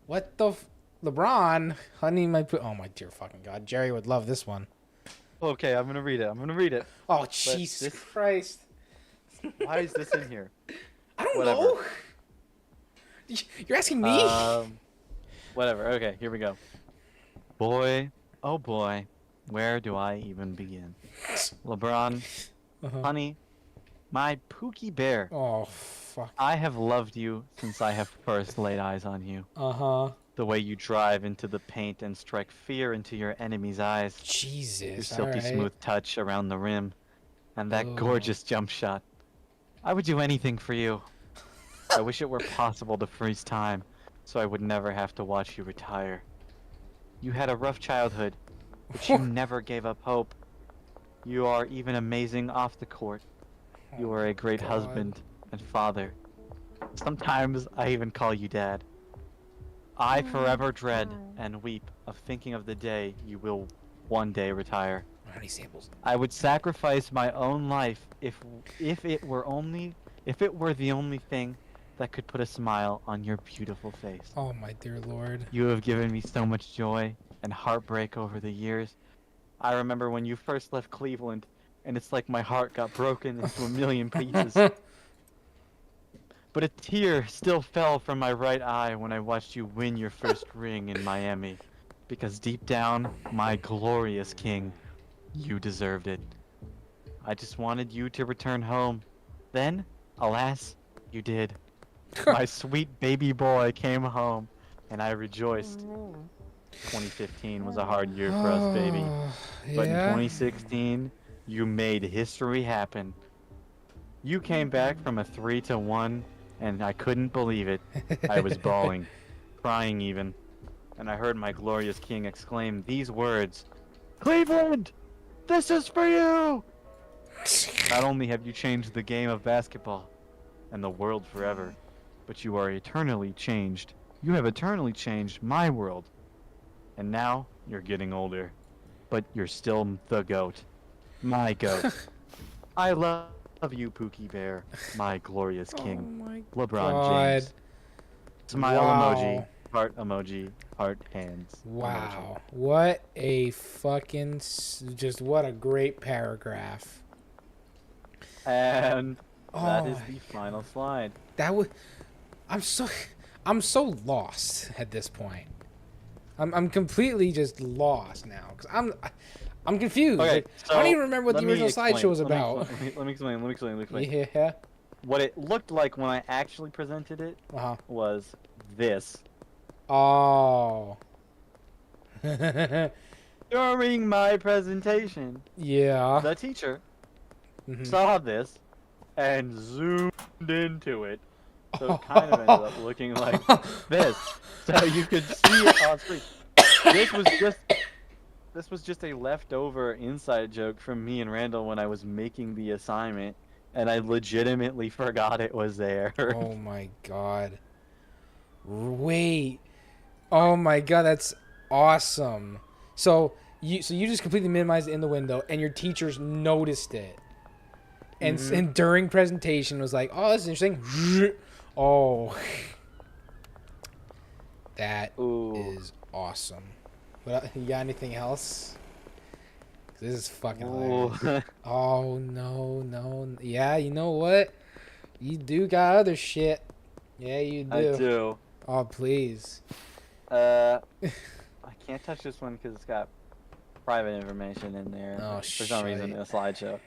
What the LeBron, honey, oh my dear fucking god. Jerry would love this one. Okay, I'm gonna read it. Oh Jesus this- Christ. Why is this in here? I don't Whatever. know. You're asking me? Whatever. Okay, here we go. Boy, oh boy, where do I even begin? LeBron, honey, my Pookie Bear. Oh fuck. I have loved you since I have first laid eyes on you. The way you drive into the paint and strike fear into your enemy's eyes. Jesus. Your silky alright. smooth touch around the rim. And that Oh. gorgeous jump shot. I would do anything for you. I wish it were possible to freeze time, so I would never have to watch you retire. You had a rough childhood, but you never gave up hope. You are even amazing off the court. You are a great God. husband and father. Sometimes I even call you dad. I forever dread and weep of thinking of the day you will one day retire. How many samples? I would sacrifice my own life if it were the only thing that could put a smile on your beautiful face. Oh my dear Lord. You have given me so much joy and heartbreak over the years. I remember when you first left Cleveland, and it's like my heart got broken into a million pieces. But a tear still fell from my right eye when I watched you win your first ring in Miami. Because deep down, my glorious king, you deserved it. I just wanted you to return home. Then, alas, you did. My sweet baby boy came home, and I rejoiced. 2015 was a hard year for us, baby. But in 2016, you made history happen. You came back from a 3-1, and I couldn't believe it. I was bawling, crying even. And I heard my glorious king exclaim these words, "Cleveland, this is for you!" Not only have you changed the game of basketball and the world forever, but you are eternally changed. You have eternally changed my world. And now you're getting older, but you're still the GOAT. My GOAT. I love you, Pookie Bear, my glorious king. Oh my LeBron God. James. Smile Wow. emoji, heart emoji, heart hands. Wow. What a fucking just what a great paragraph. Emoji. And that Oh. is the final slide. That would I'm so lost at this point. I'm completely just lost now cuz I'm confused. Okay, Like, I don't even remember what let the me original explain, slideshow was let me about. explain, Let me explain. Yeah. What it looked like when I actually presented it Uh-huh. was this. Oh. During my presentation, Yeah. the teacher Mhm. saw this and zoomed into it. So it kind of ended up looking like this. So you could see it on screen. This was just a leftover inside joke from me and Randall when I was making the assignment, and I legitimately forgot it was there. Oh my god. Wait. Oh my god, that's awesome. So you just completely minimized it in the window, and your teachers noticed it, and and during presentation was like, "Oh, that's interesting." Oh, that is Ooh. awesome. What, you got anything else? 'Cause this is fucking Ooh. hilarious. Oh no. Yeah, you know what? You do got other shit. Yeah, you do. I do. Oh please. I can't touch this one because it's got private information in there Oh, for some reason in shite. a slideshow.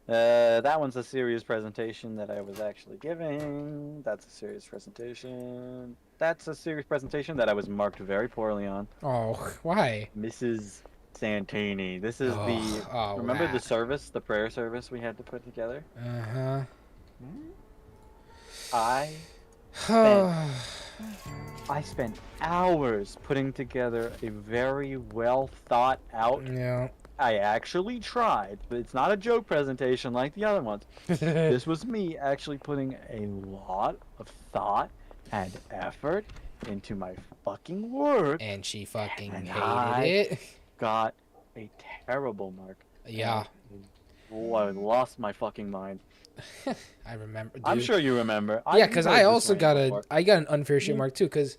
That one's a serious presentation that I was actually giving. That's a serious presentation. That's a serious presentation that I was marked very poorly on. Oh, why? Mrs. Santini. This is the Oh, remember the whack. service, the prayer service we had to put together. Uh I spent huh. I spent hours putting together a very well thought out. Yeah. I actually tried, but it's not a joke presentation like the other ones. This was me actually putting a lot of thought and effort into my fucking work. And she fucking And hated I it. got a terrible mark. Yeah. Oh, I lost my fucking mind. I remember. Dude. I'm sure you remember. Yeah, because I also got before. I got an unfair shit mark too. Because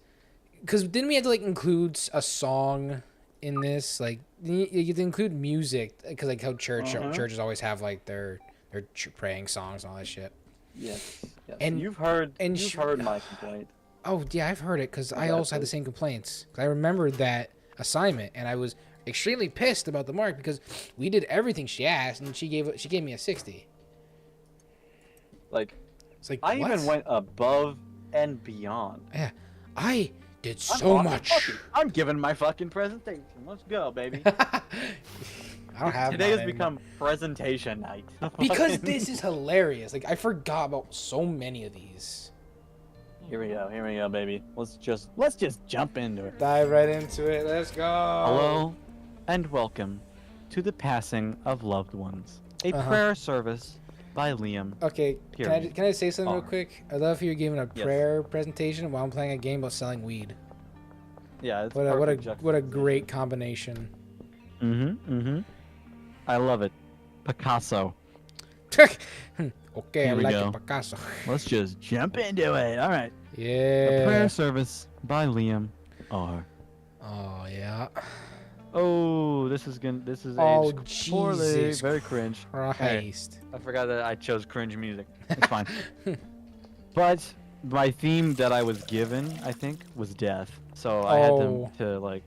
didn't we have to like include a song in this? Like you have to include music because like how churches always have like their praying songs and all that shit. Yes. And- you've heard and you've heard my complaint. Oh yeah, I've heard it because I also had the same complaints. 'Cause I remembered that assignment and I was extremely pissed about the mark because we did everything she asked and she gave me a 60. Like It's like I what? even went above and beyond. Yeah, I did I'm so fucking- much. I'm giving my fucking presentation. Let's go, baby. I don't have Today mine has anymore. become presentation night. Because Fucking- this is hilarious. Like I forgot about so many of these. Here we go, baby. Let's just jump into it. Dive right into it. Let's go. Hello, and welcome to the passing of loved ones. A prayer service by Liam. Okay, Period. can I say something real R. quick? I love how you're giving a Yes. prayer presentation while I'm playing a game about selling weed. Yeah, it's What a perfect what a great combination. I love it. Picasso. Okay, Here I we like go. it, Picasso. Let's just jump into it. All right. A Yeah. prayer service by Liam R. Oh yeah. Oh, this is Oh, aged poorly. Jesus Very cringe. Christ. I forgot that I chose cringe music. It's fine. But my theme that I was given, I think, was death. So I had to like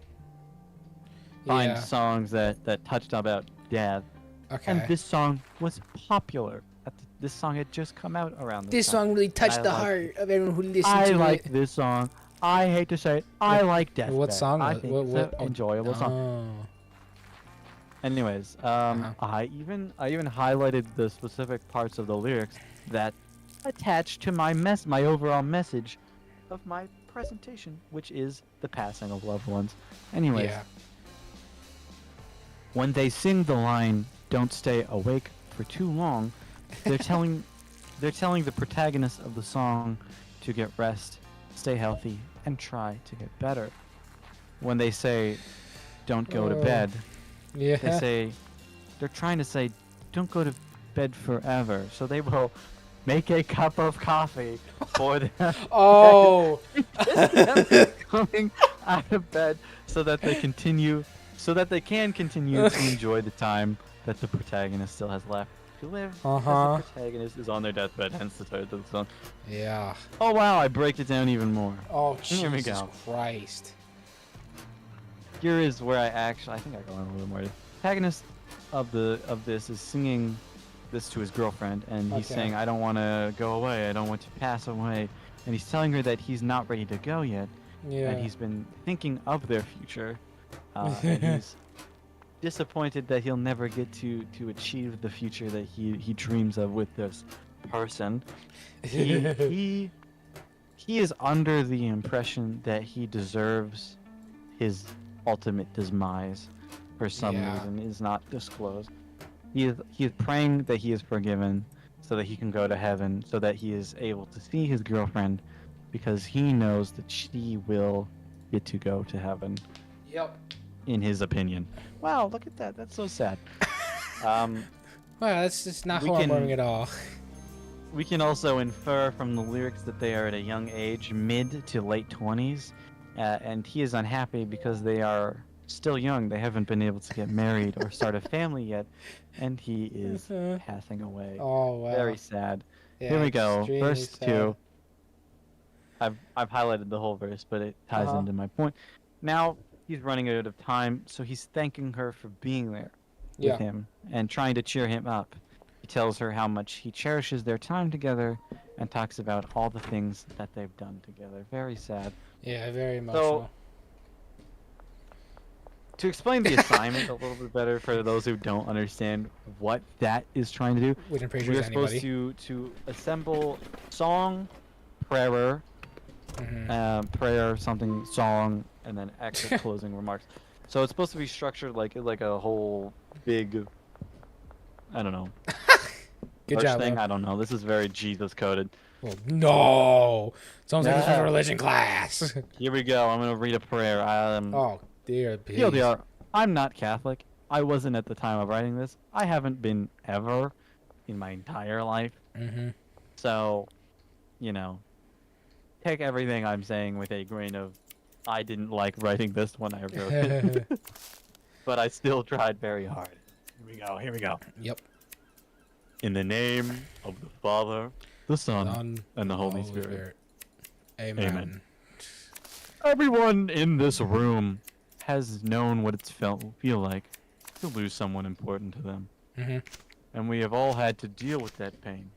find Yeah. songs that touched about death. Okay. And this song was popular. This song had just come out around This time. song really touched I the like heart of everyone who listened I to like it. this song. I hate to say it. I like death. What song I was- think what- it's what- an enjoyable song. Oh. Anyways, I even highlighted the specific parts of the lyrics that attach to my overall message of my presentation, which is the passing of loved ones. Anyways, Yeah. when they sing the line "Don't stay awake for too long," they're telling the protagonist of the song to get rest, stay healthy, and try to get better. When they say "Don't go to Oh. bed," Yeah. they say they're trying to say don't go to bed forever, so they will make a cup of coffee for them Oh. coming out of bed so that they can continue to enjoy the time that the protagonist still has left to live, because the protagonist is on their deathbed, hence the title of the song. Yeah. Oh wow, I break it down even more. Oh Here we Jesus go. Christ. Here is where I think I go on a little more. The protagonist of this is singing this to his girlfriend, and he's Okay. saying, "I don't want to go away. I don't want to pass away," and he's telling her that he's not ready to go yet, Yeah. and he's been thinking of their future, and he's disappointed that he'll never get to achieve the future that he dreams of with this person. He is under the impression that he deserves his ultimate demise for some Yeah. reason is not disclosed. He is praying that he is forgiven so that he can go to heaven, so that he is able to see his girlfriend, because he knows that she will get to go to heaven, Yep. in his opinion. Wow, look at that. That's so sad. Well, that's just not We heartwarming can- at all. We can also infer from the lyrics that they are at a young age, mid to late 20s, and he is unhappy because they are still young. They haven't been able to get married or start a family yet, and he is passing away. Oh wow. Very sad. Yeah, Here we go. extremely Verse sad. 2. I've highlighted the whole verse, but it ties Uh-huh. into my point. Now he's running out of time, so he's thanking her for being there Yeah. with him and trying to cheer him up. He tells her how much he cherishes their time together and talks about all the things that they've done together. Very sad. Yeah, very emotional. to explain the assignment a little bit better for those who don't understand what that is trying to do, Which I'm pretty we sure are is supposed anybody. to assemble song, prayer, Mm-hmm. prayer, something, song, and then exit closing remarks. So it's supposed to be structured like a whole big, I don't know, Good church job, thing. though. I don't know. This is very Jesus coded. Well, no. Sounds like this was a Yeah. religion class. Here we go. I'm gonna read a prayer. Oh, dear. Please. TLDR, I'm not Catholic. I wasn't at the time of writing this. I haven't been ever in my entire life. Mm-hmm. So, you know, take everything I'm saying with a grain of I didn't like writing this when I wrote it. But I still tried very hard. Here we go. Here we go. Yep. In the name of the Father, the Son, None and the of Holy Spirit. Amen. Amen. Everyone in this room has known what it's feel like to lose someone important to them. Mm-hmm. And we have all had to deal with that pain.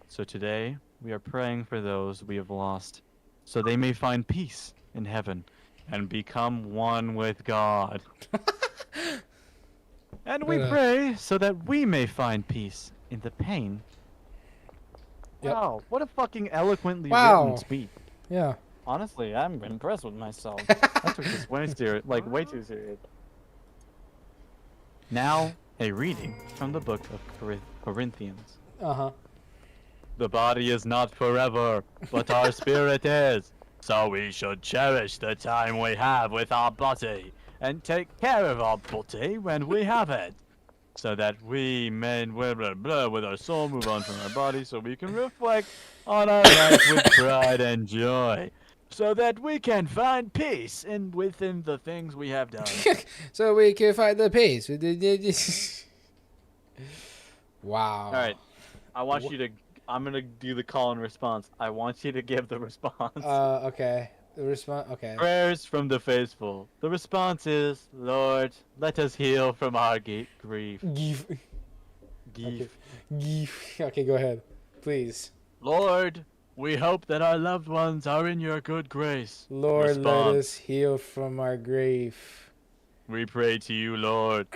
So today, we are praying for those we have lost, so they may find peace in heaven and become one with God. And we pray so that we may find peace in the pain. Yep. Wow, what a fucking eloquently Wow. written speech. Yeah. Honestly, I'm impressed with myself. I took this way serious, like way too serious. Now, a reading from the book of Corinthians. Uh-huh. The body is not forever, but our spirit is. So we should cherish the time we have with our body, and take care of our body when we have it. So that we men with our soul move on from our body, so we can reflect on our life with pride and joy. So that we can find peace within the things we have done. So we can find the peace. Wow. All right, I want you to. I'm gonna do the call and response. I want you to give the response. Okay. The response. Okay. Prayers from the faithful. The response is, Lord, let us heal from our grief. Give. Grief. Give. Okay, go ahead, please. Lord, we hope that our loved ones are in your good grace. Lord, let Response. us heal from our grief. We pray to you, Lord.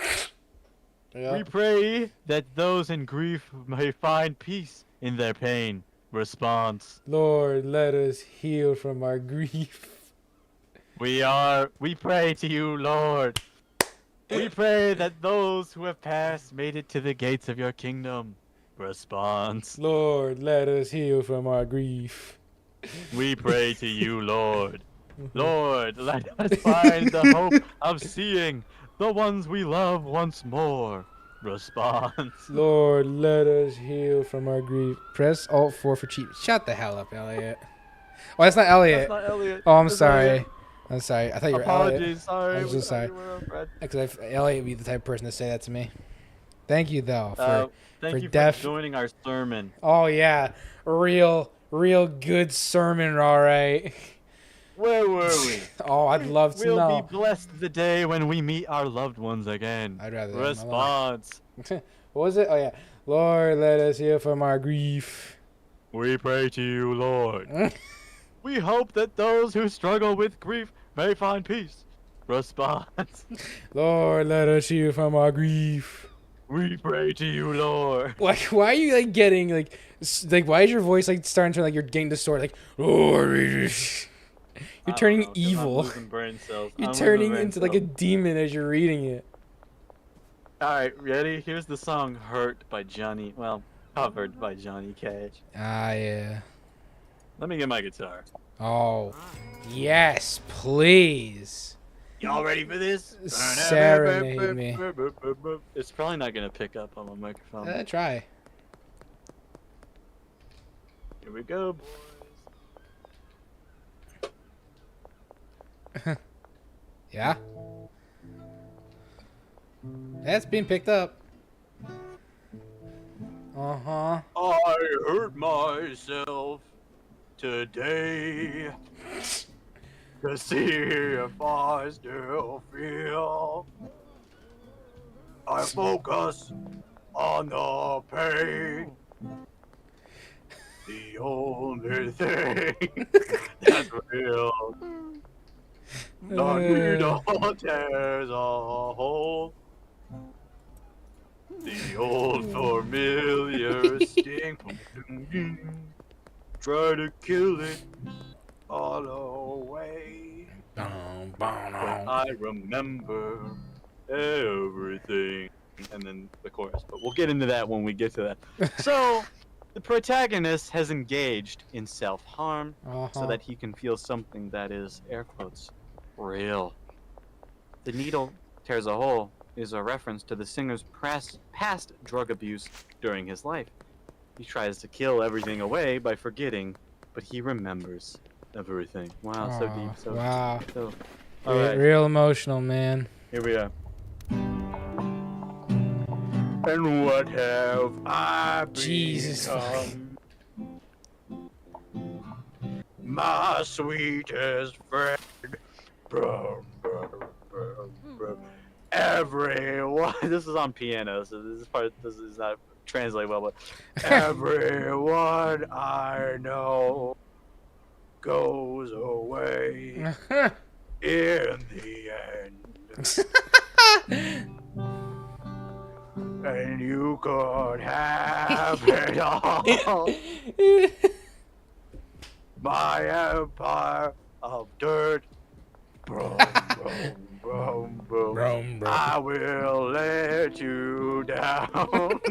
Yeah. We pray that those in grief may find peace in their pain. Response. Lord, let us heal from our grief. We pray to you, Lord. We pray that those who have passed made it to the gates of your kingdom. Response. Lord, let us heal from our grief. We pray to you, Lord. Lord, let us find the hope of seeing the ones we love once more. Response. Lord, let us heal from our grief. Press Alt 4 for cheat. Shut the hell up, Elliot. Oh, that's not Elliot. That's not Elliot. Oh, I'm That's sorry. Elliot. I'm sorry. I thought you were Elliot. Apologies. Sorry. I'm so We thought sorry. you were a friend. Because Elliot would be the type of person to say that to me. Thank you, though. Thank you def- for joining our sermon. Oh, yeah. Real good sermon, all right. Where were we? Oh, I'd love to We'll know. be blessed the day when we meet our loved ones again. I'd rather them alone. Response. What was it? Oh, yeah. Lord, let us heal from our grief. We pray to you, Lord. We hope that those who struggle with grief may find peace. Response. Lord, let us heal from our grief. We pray to you, Lord. Why are you like getting like why is your voice like starting to like you're getting distorted like Lord, you're turning evil. I'm losing brain cells. You're I'm losing turning brain into like a cells. demon as you're reading it. Alright, ready? Here's the song Hurt by Johnny. Well, covered by Johnny Cash. Ah, yeah. Let me get my guitar. Oh, yes, please. Y'all ready for this? Serenade me. It's probably not gonna pick up on my microphone. Try. Here we go, boys. Yeah. That's being picked up. Uh-huh. I hurt myself today to see if I still feel. I focus on the pain. The only thing that's real. I need a tears a hole. The old familiar sting. Try to kill it all away. But I remember everything. And then the chorus. But we'll get into that when we get to that. So, the protagonist has engaged in self-harm so that he can feel something that is, air quotes, real. The needle tears a hole is a reference to the singer's past drug abuse during his life. He tries to kill everything away by forgetting, but he remembers everything. Wow, so deep. So wow. So, all right, Real emotional, man. here we are. And what have I Jesus become? My sweetest friend. Brum, brum, brum, brum. Everyone. This is on piano, so this is not translate well, but everyone I know goes away in the end. And you could have it all. My empire of dirt. Brum, brum, brum, brum. I will let you down.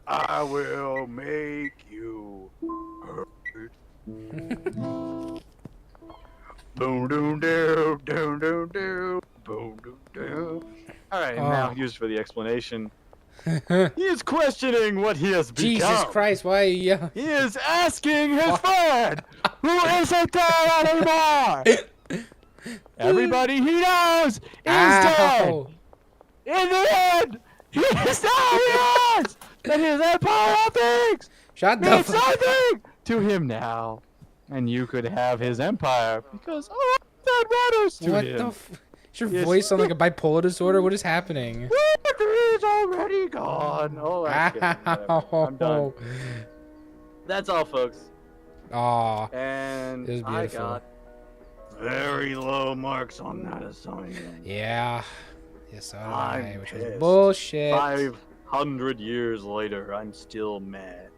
I will make you hurt. Boom, doom, doom, doom, doom, doom, boom, doom, doom. All right, now used for the explanation. He is questioning what he has become. Jesus Christ, why are you yelling? He is asking his friend, who isn't there anymore. Everybody he knows is dead. In the end, he is now realized that his empire thinks means nothing to him now. And you could have his empire because all that matters to him. What the Is your voice sound like a bipolar disorder? What is happening? He's already gone. Oh, that's good. I'm done. That's all, folks. Aw. And it was beautiful. I got very low marks on that assignment. Yeah. Yes, so did I, which was pissed. bullshit. 500 years later, I'm still mad.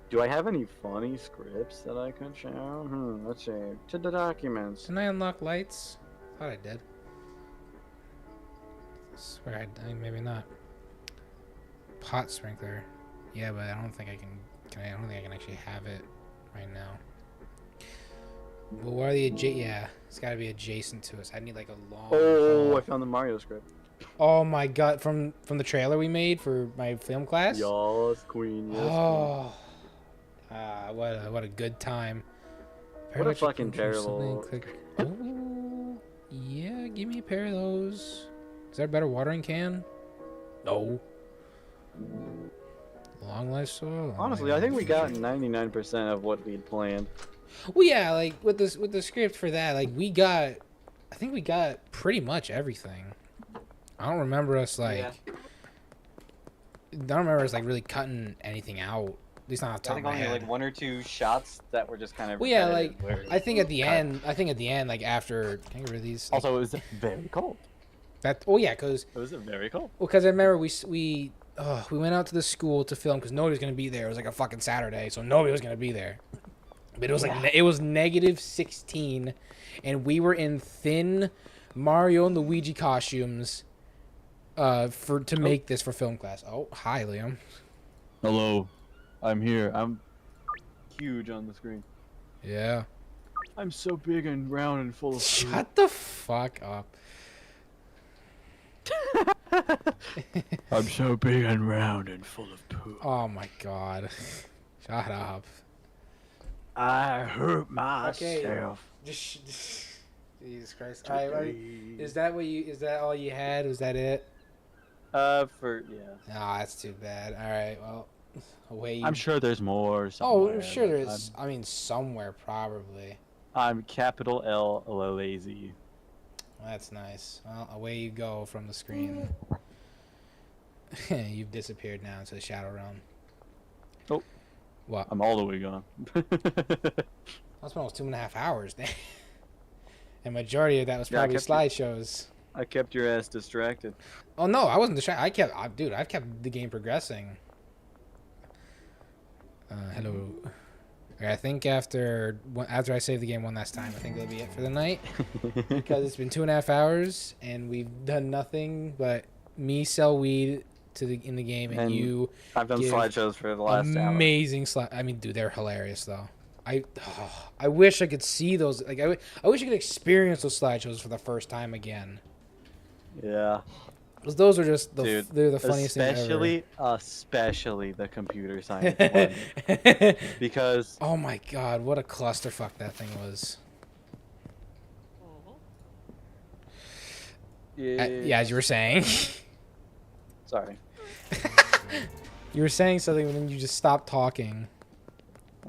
Do I have any funny scripts that I could show? Let's see. To the documents. Didn't I unlock lights? Thought I did. Swear maybe not. Pot sprinkler. Yeah, but I don't think I can. I don't think I can actually have it right now. But what are the yeah? It's got to be adjacent to us. I need like a long. Oh, I found the Mario script. Oh my god! From the trailer we made for my film class. Yes, Queen. Yes, oh. What a good time. What a fucking terrible. Oh, yeah, give me a pair of those. Is that a better watering can? No. Long life soil. Honestly, I think we got 99% of what we'd planned. Well, yeah, like with the script for that, like I think we got pretty much everything. I don't remember us like. I don't remember us like really cutting anything out. At least not off the top of my head. Only like one or two shots that were just kind of. Well, yeah, like I think at the end, like after. Can I get rid of these? Also, it was very cold. Yeah, cause it was very cold. Well, because I remember we went out to the school to film because nobody was gonna be there. It was like a fucking Saturday, so nobody was gonna be there. But it was like it was -16, and we were in thin Mario and Luigi costumes, to make this for film class. Oh, hi, Liam. Hello, I'm here. I'm huge on the screen. Yeah. I'm so big and round and full of food. Shut the fuck up. I'm so big and round and full of poo. Oh my god. Shut up. I hurt myself. Okay. Just Jesus Christ. Is that all you had? Was that it? Yeah. Oh, that's too bad. All right. Well, away. I'm sure there's more. Oh, I'm sure there is. I mean, somewhere probably. I'm capital L lazy. Well, that's nice. Well, away you go from the screen. You've disappeared now into the shadow realm. Oh. What? I'm all the way gone. That's almost 2.5 hours. And majority of that was Yeah, I probably kept you- slideshows. I kept your ass distracted. Oh no, I wasn't distracted. I've kept the game progressing. Hello. Okay, I think after I save the game one last time, I think that'll be it for the night. Because it's been 2.5 hours and we've done nothing but me sell weed in the game and you I've done give slideshows for the last hour. amazing slide. I mean, dude, they're hilarious though. I wish I could see those. Like I wish I could experience those slideshows for the first time again. Yeah. Because those are just Dude, they're the funniest thing ever. Especially the computer science one. Because Oh my god, what a clusterfuck that thing was. Yeah, as you were saying. Sorry. You were saying something and then you just stopped talking.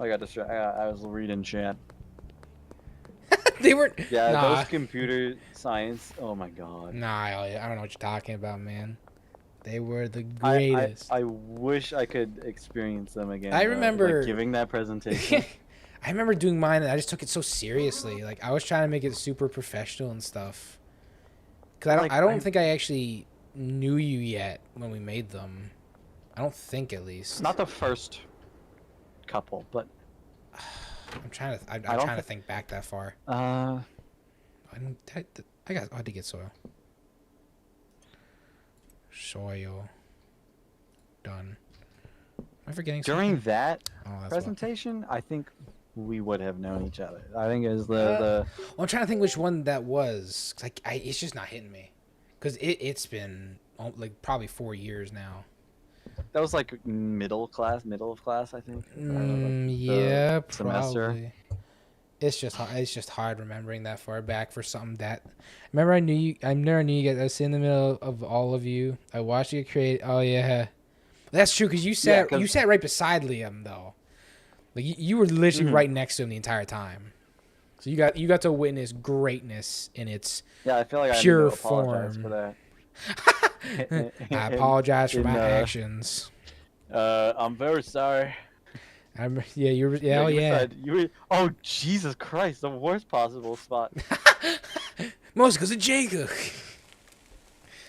I got distracted. I was reading chat. They were Yeah, nah. those computer science. Oh my god. Nah, Elliot, I don't know what you're talking about, man. They were the I greatest. I wish I could experience them again. I though. remember- like, giving that presentation. I remember doing mine and I just took it so seriously. Like I was trying to make it super professional and stuff. Cause Like, I don't I'm- think I actually knew you yet when we made them. I don't think at least. Not the first couple, but I'm trying to. I'm don't trying to think back that far. I had to get soil. Soil. Done. Am I forgetting during something? that Oh, that's what. presentation, I think we would have known each other. I think it was Well, I'm trying to think which one that was. 'Cause it's just not hitting me. Because it's been like probably 4 years now. that was like middle of class, I think. Yeah, semester. probably. It's just hard remembering that far back for something that. Remember, I never knew you guys. I was in the middle of all of you. I watched you create. Oh yeah, that's true. Because you sat right beside Liam though. Like you were literally right next to him the entire time. So you got to witness greatness in its. Yeah, I feel like Pure I need to apologize form. for that. I apologize for in, my actions. I'm very sorry. Yeah, you were. Yeah, oh yeah. Oh Jesus Christ! The worst possible spot. Most because of Jacob.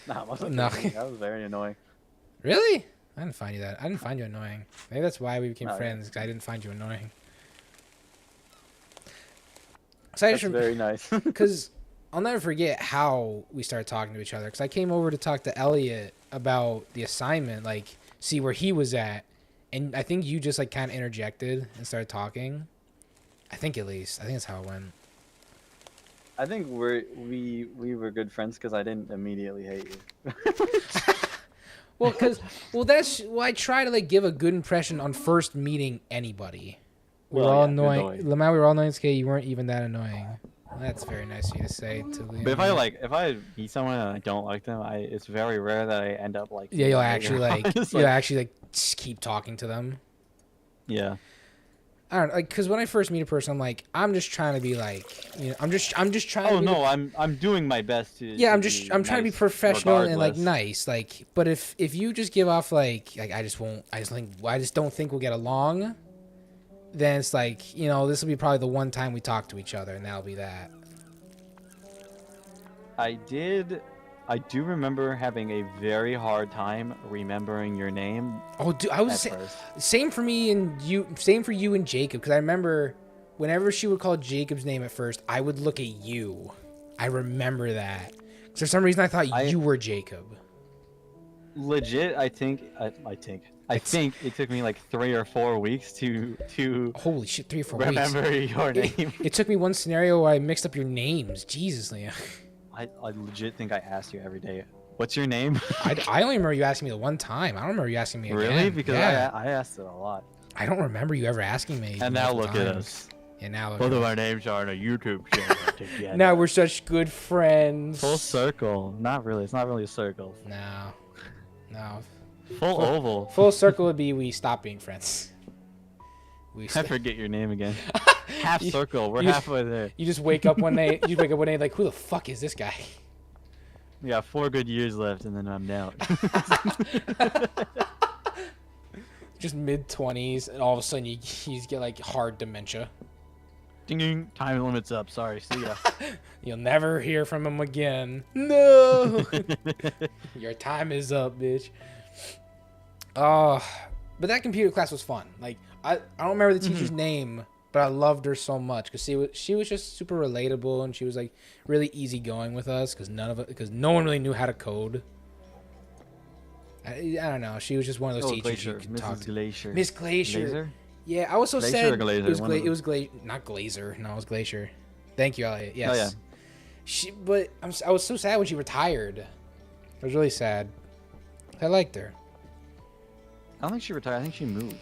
Nah, it wasn't No. me. That was very annoying. Really? I didn't find you that. I didn't find you annoying. Maybe that's why we became Oh, yeah. friends, because I didn't find you annoying. So I That's just very nice. because I'll never forget how we started talking to each other. Because I came over to talk to Elliot about the assignment, like see where he was at, and I think you just like kind of interjected and started talking. I think at least. I think that's how it went. I think we were good friends because I didn't immediately hate you. Well, I try to like give a good impression on first meeting anybody. We were Well, all yeah, good annoying. boy. Lamau, we were all annoying. Okay, you weren't even that annoying. Well, that's very nice of you to say to Liam. But if I meet someone and I don't like them, it's very rare that I end up like. Yeah, you'll actually like just keep talking to them. Yeah. I don't know, like, because when I first meet a person, I'm like, I'm just trying to be like, I'm just trying. Oh to be no, I'm doing my best to. Yeah, I'm trying to be nice professional and like regardless. nice, like. But if you just give off like I just don't think we'll get along, then it's like this will be probably the one time we talk to each other, and that'll be that. I do remember having a very hard time remembering your name. Oh, dude, I was at first. same for me and you. Same for you and Jacob, because I remember whenever she would call Jacob's name at first, I would look at you. I remember that. 'Cause for some reason, I thought you were Jacob. Legit, I think it took me like 3 or 4 weeks to Holy shit, 3 or 4 weeks. remember your name. It took me one scenario where I mixed up your names. Jesus, Leah. I legit think I asked you every day, what's your name? I only remember you asking me the one time. I don't remember you asking me again. Really? Because yeah. I asked it a lot. I don't remember you ever asking me. And now multiple look at times. us. Yeah, now look Both at of us. our names are on a YouTube channel together. Now we're such good friends. Full circle. Not really. It's not really a circle. No. Full oval. Full circle would be we stop being friends. I forget your name again. Half circle. We're you- halfway there. You just wake up one day. You wake up one day like, who the fuck is this guy? We got 4 good years left, and then I'm out. Just mid-20s, and all of a sudden you get like hard dementia. Ding ding. Time limit's up. Sorry. See ya. You'll never hear from him again. No. Your time is up, bitch. Oh, but that computer class was fun. Like I don't remember the teacher's name, but I loved her so much because she was just super relatable and she was like really easygoing with us because no one really knew how to code. I don't know. She was just one of those teachers Glacier. you could talk Mrs. to. Glacier. Miss Glacier. Glacier? Yeah, I was so Glacier sad. or Glazer? It was not Glazer. No, it was Glacier. Thank you, Elliot. Yes. Oh, yeah. I was so sad when she retired. I was really sad. I liked her. I don't think she retired. I think she moved.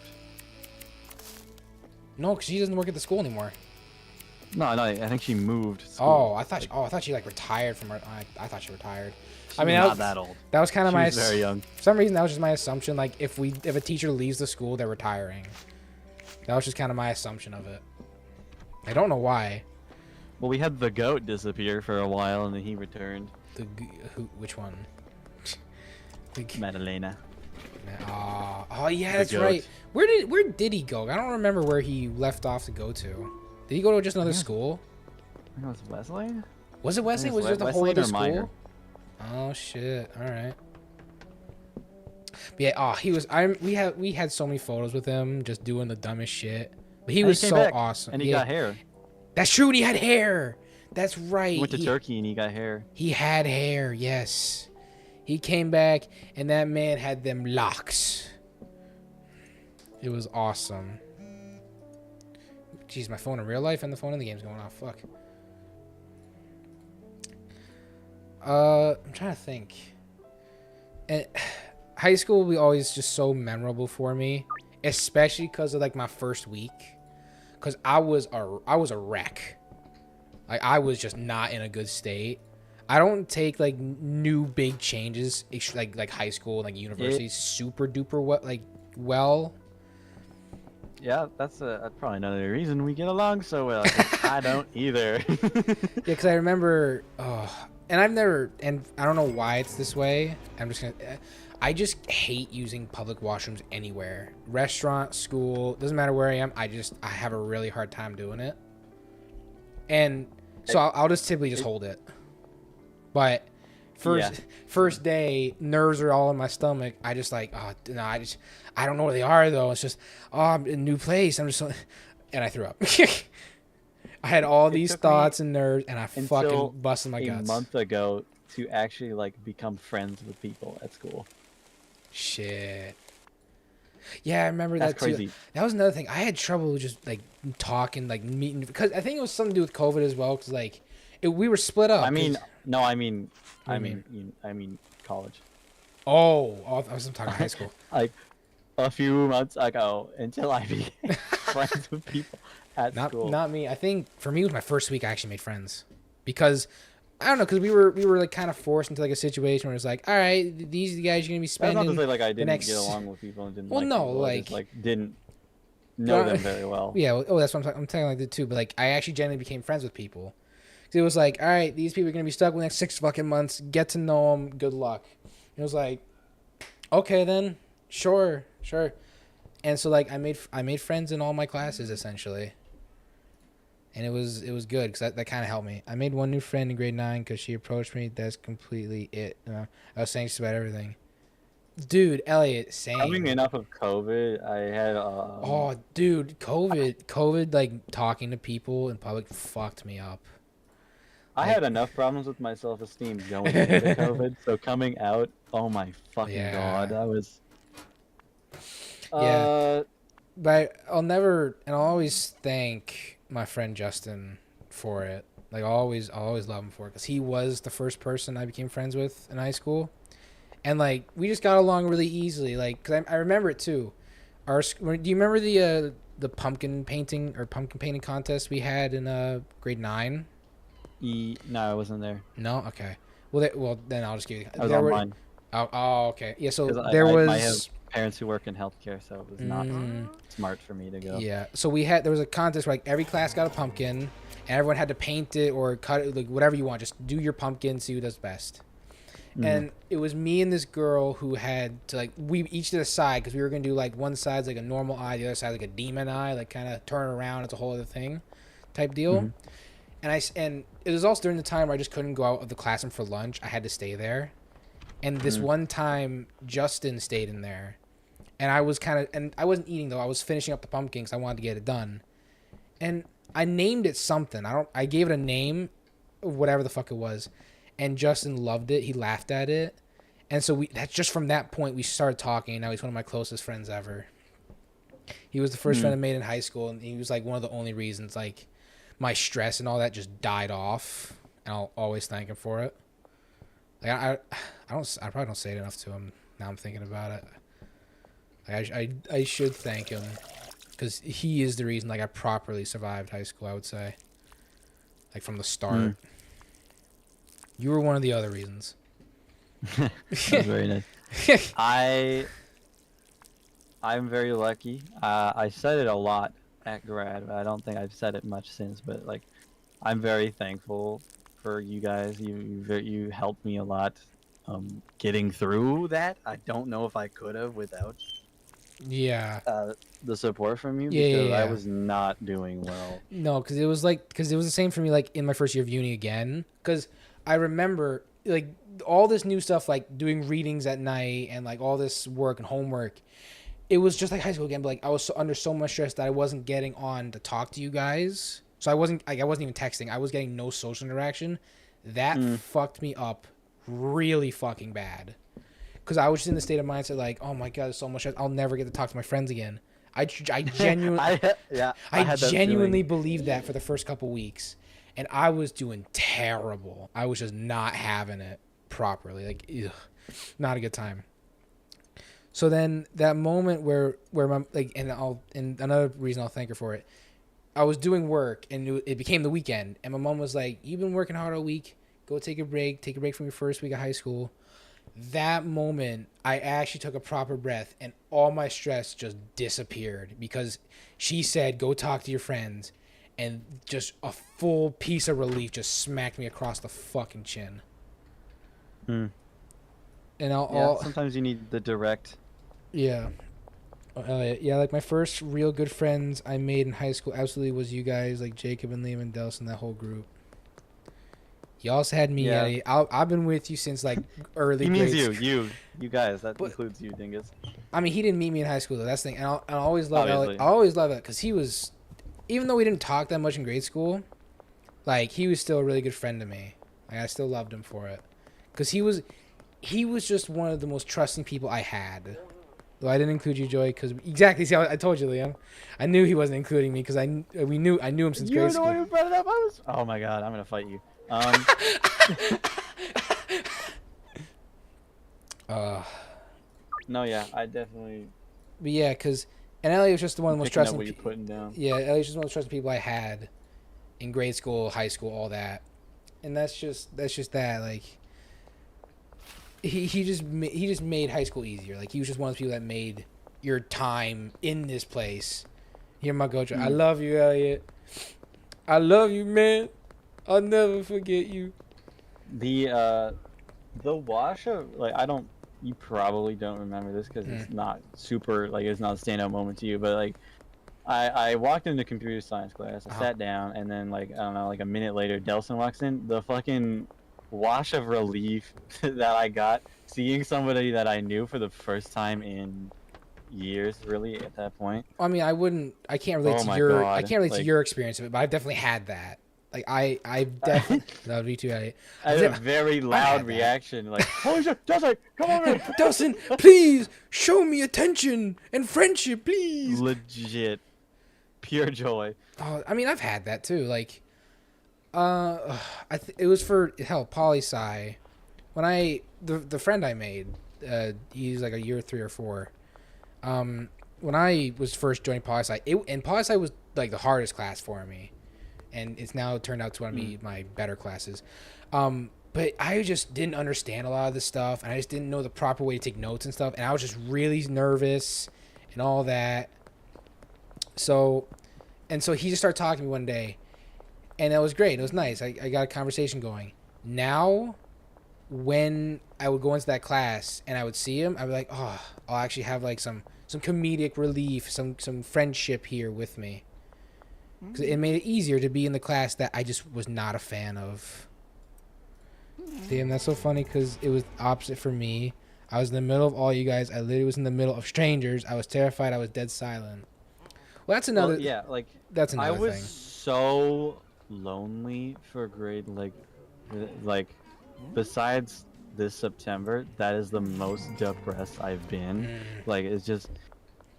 No, because she doesn't work at the school anymore. No, I think she moved. Oh, I thought she like retired from her. I thought she retired. I mean, not that old. That was kind of She my. was very young. For some reason, that was just my assumption. Like, if a teacher leaves the school, they're retiring. That was just kind of my assumption of it. I don't know why. Well, we had the goat disappear for a while, and then he returned. Which one? Madalena. Oh yeah, that's goat. right. Where did he go? I don't remember where he left off to go to. Did he go to just another school? I think it was Wesley. Was it Wesley? I think Was it's it just a whole Wesley other or Minor. school? Oh shit! All right. But yeah. He was. We had so many photos with him just doing the dumbest shit. But he was came so back, awesome. And he got hair. That's true. And he had hair. That's right. He went to Turkey and he got hair. He had hair. Yes. He came back and that man had them locks. It was awesome. Jeez, my phone in real life and the phone in the game's going off. Fuck. I'm trying to think. And high school will be always just so memorable for me, especially because of like my first week. Because I was a wreck. Like I was just not in a good state. I don't take like new big changes like high school and like university super duper well. Yeah, that's probably another reason we get along so well. 'Cause I don't either. Yeah, because I remember, and I don't know why it's this way. I just hate using public washrooms anywhere. Restaurant, school, doesn't matter where I am. I have a really hard time doing it. And so I'll just typically just hold it. But first day, nerves are all in my stomach. I just like, I don't know where they are though. It's just, I'm in a new place. I'm just, and I threw up. I had all these thoughts and nerves, and I fucking busted my guts. A month ago to actually like become friends with people at school. Shit. Yeah, I remember That's that crazy. too. That was another thing. I had trouble just like talking, like meeting, because I think it was something to do with COVID as well. Because like we were split up. I mean college. Oh, I was talking high school. Like a few months ago until I became friends with people at school. Not me. I think for me it was my first week I actually made friends because I don't know, because we were like kind of forced into like a situation where it's like, all right, these are the guys you're gonna be spending. That's not to say like I didn't get along with people and didn't. Well, like no, people. I just, didn't know them very well. Yeah. Oh, that's what I'm telling like that too. But like I actually genuinely became friends with people. It was like, all right, these people are gonna be stuck with the next 6 fucking months. Get to know them. Good luck. It was like, okay then, sure. And so like I made friends in all my classes essentially. And it was good because that kind of helped me. I made one new friend in grade 9 because she approached me. That's completely it. I was saying just about everything. Dude, Elliot, same. Having enough of COVID, I had. Oh, dude, COVID, like talking to people in public fucked me up. I had enough problems with my self-esteem going into COVID, so coming out, oh my fucking god, I was. Yeah. But I'll always thank my friend Justin for it. Like I'll always love him for it because he was the first person I became friends with in high school, and like we just got along really easily. Like, cause I remember it too. Do you remember the pumpkin painting contest we had in grade 9? No, I wasn't there. No, okay. Well, then I'll just give you. I was online. Oh, okay. Yeah, so I have parents who work in healthcare, so it was not smart for me to go. Yeah, so there was a contest where like every class got a pumpkin, and everyone had to paint it or cut it, like whatever you want. Just do your pumpkin, see who does best. And it was me and this girl who had to like we each did a side because we were gonna do like one side's like a normal eye, the other side like a demon eye, like kind of turn around. It's a whole other thing. type deal. Mhm. And it was also during the time where I just couldn't go out of the classroom for lunch. I had to stay there. And this one time, Justin stayed in there, and I wasn't eating though. I was finishing up the pumpkin because I wanted to get it done, and I named it something. I gave it a name, whatever the fuck it was, and Justin loved it. He laughed at it, and so that's just from that point we started talking. And now he's one of my closest friends ever. He was the first friend I made in high school, and he was like one of the only reasons like my stress and all that just died off, and I'll always thank him for it. Like I probably don't say it enough to him. Now I'm thinking about it. Like I should thank him because he is the reason like I properly survived high school. I would say, like from the start. You were one of the other reasons. That's very nice. I'm very lucky. I said it a lot at grad, but I don't think I've said it much since. But like, I'm very thankful for you guys. You helped me a lot getting through that. I don't know if I could have without the support from you because I was not doing well. No, because it was the same for me like in my first year of uni again. Because I remember like all this new stuff like doing readings at night and like all this work and homework. It was just like high school again, but like I was under so much stress that I wasn't getting on to talk to you guys. So I wasn't even texting. I was getting no social interaction. That fucked me up really fucking bad. Because I was just in the state of mindset like, oh my god, there's so much. I'll never get to talk to my friends again. I genuinely, I genuinely believed that for the first couple weeks, and I was doing terrible. I was just not having it properly. Like, ugh, not a good time. So then that moment where my like, and another reason I'll thank her for it. I was doing work and it became the weekend, and my mom was like, "You've been working hard all week. Go take a break. Take a break from your first week of high school." That moment, I actually took a proper breath, and all my stress just disappeared because she said, "Go talk to your friends," and just a full piece of relief just smacked me across the fucking chin. And sometimes you need the direct. Yeah. Like my first real good friends I made in high school absolutely was you guys, like Jacob and Liam and Delson, that whole group. You also had me. Yeah. I've been with you since like early. He means grades. you guys. That includes you, dingus. I mean, he didn't meet me in high school though. That's the thing, and I always love Obviously. I always love it because he was, even though we didn't talk that much in grade school, like he was still a really good friend to me. Like, I still loved him for it, because he was just one of the most trusting people I had. Though I didn't include you, Joey, because exactly. See, I told you, Liam. I knew he wasn't including me because I knew him since grade school. You're the one who brought it up. Oh my god, I'm gonna fight you. No, yeah, I definitely. But yeah, and Elliot was just the one of the most trusting. What you're putting down. Yeah, Elliot was just one of the most trusting people I had in grade school, high school, all that, and that's just that. Like, he just made high school easier. Like, he was just one of the people that made your time in this place. Here, my coach. I love you, Elliot. I love you, man. I'll never forget you. The wash of like you probably don't remember this because it's not super like it's not a standout moment to you, but like I walked into computer science class, I sat down, and then like I don't know, like a minute later Delson walks in. The fucking wash of relief that I got seeing somebody that I knew for the first time in years, really, at that point. I mean, I can't relate to your experience of it, but I've definitely had that. Like I definitely that would be too. I had a very loud reaction, like, "Holy shit, Delson, come over!" Delson, please show me attention and friendship, please. Legit, pure joy. Oh, I mean, I've had that too. Like, it was for poli sci. When the friend I made, he's like a year 3 or 4. When I was first joining poli sci, and poli sci was like the hardest class for me. And it's now turned out to one of my better classes. But I just didn't understand a lot of this stuff, and I just didn't know the proper way to take notes and stuff, and I was just really nervous and all that. So he just started talking to me one day, and that was great. It was nice. I got a conversation going. Now, when I would go into that class and I would see him, I'd be like, oh, I'll actually have like some comedic relief, some friendship here with me. because it made it easier to be in the class that I just was not a fan of. Damn, that's so funny because it was opposite for me. I was in the middle of all you guys. I literally was in the middle of strangers. I was terrified. I was dead silent. Well, that's another. Well, yeah, like That's I another was thing. so lonely for grade like besides this September, that is the most depressed I've been. Mm, Like it's just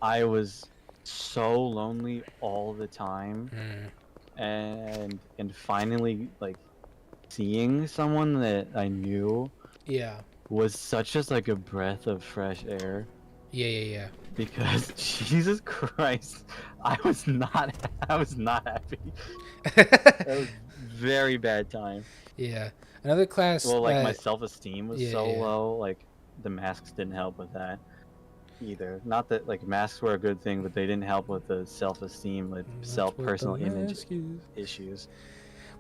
I was so lonely all the time, mm, and finally like seeing someone that I knew yeah. was such just like a breath of fresh air. Yeah. Because Jesus Christ, I was not happy. Yeah. That was very bad time. Yeah. Another class. Well, like my self-esteem was yeah, so yeah. low. Like the masks didn't help with that either. Not that like masks were a good thing, but they didn't help with the self-esteem, like That's what the personal image mask is. issues.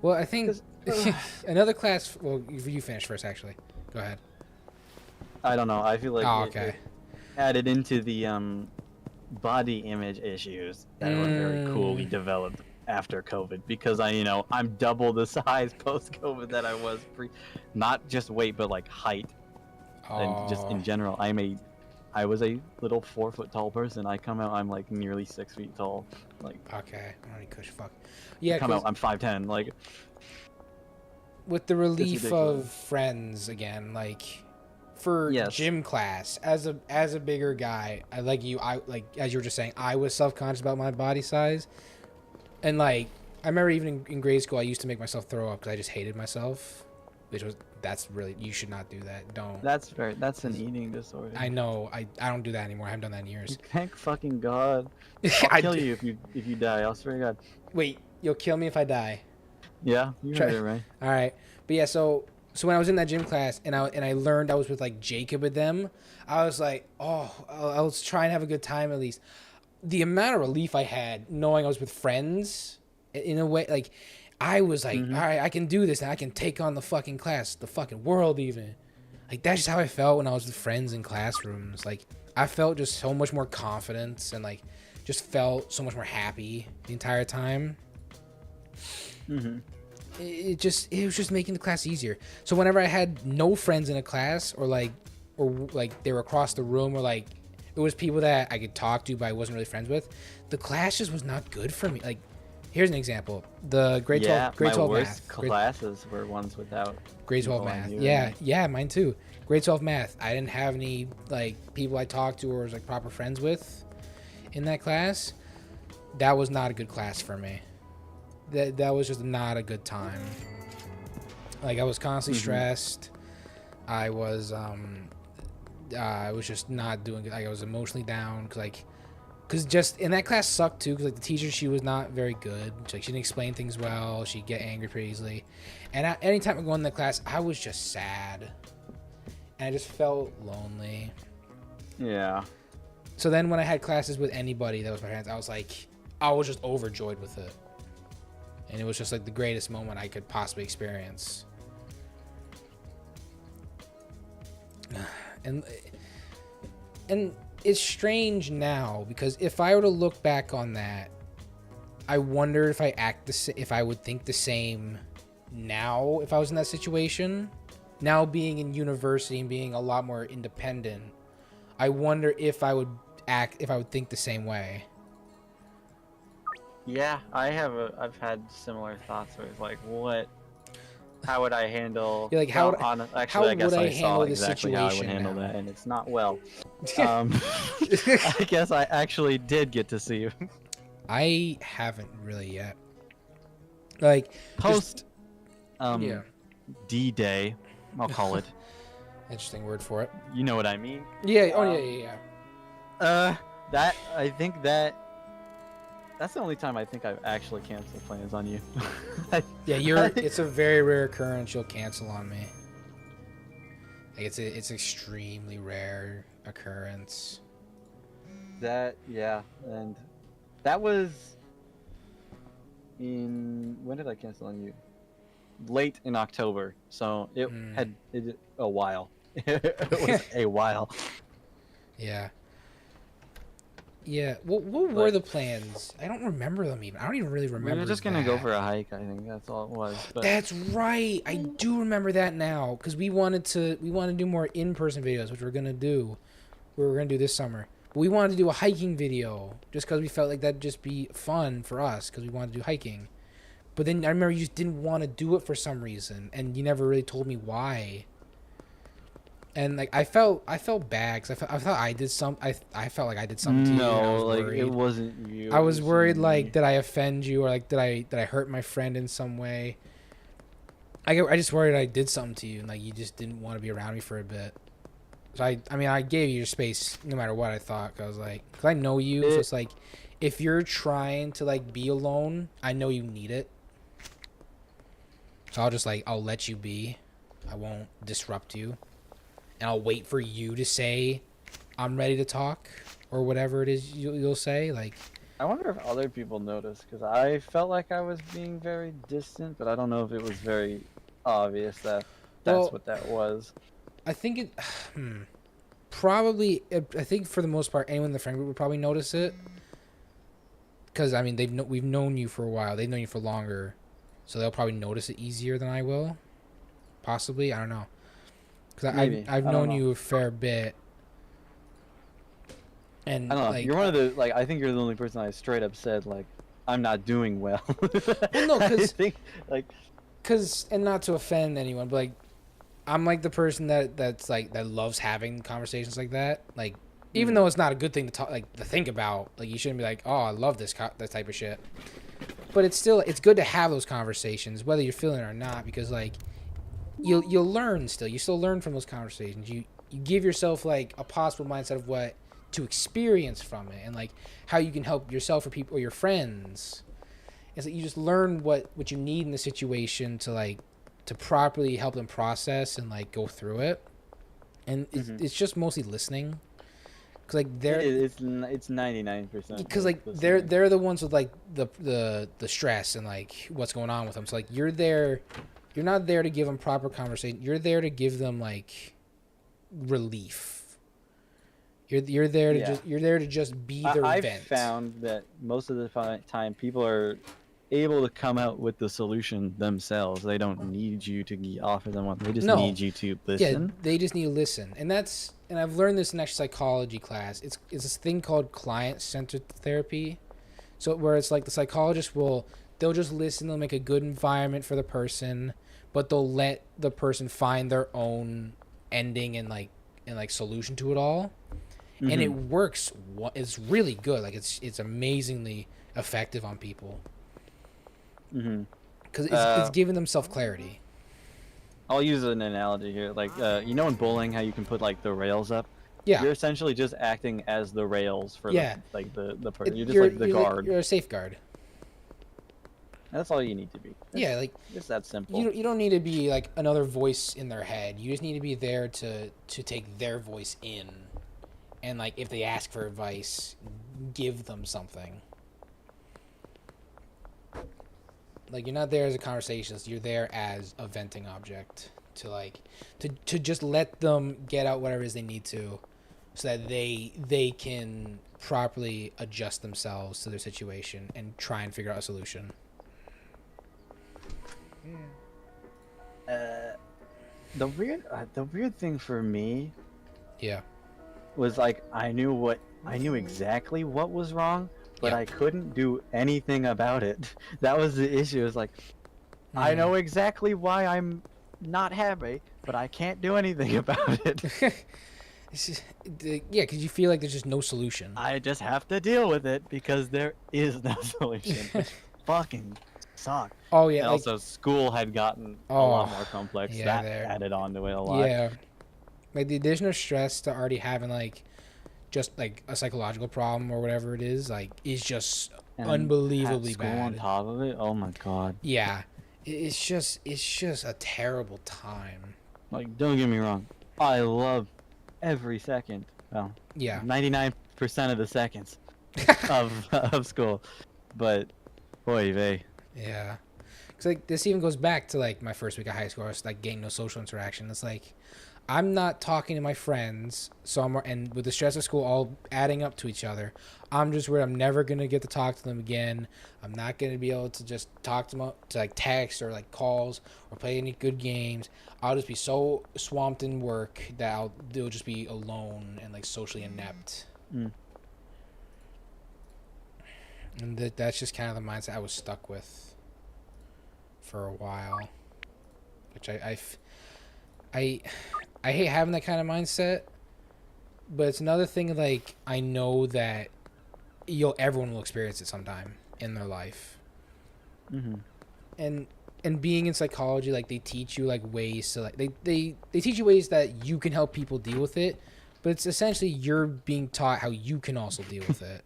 Well, I think 'Cause, another class. Well, you finish first, actually. Go ahead. I don't know. I feel like Oh, it okay. added into the body image issues that were very coolly developed after COVID, because I'm double the size post COVID that I was pre, not just weight but like height and just in Oh, general. I was a little 4 foot tall person. I come out I'm like nearly 6 feet tall. Like okay. I don't cush fuck. Yeah, come out because I'm 5'10". Like with the relief of ridiculous. friends again, like for Yes. gym class, as a bigger guy, I like you. I like as you were just saying, I was self conscious about my body size, and like I remember even in grade school, I used to make myself throw up because I just hated myself, that's really, you should not do that. Don't. That's an eating disorder. I know. I don't do that anymore. I haven't done that in years. Thank fucking God. I'll I kill d- you if you die. I'll swear to God. Wait, you'll kill me if I die. Yeah, you Try- heard it right. All right, but yeah, so when I was in that gym class and I learned I was with like Jacob and them, I was like, oh, I was trying to have a good time at least. The amount of relief I had knowing I was with friends, in a way, like I was like, all right, I can do this and I can take on the fucking class, the fucking world even. Like that's just how I felt when I was with friends in classrooms. Like I felt just so much more confidence and like just felt so much more happy the entire time. It was just making the class easier. So whenever I had no friends in a class or like they were across the room or like it was people that I could talk to but I wasn't really friends with, the class just was not good for me. Like here's an example. The grade 12 my 12 worst math. classes were ones without Grade 12 people I math. knew. Yeah, mine too. Grade 12 math. I didn't have any like people I talked to or was like proper friends with in that class. That was not a good class for me. That was just not a good time. Like I was constantly stressed. I was just not doing good. Like I was emotionally down because just in that class sucked too. Because like the teacher, she was not very good. She didn't explain things well. She'd get angry pretty easily. And anytime I go in that class, I was just sad, and I just felt lonely. Yeah. So then when I had classes with anybody that was my friends, I was just overjoyed with it. And it was just like the greatest moment I could possibly experience. And it's strange now because if I were to look back on that, I wonder if if I would think the same now if I was in that situation. Now being in university and being a lot more independent, I wonder if I would think the same way. Yeah, I've had similar thoughts where it's like, how would I handle? You're like, how well, would- actually, how I guess would I I saw handle the exactly how I would situation handle now? that, and it's not well. I guess I actually did get to see you I haven't really yet. Like post yeah, D-Day, I'll call it. interesting word for it. You know what I mean? Yeah. Oh yeah. I think that's the only time I think I've actually canceled plans on you. Yeah, it's a very rare occurrence you'll cancel on me. Like it's extremely rare occurrence. And that was when did I cancel on you? Late in October, so it had a while. It was a while. Yeah. Yeah. What were But- the plans? I don't remember them even. I don't even really remember. We were just gonna go that. for a hike. I think that's all it was. But That's right. I do remember that now because we wanted to do more in-person videos, which we're gonna do. We were gonna do this summer. But we wanted to do a hiking video just because we felt like that'd just be fun for us because we wanted to do hiking. But then I remember you just didn't want to do it for some reason, and you never really told me why. And like I felt bad because I thought I did some. I felt like I did something to you. And I no, was like worried. it wasn't you. I it was worried me. like did I offend you or like did I hurt my friend in some way. I just worried I did something to you and like you just didn't want to be around me for a bit. So I mean I gave you your space no matter what I thought. Cause I was like, cause I know you. So it's like, if you're trying to like be alone, I know you need it. So I'll let you be. I won't disrupt you. And I'll wait for you to say, I'm ready to talk or whatever it is you'll say. Like, I wonder if other people noticed because I felt like I was being very distant, but I don't know if it was very obvious that that's Well, what that was. I think it probably. I think for the most part, anyone in the friend group would probably notice it. Because I mean, we've known you for a while. They've known you for longer, so they'll probably notice it easier than I will. Possibly, I don't know. Because I've known you a fair bit. And I don't know. like, You're one of the I think you're the only person I straight up said like I'm not doing well. Well, no, I 'cause- think like and not to offend anyone, but like, I'm like the person that's like that loves having conversations like that. Like, even though it's not a good thing to talk, like to think about, like you shouldn't be like, oh, I love this type of shit. But it's good to have those conversations, whether you're feeling it or not, because like, you'll learn still. You still learn from those conversations. You give yourself like a possible mindset of what to experience from it, and like how you can help yourself or people or your friends. It's like you just learn what you need in the situation to properly help them process and like go through it. And it's just mostly listening, because like it's 99%. because like they're the ones with like the stress and like what's going on with them. So like you're not there to give them proper conversation. You're there to give them like relief. You're there to just be their I've vent. found that most of the time people are able to come out with the solution themselves. They don't need you to offer them one. They just need you to listen. Yeah, they just need to listen. And I've learned this in actual psychology class. It's this thing called client-centered therapy. So where it's like the psychologist they'll just listen, they'll make a good environment for the person, but they'll let the person find their own ending and solution to it all. And it works. It's really good. Like it's amazingly effective on people. Because it's giving them self-clarity. I'll use an analogy here. Like, you know in bowling how you can put like the rails up? Yeah. You're essentially just acting as the rails for the person. You're just You're like the guard. You're a safeguard. That's all you need to be. Yeah, like It's that simple. you don't need to be like another voice in their head. You just need to be there to take their voice in, and like if they ask for advice, give them something. Like you're not there as a conversationalist. You're there as a venting object to just let them get out whatever it is they need to, so that they can properly adjust themselves to their situation and try and figure out a solution. The weird thing for me Yeah. was like I knew exactly what was wrong, but Yeah. I couldn't do anything about it. That was the issue. It's like I know exactly why I'm not happy, but I can't do anything about it. It's just, yeah, because you feel like there's just no solution. I just have to deal with it because there is no solution. Which fucking sucked. Oh yeah. And Like, also, school had gotten a Oh, lot more complex. yeah, That there. added on to it a lot. yeah. Like the additional stress to already having like just like a psychological problem or whatever it is, like is just And unbelievably have school on bad. top of it. Oh my god. Yeah. It's just a terrible time. Like, don't get me wrong. I love every second. Well, Yeah. 99% of the seconds of school. But, boy, vey. Yeah. Cause like this even goes back to like my first week of high school. I was like getting no social interaction. It's like I'm not talking to my friends, so and with the stress of school all adding up to each other, I'm just worried I'm never gonna get to talk to them again. I'm not gonna be able to just talk to them to like text or like calls or play any good games. I'll just be so swamped in work that they'll just be alone and like socially inept. And that's just kind of the mindset I was stuck with for a while, which I hate having that kind of mindset, but it's another thing. Like I know that everyone will experience it sometime in their life, and being in psychology, like they teach you like ways to like they teach you ways that you can help people deal with it, but it's essentially you're being taught how you can also deal with it.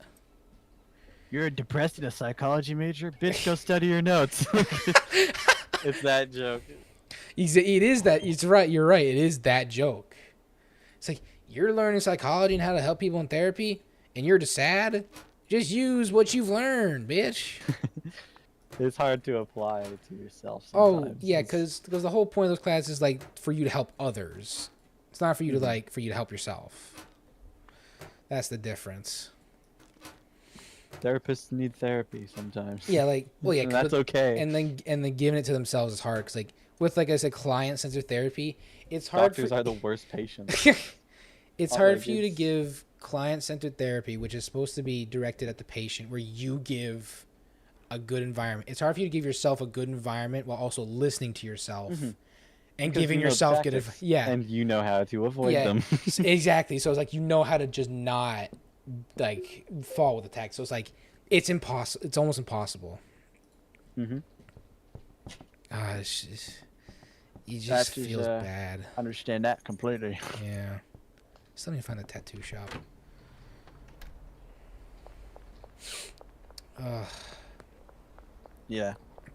You're depressed in a psychology major? Bitch, go study your notes. It's that joke. It is that. It's right. You're right. It is that joke. It's like you're learning psychology and how to help people in therapy, and you're just sad. Just use what you've learned, bitch. It's hard to apply to yourself Oh sometimes. yeah, because the whole point of those classes is like for you to help others. It's not for you to help yourself. That's the difference. Therapists need therapy sometimes. Yeah, like and that's okay. And then giving it to themselves is hard because like with like I said, client-centered therapy, it's hard. Doctors are the worst patients. It's hard for you to give client-centered therapy, which is supposed to be directed at the patient, where you give a good environment. It's hard for you to give yourself a good environment while also listening to yourself and Because giving you know yourself good tactics, yeah. And you know how to avoid them. Exactly. So it's like you know how to just not like fall with the text. So it's like it's impossible. It's almost impossible. It just feels bad. Understand that completely. Yeah. Still need to find a tattoo shop. Yeah.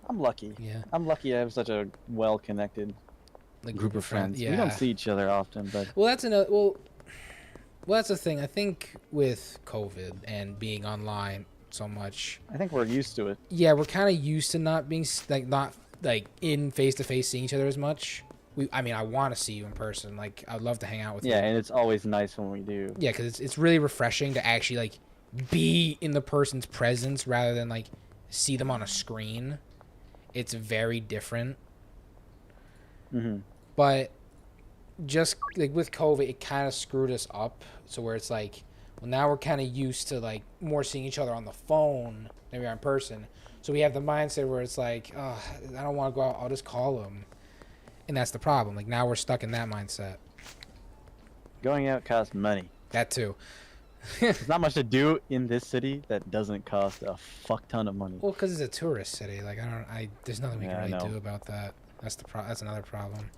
I'm lucky. Yeah. I'm lucky I have such a well-connected Like group of friends. Yeah. We don't see each other often, but Well, that's another. Well, that's the thing. I think with COVID and being online so much, I think we're used to it. yeah, we're kind of used to not being not in face to face seeing each other as much. I mean, I want to see you in person. Like, I'd love to hang out with you. Yeah, and it's always nice when we do. Yeah, because it's really refreshing to actually like be in the person's presence rather than like see them on a screen. It's very different. But just like with COVID, it kind of screwed us up. So where it's like, well, now we're kind of used to like more seeing each other on the phone than we are in person. So we have the mindset where it's like, oh, I don't want to go out. I'll just call them. And that's the problem. Like now we're stuck in that mindset. Going out costs money. That too. There's not much to do in this city that doesn't cost a fuck ton of money. Well, because it's a tourist city. Like there's nothing we can Yeah, really do about that. That's another problem.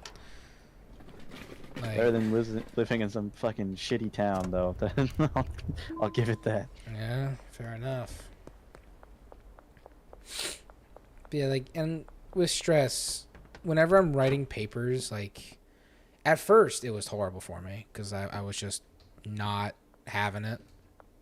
Like, Better than living in some fucking shitty town, though. I'll give it that. yeah, fair enough. But yeah, like, and with stress, whenever I'm writing papers, like, at first it was horrible for me because I was just not having it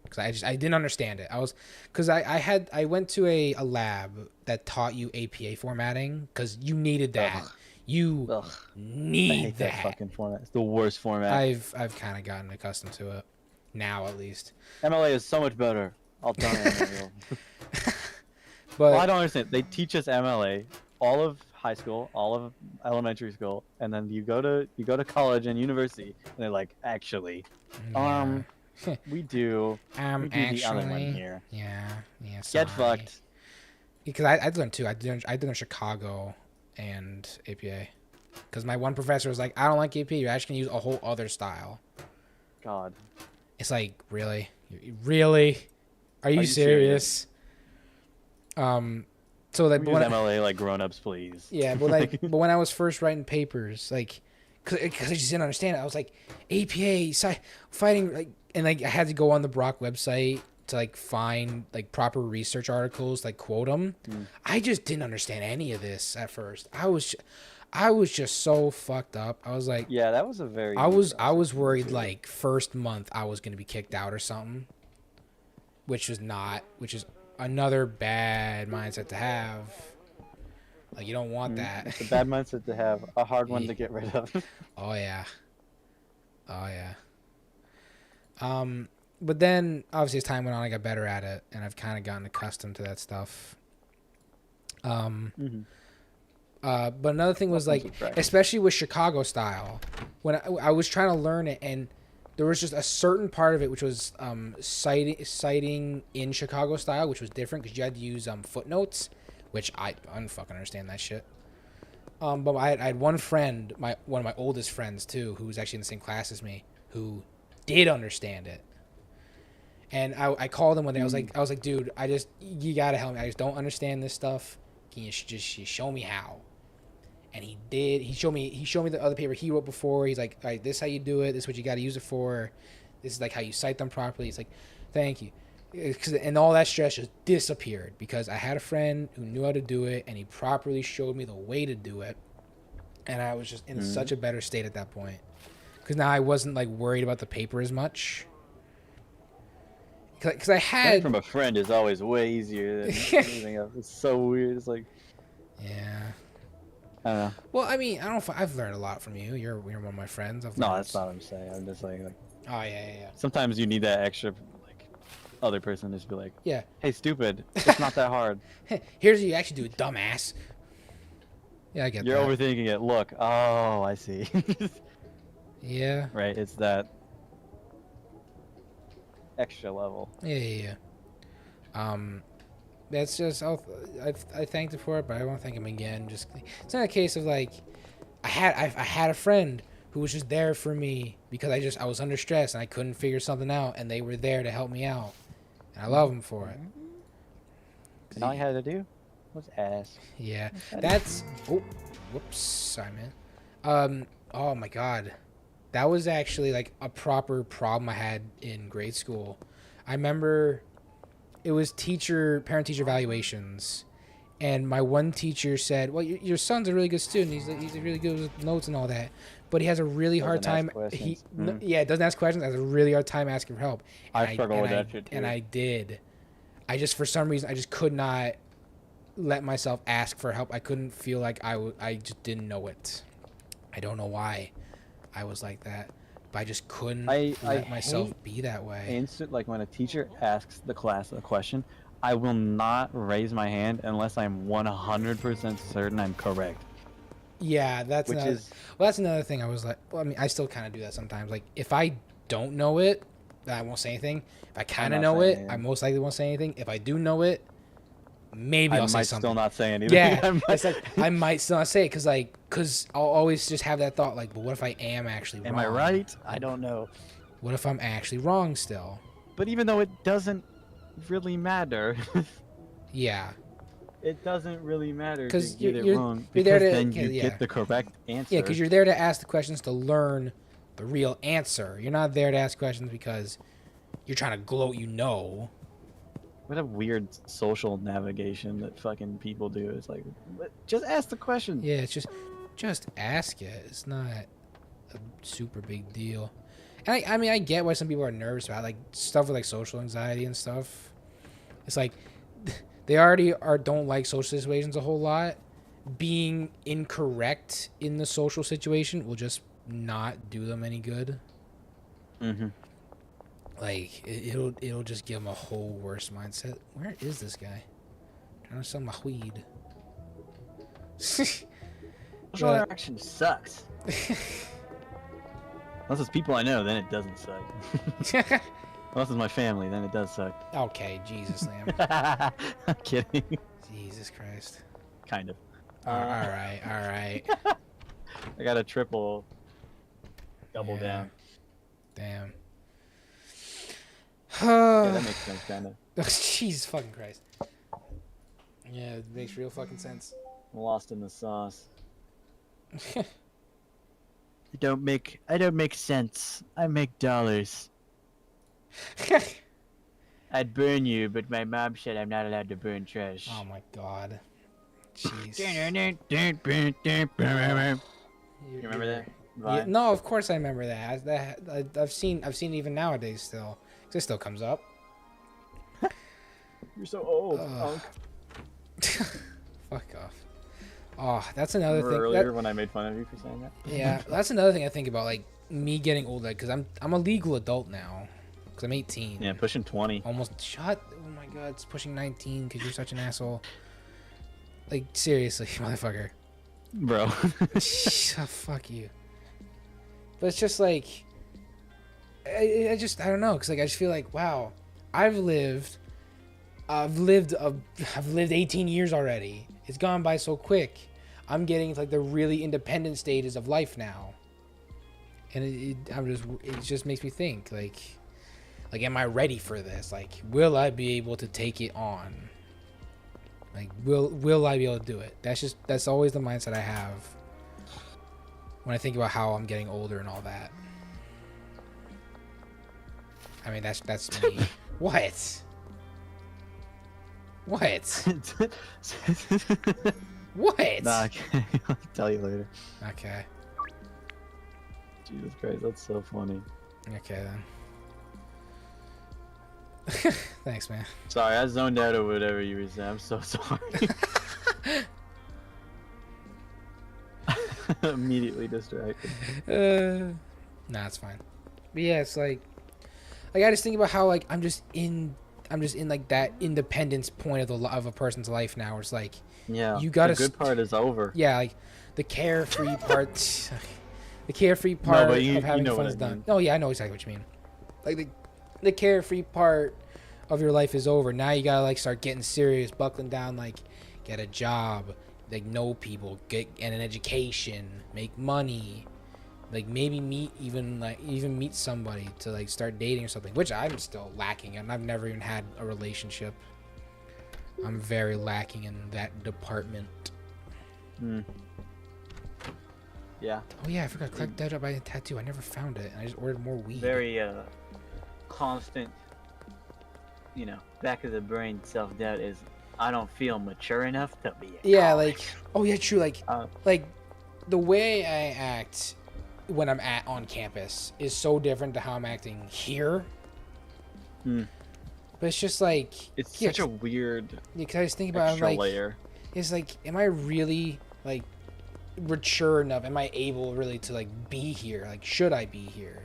because I didn't understand it. I went to a lab that taught you APA formatting because you needed that. You need I hate that fucking format. It's the worst format. I've kind of gotten accustomed to it now, at least. MLA is so much better. I'll tell you. But Well, I don't understand. They teach us MLA all of high school, all of elementary school, and then you go to college and university, and they're like, actually, we do the other one here. Yeah. Get fucked. Because I learned too. I did in Chicago and APA. Because my one professor was like, I don't like APA. You're actually gonna use a whole other style. God. It's like, really? Really? Are you serious? So like, Use MLA like grown-ups, please. Yeah, but like, but when I was first writing papers, like, because I just didn't understand it, I was like, APA, fighting, like, and like I had to go on the Brock website to like find like proper research articles, like quote them. I just didn't understand any of this at first. I was just so fucked up. I was like, yeah, that was a very. I was worried like first month I was gonna be kicked out or something, which is another bad mindset to have. Like, you don't want that. It's a bad mindset to have. A hard one to get rid of. Oh yeah, Oh yeah. But then obviously as time went on, I got better at it, and I've kind of gotten accustomed to that stuff. Mhm. But another thing was Comes like, with practice. especially with Chicago style, when I was trying to learn it, and there was just a certain part of it which was citing in Chicago style, which was different because you had to use footnotes, which I don't fucking understand that shit. But I had one friend, one of my oldest friends too, who was actually in the same class as me, who did understand it. And I called him one day. I was like, dude, you gotta help me. I just don't understand this stuff. Can you just show me how? And he did. He showed me the other paper he wrote before. He's like, all right, this is how you do it. This is what you got to use it for. This is like how you cite them properly. It's like, thank you. And all that stress just disappeared because I had a friend who knew how to do it, and he properly showed me the way to do it. And I was just in such a better state at that point. Because now I wasn't like worried about the paper as much. Because I Learning had... from a friend is always way easier than anything else. It's so weird. It's like, Yeah. I don't know. Well, I mean, I don't know if I've learned a lot from you. You're one of my friends. No, that's not what I'm saying. I'm just like Oh, yeah. sometimes you need that extra, like, other person to just be like, Yeah. hey, stupid, it's not that hard. Here's what you actually do, dumbass. Yeah, I get You're that. overthinking it. Look, oh, I see. Yeah. Right, it's that extra level. Yeah. That's just I thanked him for it, but I won't thank him again. Just it's not a case of like I had a friend who was just there for me because I was under stress and I couldn't figure something out, and they were there to help me out, and I love them for it. And all I had to do was ask. Yeah, that's whoops, sorry man. Oh my god, that was actually like a proper problem I had in grade school. I remember it was parent-teacher evaluations, and my one teacher said, "Well, your son's a really good student. He's really good with notes and all that, but he has a really hard time. Doesn't ask questions. Has a really hard time asking for help." I struggle with that shit too. And I did. I just for some reason I just could not let myself ask for help. I couldn't feel like I just didn't know it. I don't know why I was like that, but I just couldn't let myself be that way. Instant, like when a teacher asks the class a question, I will not raise my hand unless I'm 100% certain I'm correct. Yeah, that's another thing. I was like, well, I mean, I still kind of do that sometimes. Like, if I don't know it, then I won't say anything. If I kind of know it, I most likely won't say anything. If I do know it, maybe I'll say something. I might still not say anything. Yeah, it's like I might still not say it because I'll always just have that thought like, but what if I am actually wrong? Am I right? I don't know. What if I'm actually wrong still? But even though it doesn't really matter. Yeah. It doesn't really matter to get it wrong you're because there to, then you get the correct answer. Yeah, because you're there to ask the questions to learn the real answer. You're not there to ask questions because you're trying to gloat. What a weird social navigation that fucking people do. It's like, just ask the question. Yeah, it's just ask it. It's not a super big deal. And I mean, I get why some people are nervous about like stuff with like social anxiety and stuff. It's like they already don't like social situations a whole lot. Being incorrect in the social situation will just not do them any good. Mm-hmm. Like it'll just give them a whole worse mindset. Where is this guy? I'm trying to sell my weed. Social interaction sucks. Unless it's people I know, then it doesn't suck. Unless it's my family, then it does suck. Okay, Jesus, Lamb. I'm kidding. Jesus Christ. Kind of. All right. I got a triple double down. Damn. Yeah, that makes sense, kind of. Jesus fucking Christ. Yeah, it makes real fucking sense. I'm lost in the sauce. I don't make sense. I make dollars. I'd burn you, but my mom said I'm not allowed to burn trash. Oh my god. Jeez. You remember that? Yeah, no, of course I remember that. I've seen it even nowadays still. 'Cause it still comes up. You're so old, punk. Fuck off. Oh, that's another thing. Earlier when I made fun of you for saying that. Yeah, that's another thing I think about. Like, me getting older, because I'm a legal adult now, because I'm 18. Yeah, pushing 20. Almost shut. Oh my god, it's pushing 19 because you're such an asshole. Like seriously, motherfucker. Bro. Oh, fuck you. But it's just like, I don't know, because like I just feel like, wow, I've lived 18 years already. It's gone by so quick. I'm getting to like the really independent stages of life now, and it just makes me think like, am I ready for this? Like, will I be able to take it on? Like, will I be able to do it? That's always the mindset I have when I think about how I'm getting older and all that. I mean, that's me. What? What? What? Nah, okay. I'll tell you later. Okay. Jesus Christ, that's so funny. Okay then. Thanks, man. Sorry, I zoned out or whatever you were saying. I'm so sorry. Immediately distracted. Nah, it's fine. But yeah, it's like I just think about how like I'm just in like that independence point of a person's life now, where it's like, Yeah, you gotta the good part is over. yeah, like the carefree part, the carefree part but you of having know fun what is I done. mean. Oh yeah, I know exactly what you mean. Like the carefree part of your life is over. Now you gotta like start getting serious, buckling down, like get a job, like know people, get an education, make money, like maybe meet somebody to like start dating or something, which I'm still lacking, and I've never even had a relationship. I'm very lacking in that department. Yeah. Oh yeah, I forgot to collect that up by a tattoo. I never found it. I just ordered more weed. Very constant, back of the brain self-doubt is, I don't feel mature enough to be a like, oh yeah, true. Like the way I act when I'm on campus is so different to how I'm acting here. But it's just like it's such a weird because I just think about extra like layer. it's like, am I really like mature enough? Am I able really to like be here? Like, should I be here?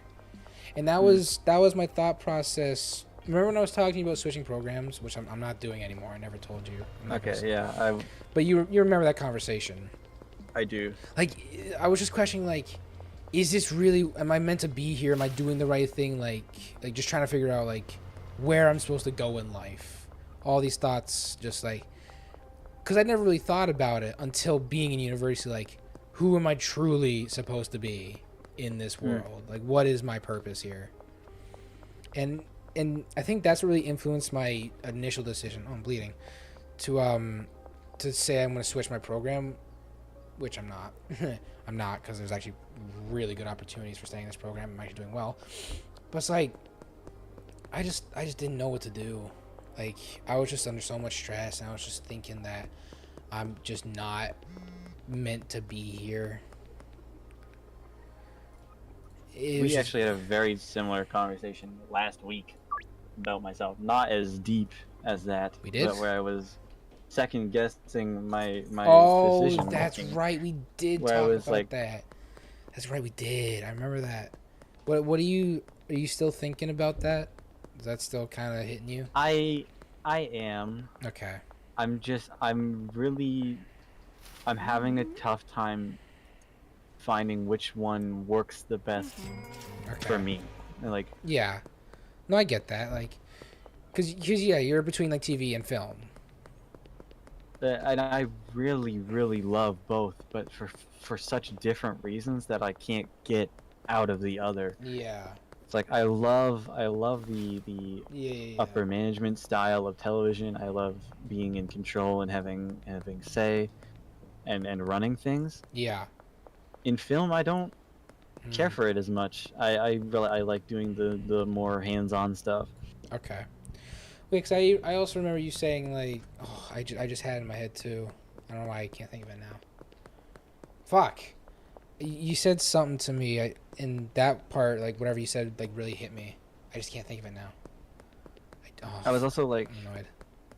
And that was my thought process. Remember when I was talking about switching programs, which I'm not doing anymore? I never told you. Okay, yeah, But you remember that conversation? I do. Like, I was just questioning, like, is this really? Am I meant to be here? Am I doing the right thing? Like just trying to figure out like where I'm supposed to go in life. All these thoughts, just like, because I never really thought about it until being in university. Like, who am I truly supposed to be in this world? Like, what is my purpose here? And I think that's what really influenced my initial decision. Oh, I'm bleeding. To say I'm going to switch my program, which I'm not. I'm not, because there's actually really good opportunities for staying in this program. I'm actually doing well. But it's like, I just didn't know what to do. Like, I was just under so much stress, and I was just thinking that I'm just not meant to be here. We actually had a very similar conversation last week about myself. Not as deep as that. We did? But where I was second guessing my decision. Oh, that's making, right. We did where talk I was about like, that. That's right. We did. I remember that. What are you still thinking about that? Is that still kind of hitting you? I am. Okay. I'm having a tough time finding which one works the best for me. And like, yeah. No, I get that. Like, cause yeah, you're between like TV and film. and I really, really love both, but for such different reasons that I can't get out of the other. Yeah. It's like I love the upper management style of television. I love being in control and having say and running things. Yeah. In film, I don't care for it as much. I like doing the more hands-on stuff. Okay. Wait, cause I also remember you saying like, oh, I just had it in my head too. I don't know why I can't think of it now. Fuck. You said something to me in that part, like whatever you said, like really hit me. I just can't think of it now. I was also like annoyed.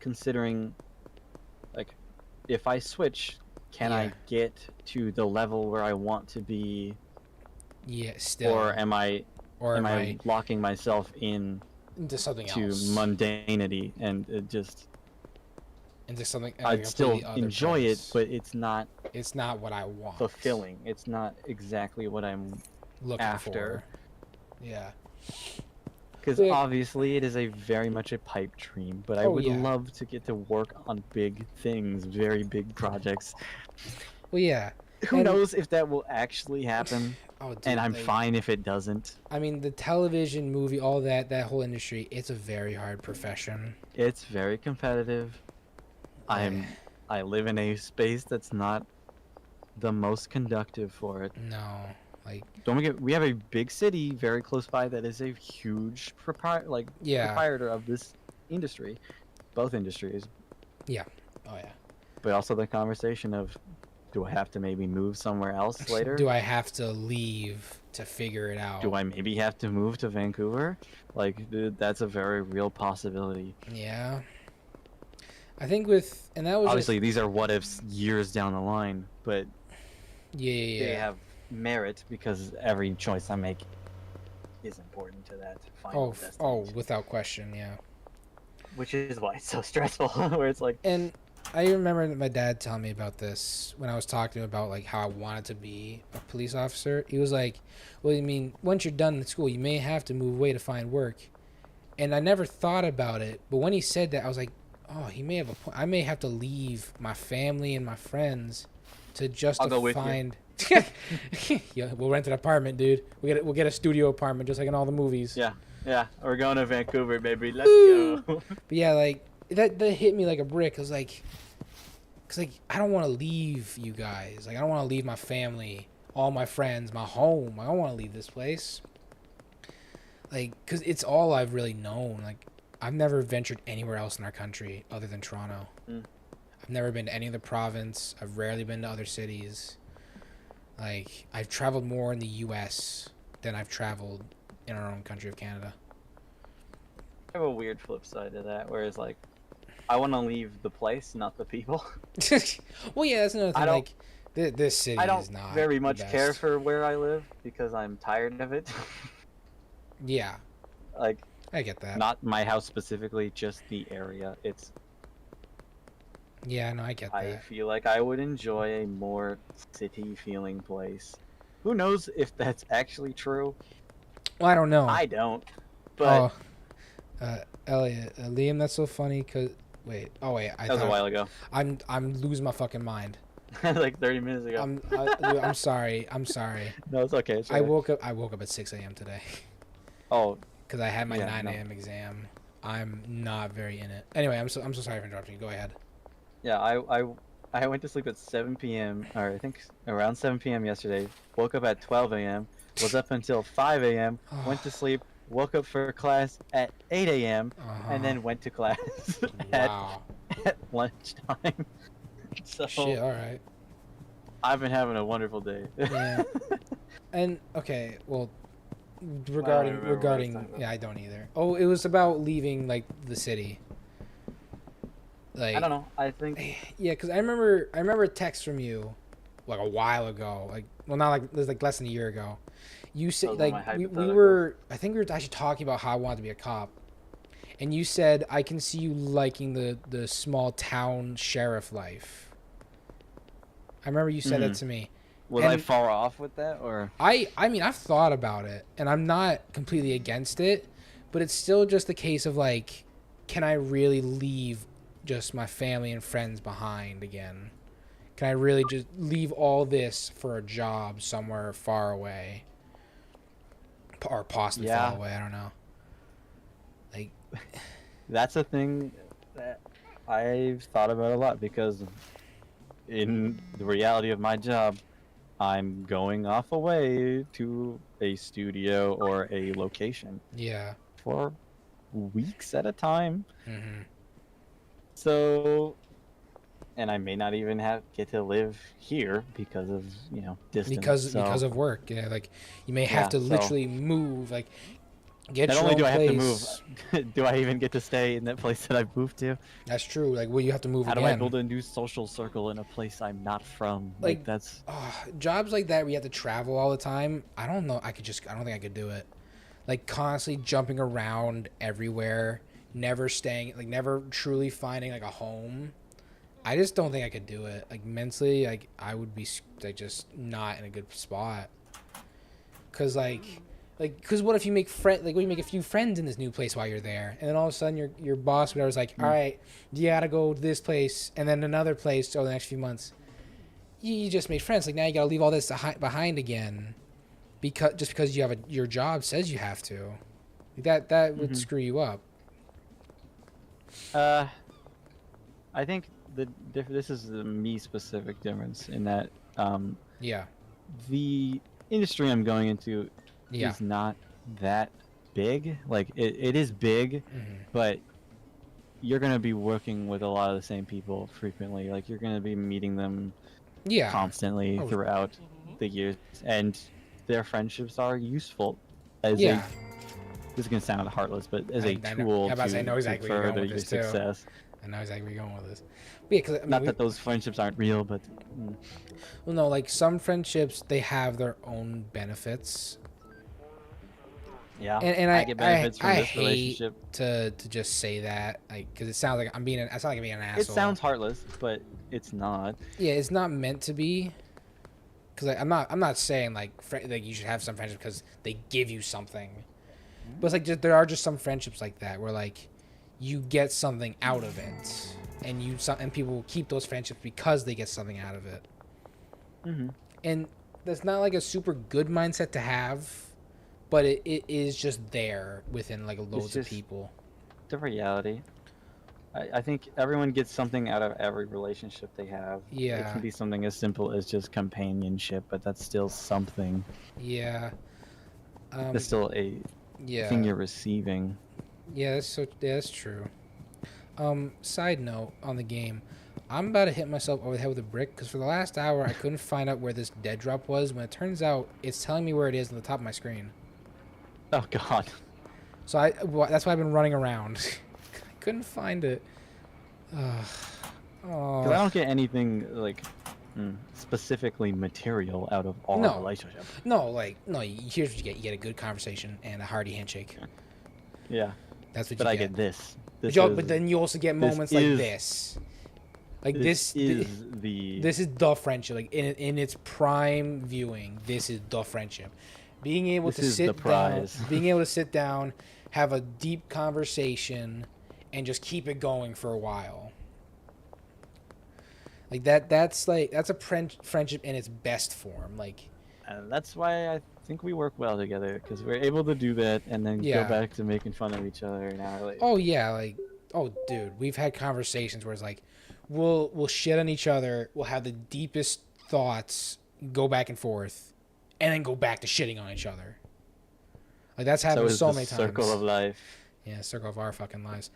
Considering, like, if I switch, can I get to the level where I want to be Yeah, still. or am I Or am I locking myself in into something to else? mundanity, and it just Into something. I'd still completely other enjoy it, place. but it's not It's not what I want. fulfilling. It's not exactly what I'm Looking after. for. Yeah. Because Yeah. obviously it is a very much a pipe dream, but I Oh, would yeah. love to get to work on big things, very big projects. Well, yeah. Who And- knows if that will actually happen? Oh, dude, And I'm like, fine if it doesn't. I mean, the television, movie, all that whole industry, it's a very hard profession. It's very competitive. I live in a space that's not the most conductive for it. No, like, We have a big city very close by that is a huge yeah. proprietor of this industry, both industries. Oh yeah. But also the conversation of, do I have to maybe move somewhere else later? Do I have to leave to figure it out? Do I maybe have to move to Vancouver? Like, dude, that's a very real possibility. Yeah. I think and that was Obviously, these are what ifs years down the line, but yeah. they have merit because every choice I make is important to that final destination. Without question, yeah. Which is why it's so stressful. Where it's like, And I remember my dad telling me about this when I was talking to him about like how I wanted to be a police officer. He was like, "Well, I mean, once you're done in school, you may have to move away to find work." And I never thought about it, but when he said that, I was like, "Oh, he may have a point. I may have to leave my family and my friends to just I'll to go with find." Yeah, we'll rent an apartment, dude. We'll get a studio apartment just like in all the movies. yeah, we're going to Vancouver, baby. Let's Woo! go. But yeah, like that hit me like a brick. I was like, I don't want to leave you guys. Like I don't want to leave my family, all my friends, my home. I don't want to leave this place. Like, cause it's all I've really known. Like, I've never ventured anywhere else in our country other than Toronto. I've never been to any other province. I've rarely been to other cities. Like, I've traveled more in the U.S. than I've traveled in our own country of Canada. I have a weird flip side to that, where it's like, I want to leave the place, not the people. Well, yeah, that's another thing. Like, this city I don't is not very the much best. care for where I live because I'm tired of it. Yeah, Like, I get that. not my house specifically, just the area. Yeah, no, I get I that. feel like I would enjoy a more city feeling place. Who knows if that's actually true? Well, I don't know. I don't. But Elliot, Liam, that's so funny. Cause wait, I that was a while ago. I'm losing my fucking mind. Like 30 minutes ago. I'm sorry. No, it's okay. It's I okay. woke up at 6 a.m. today Oh, because I had my Yeah, 9 no. a.m. exam. I'm not very in it. Anyway, I'm so sorry for interrupting you. Go ahead. yeah. I went to sleep at 7 p.m. or I think around 7 p.m. yesterday. Woke up at 12 a.m. Was up until 5 a.m. Went to sleep. Woke up for class at 8 a.m. and then went to class Wow. at lunchtime. So Shit. All right. I've been having a wonderful day. Yeah. And okay, well, remember what I was regarding talking about. yeah, I don't either. Oh, it was about leaving like the city. Like I don't know. I think yeah, because I remember a text from you like a while ago. Like well, not like it was like less than a year ago. You said Those were like my we hypotheticals. were I think we were actually talking about how I wanted to be a cop. And you said I can see you liking the small town sheriff life. I remember you said that to me. will I and- fall off with that or I mean, I've thought about it, and I'm not completely against it, but it's still just the case of like, can I really leave just my family and friends behind again? Can I really just leave all this for a job somewhere far away, or possibly Yeah. far away? I don't know. Like, that's a thing that I've thought about a lot because in the reality of my job, I'm going off away to a studio or a location yeah. for weeks at a time. Mm-hmm. So, and I may not even get to live here because of distance. Because of work, yeah. Like, you may have Yeah, to so- literally move. Like, Get Not your only own do I have to place. move, do I even get to stay in that place that I've moved to? That's true. Like, well, you have to move How again. do I build a new social circle in a place I'm not from? Like, That's jobs like that where you have to travel all the time. I don't know. I don't think I could do it. Like, constantly jumping around everywhere, never staying, like, never truly finding like a home. I just don't think I could do it. Like, mentally, like, I would be like just not in a good spot. Cause cause what if you make what if you make a few friends in this new place while you're there, and then all of a sudden your boss whatever's like, all right, you gotta go to this place and then another place over the next few months. You just made friends. Like, now you gotta leave all this behind again, because you have your job says you have to. Like, that would screw you up. I think this is the me specific difference in that Yeah. the industry I'm going into Yeah. is not that big. Like it is big, but you're gonna be working with a lot of the same people frequently. Like you're gonna be meeting them constantly throughout the years, and their friendships are useful as a. This is gonna sound heartless, but as a tool to further your success. I know exactly where you're going with this. But yeah, 'cause, I mean, not that those friendships aren't real, but well, no, like some friendships they have their own benefits. Yeah, and I get benefits from this hate relationship. to just say that, like, because it sounds like I sound like I'm being an asshole. It sounds heartless, but it's not. Yeah, it's not meant to be. Because I'm not saying like you should have some friendships because they give you something, but it's like there are just some friendships like that where like you get something out of it, and people will keep those friendships because they get something out of it. And that's not like a super good mindset to have, but it is just there within like loads of people. The reality. I think everyone gets something out of every relationship they have. Yeah. It can be something as simple as just companionship, but that's still something. Yeah. It's still a thing you're receiving. Yeah, that's true. Side note on the game, I'm about to hit myself over the head with a brick because for the last hour I couldn't find out where this dead drop was. When it turns out it's telling me where it is on the top of my screen. Oh God. So that's why I've been running around. I couldn't find it. Because I don't get anything like specifically material out of our relationship. No, here's what you get. You get a good conversation and a hearty handshake. Yeah. That's what you get. But I get this. But then you also get moments like this. Like this is the friendship. Like in its prime viewing, this is the friendship. Being able to sit down, have a deep conversation, and just keep it going for a while. Like that's a friendship in its best form. Like, that's why I think we work well together, because we're able to do that and then go back to making fun of each other an hour later. Oh yeah, like, oh dude, we've had conversations where it's like, we'll shit on each other, we'll have the deepest thoughts, go back and forth, and then go back to shitting on each other. Like that's happened so many times. Circle of life. Yeah, circle of our fucking lives.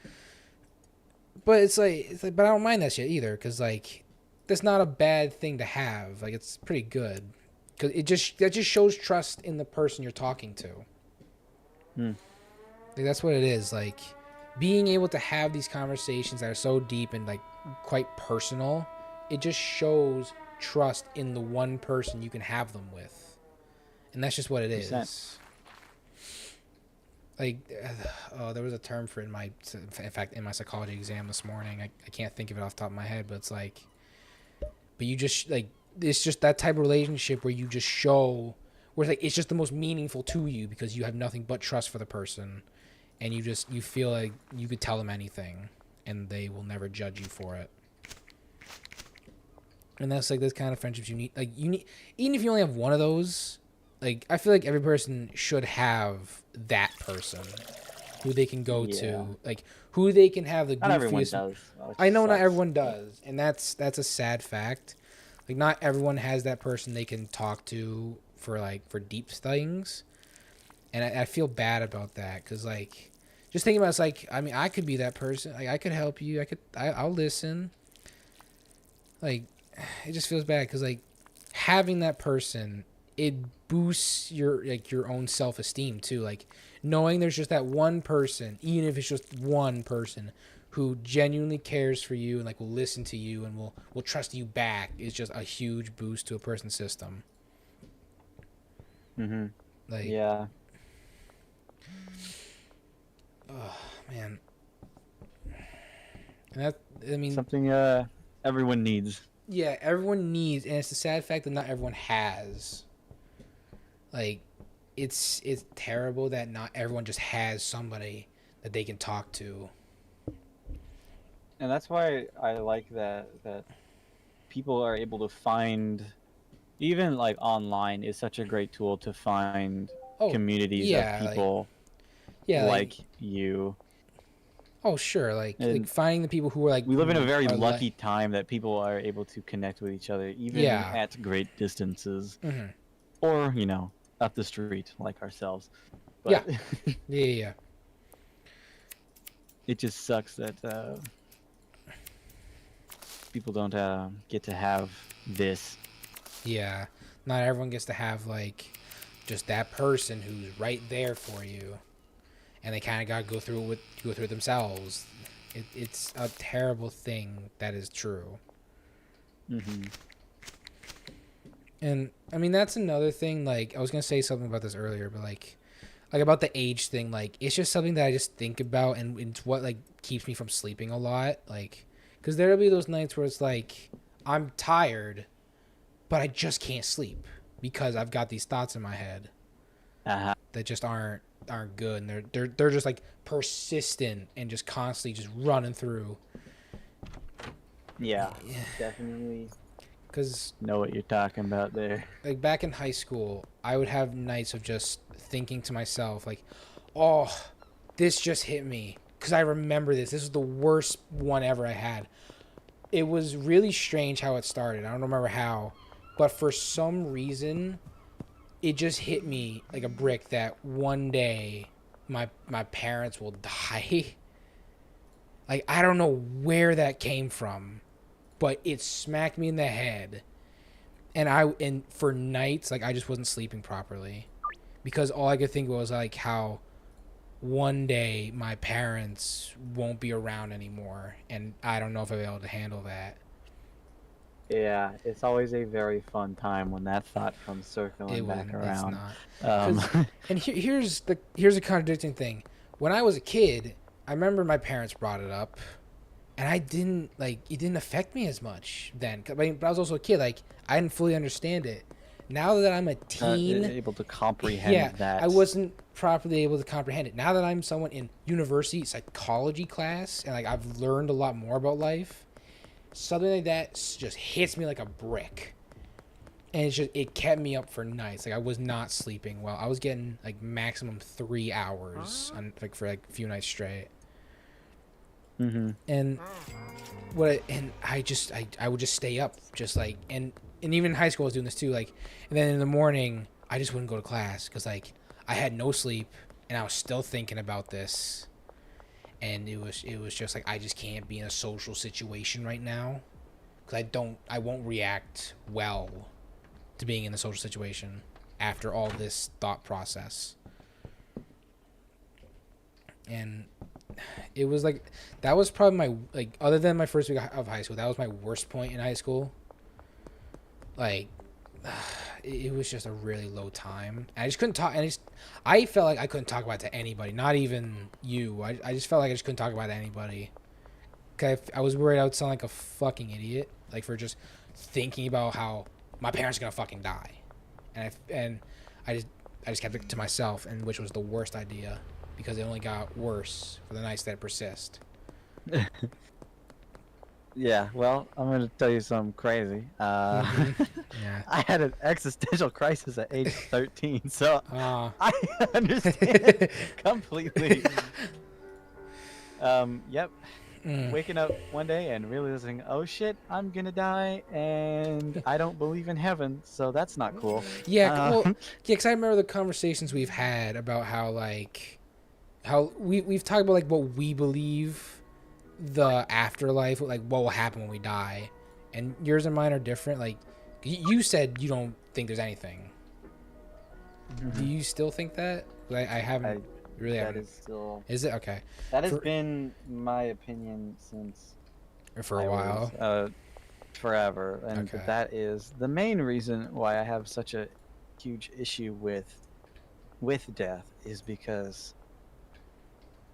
But it's like, but I don't mind that shit either, because like, that's not a bad thing to have. Like, it's pretty good, because that just shows trust in the person you're talking to. Like, that's what it is. Like, being able to have these conversations that are so deep and like quite personal, it just shows trust in the one person you can have them with, and that's just what it is. 100%. Like, there was a term for it in my psychology exam this morning. I can't think of it off the top of my head, but it's like, but you just like, it's just that type of relationship where you just show, where it's like, it's just the most meaningful to you because you have nothing but trust for the person, and you feel like you could tell them anything and they will never judge you for it. And that's like this kind of friendships you need. Like, even if you only have one of those, like, I feel like every person should have that person who they can go to, like, who they can have the goofiest. Not everyone does. I know not everyone does, and that's a sad fact. Like, not everyone has that person they can talk to for deep things, and I feel bad about that, because like, just thinking about it's like, I mean, I could be that person. Like, I could help you. I'll listen. Like, it just feels bad because like, having that person it boosts your own self-esteem too. Like knowing there's just that one person, even if it's just one person, who genuinely cares for you and like will listen to you and will trust you back is just a huge boost to a person's system. Mm-hmm. Like, Yeah. oh man, and that, I mean, Something everyone needs. yeah, everyone needs, and it's the sad fact that not everyone has. Like, it's terrible that not everyone just has somebody that they can talk to. And that's why I like that people are able to find, even like online is such a great tool to find communities yeah, of people like you. Oh sure, like And finding the people who are like. We live in a very are lucky time that people are able to connect with each other, even Yeah. at great distances, Mhm. or up the street like ourselves. But Yeah. Yeah. it just sucks that people don't get to have this. Yeah. Not everyone gets to have like just that person who's right there for you, and they kind of got to go through it themselves. It's a terrible thing that is true. Mm-hmm. And I mean that's another thing. Like I was gonna say something about this earlier, but like about the age thing. Like it's just something that I just think about, and it's what like keeps me from sleeping a lot. Like because there'll be those nights where it's like I'm tired, but I just can't sleep because I've got these thoughts in my head that just aren't good, and they're just like persistent and just constantly just running through. Yeah, definitely. Because know what you're talking about there. Like back in high school, I would have nights of just thinking to myself, like, "Oh, this just hit me." Because I remember this. This was the worst one ever I had. It was really strange how it started. I don't remember how, but for some reason, it just hit me like a brick that one day my parents will die. Like I don't know where that came from, but it smacked me in the head. And for nights, like I just wasn't sleeping properly because all I could think was like how one day my parents won't be around anymore, and I don't know if I'll be able to handle that. Yeah, it's always a very fun time when that thought comes circling back around. It's not. And here's a contradicting thing. When I was a kid, I remember my parents brought it up, and I didn't like it. Didn't affect me as much then. But I was also a kid. Like I didn't fully understand it. Now that I'm a teen, able to comprehend that. I wasn't properly able to comprehend it. Now that I'm someone in university psychology class, and like I've learned a lot more about life, something like that just hits me like a brick. And it kept me up for nights. Like I was not sleeping well. I was getting like maximum 3 hours for like a few nights straight. Mm-hmm. And I would just stay up just like and even in high school I was doing this too, like, and then in the morning I just wouldn't go to class because like I had no sleep and I was still thinking about this, and it was just like I just can't be in a social situation right now because I won't react well to being in a social situation after all this thought process. And it was like that was probably my like other than my first week of high school, that was my worst point in high school. Like it was just a really low time. I just couldn't talk, and I felt like I couldn't talk about it to anybody, not even you. I just felt like I just couldn't talk about it to anybody. Cause I was worried I would sound like a fucking idiot, like for just thinking about how my parents are gonna fucking die, and I just kept it to myself, and which was the worst idea because it only got worse for the nights that persist. Yeah, well, I'm going to tell you something crazy. Yeah. I had an existential crisis at age 13, so Uh, I understand completely. Yep. Waking up one day and realizing, oh shit, I'm going to die, and I don't believe in heaven, so that's not cool. Yeah, well, yeah, because I remember the conversations we've had about how, like, how we've talked about, like, what we believe the afterlife, like what will happen when we die, and yours and mine are different. Like you said you don't think there's anything, Do you still think that? I haven't really That haven't. is still. Is it okay? That has For- been my opinion since Or for I a while. was, forever, and Okay. that is the main reason why I have such a huge issue with death is because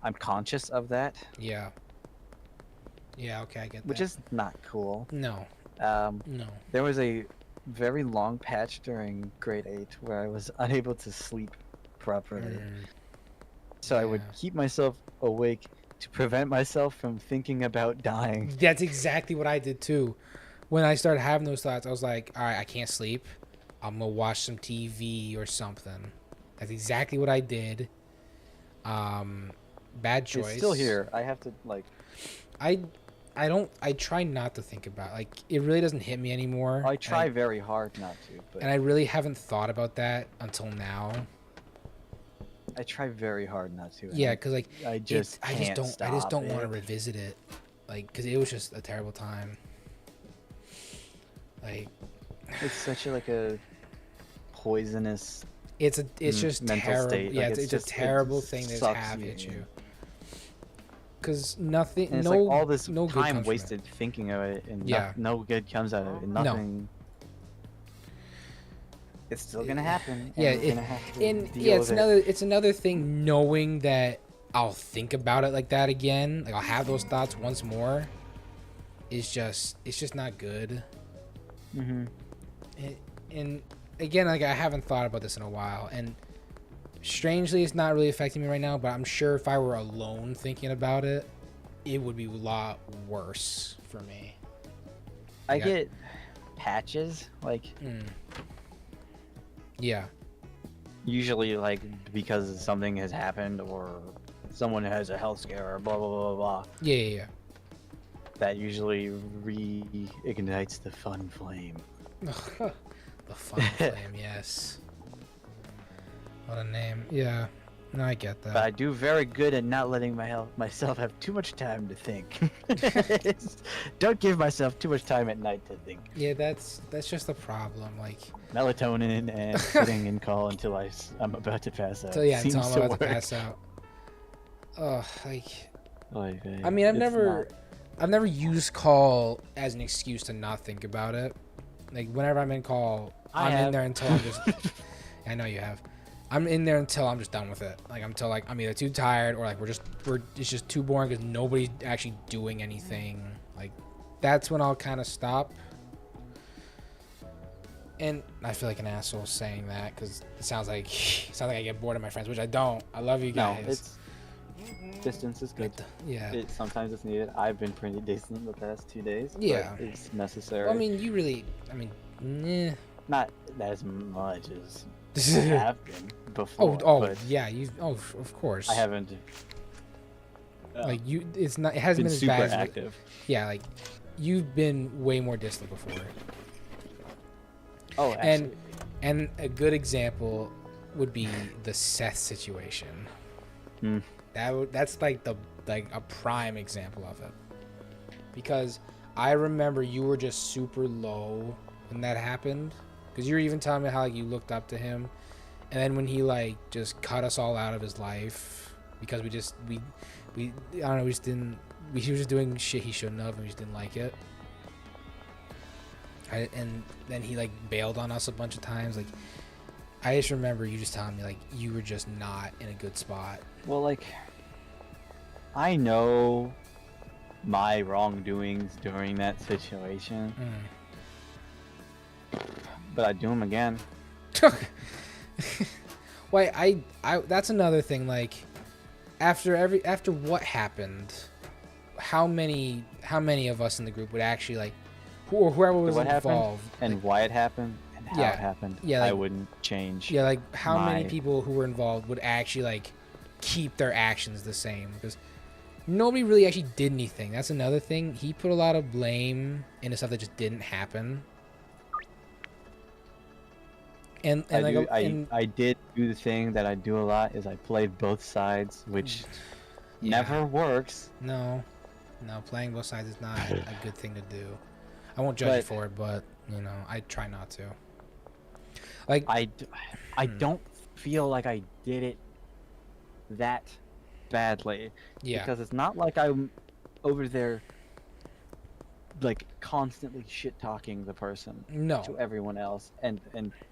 I'm conscious of that, Yeah. Yeah. Okay, I get that. which is not cool. no, Um, no. there was a very long patch during grade 8 where I was unable to sleep properly. Mm, So I would yeah. keep myself awake to prevent myself from thinking about dying. That's exactly what I did too. When I started having those thoughts, I was like, all right, I can't sleep. I'm gonna watch some TV or something. That's exactly what I did. Bad choice. It's still here. I have to like. I try not to think about, like, it really doesn't hit me anymore. I try very hard not to, but and I really haven't thought about that until now. I try very hard not to. and Yeah, because like I just I can't just stop don't want to it. revisit it, like, because it was just a terrible time. Like, It's such a, like a poisonous. it's just mental terrible. state. Yeah, Like, it's it's a just- it terrible thing that's sucks have you hit in. you. Because nothing, And it's no, like all this no good time comes from it. wasted thinking of it, and Yeah. no good comes out of it, and No. nothing. It's still gonna happen. Yeah, and you're gonna have to And deal yeah, with it's another thing knowing that I'll think about it like that again. Like, I'll have those thoughts once more. It's just not good. Mm-hmm. And again, like, I haven't thought about this in a while, and strangely, it's not really affecting me right now. But I'm sure if I were alone thinking about it, it would be a lot worse for me. I Yeah. get patches, like Yeah. usually like because something has happened or someone has a health scare or blah blah blah blah blah. Yeah. That usually reignites the fun flame. The fun flame, yes. What a name. Yeah. No, I get that. But I do very good at not letting myself have too much time to think. Don't give myself too much time at night to think. Yeah, that's just the problem. Like, Melatonin and sitting in call until I'm about to pass out. so yeah, seems until I'm about to work. pass out. Ugh, like, Like, I mean, I've it's never used call as an excuse to not think about it. Like, whenever I'm in call, I'm in there until I'm just. I know you have. I'm in there until I'm just done with it. Like, until like I'm either too tired or like it's just too boring because nobody's actually doing anything. Like, that's when I'll kind of stop. And I feel like an asshole saying that because it sounds like I get bored of my friends, which I don't. I love you No, guys. it's distance is good. Yeah. Sometimes it's needed. I've been pretty distant the past 2 days. but Yeah. it's necessary. Well, I mean, you really. I mean, nah. Not as much as I have been before. Oh, but yeah. You. Oh, of course. I haven't Like, you. It's not. It hasn't been been as super bad. As, active. yeah, like, you've been way more distant before. Oh, absolutely. And a good example would be the Seth situation. Hmm. That's like a prime example of it. Because I remember you were just super low when that happened. Because you were even telling me how, like, you looked up to him, and then when he, like, just cut us all out of his life because we I don't know, we just didn't. He was just doing shit he shouldn't have, and we just didn't like it. And then he, like, bailed on us a bunch of times. Like, I just remember you just telling me, like, you were just not in a good spot. Well, like, I know my wrongdoings during that situation, but I do them again. Wait, I that's another thing. Like, after what happened, how many of us in the group would actually, like, whoever was What happened involved, and like, why it happened and how Yeah. it happened. Yeah, I like- wouldn't change. yeah, like, how many my- people who were involved would actually, like, keep their actions the same? Because nobody really actually did anything. That's another thing. He put a lot of blame into stuff that just didn't happen. And I did do the thing that I do a lot is I played both sides, which Yeah. never works. No, playing both sides is not a good thing to do. I won't judge you But- for it, but, you know, I try not to. Like, I don't feel like I did it that badly. Yeah. Because it's not like I'm over there like constantly shit talking the person No. to everyone else and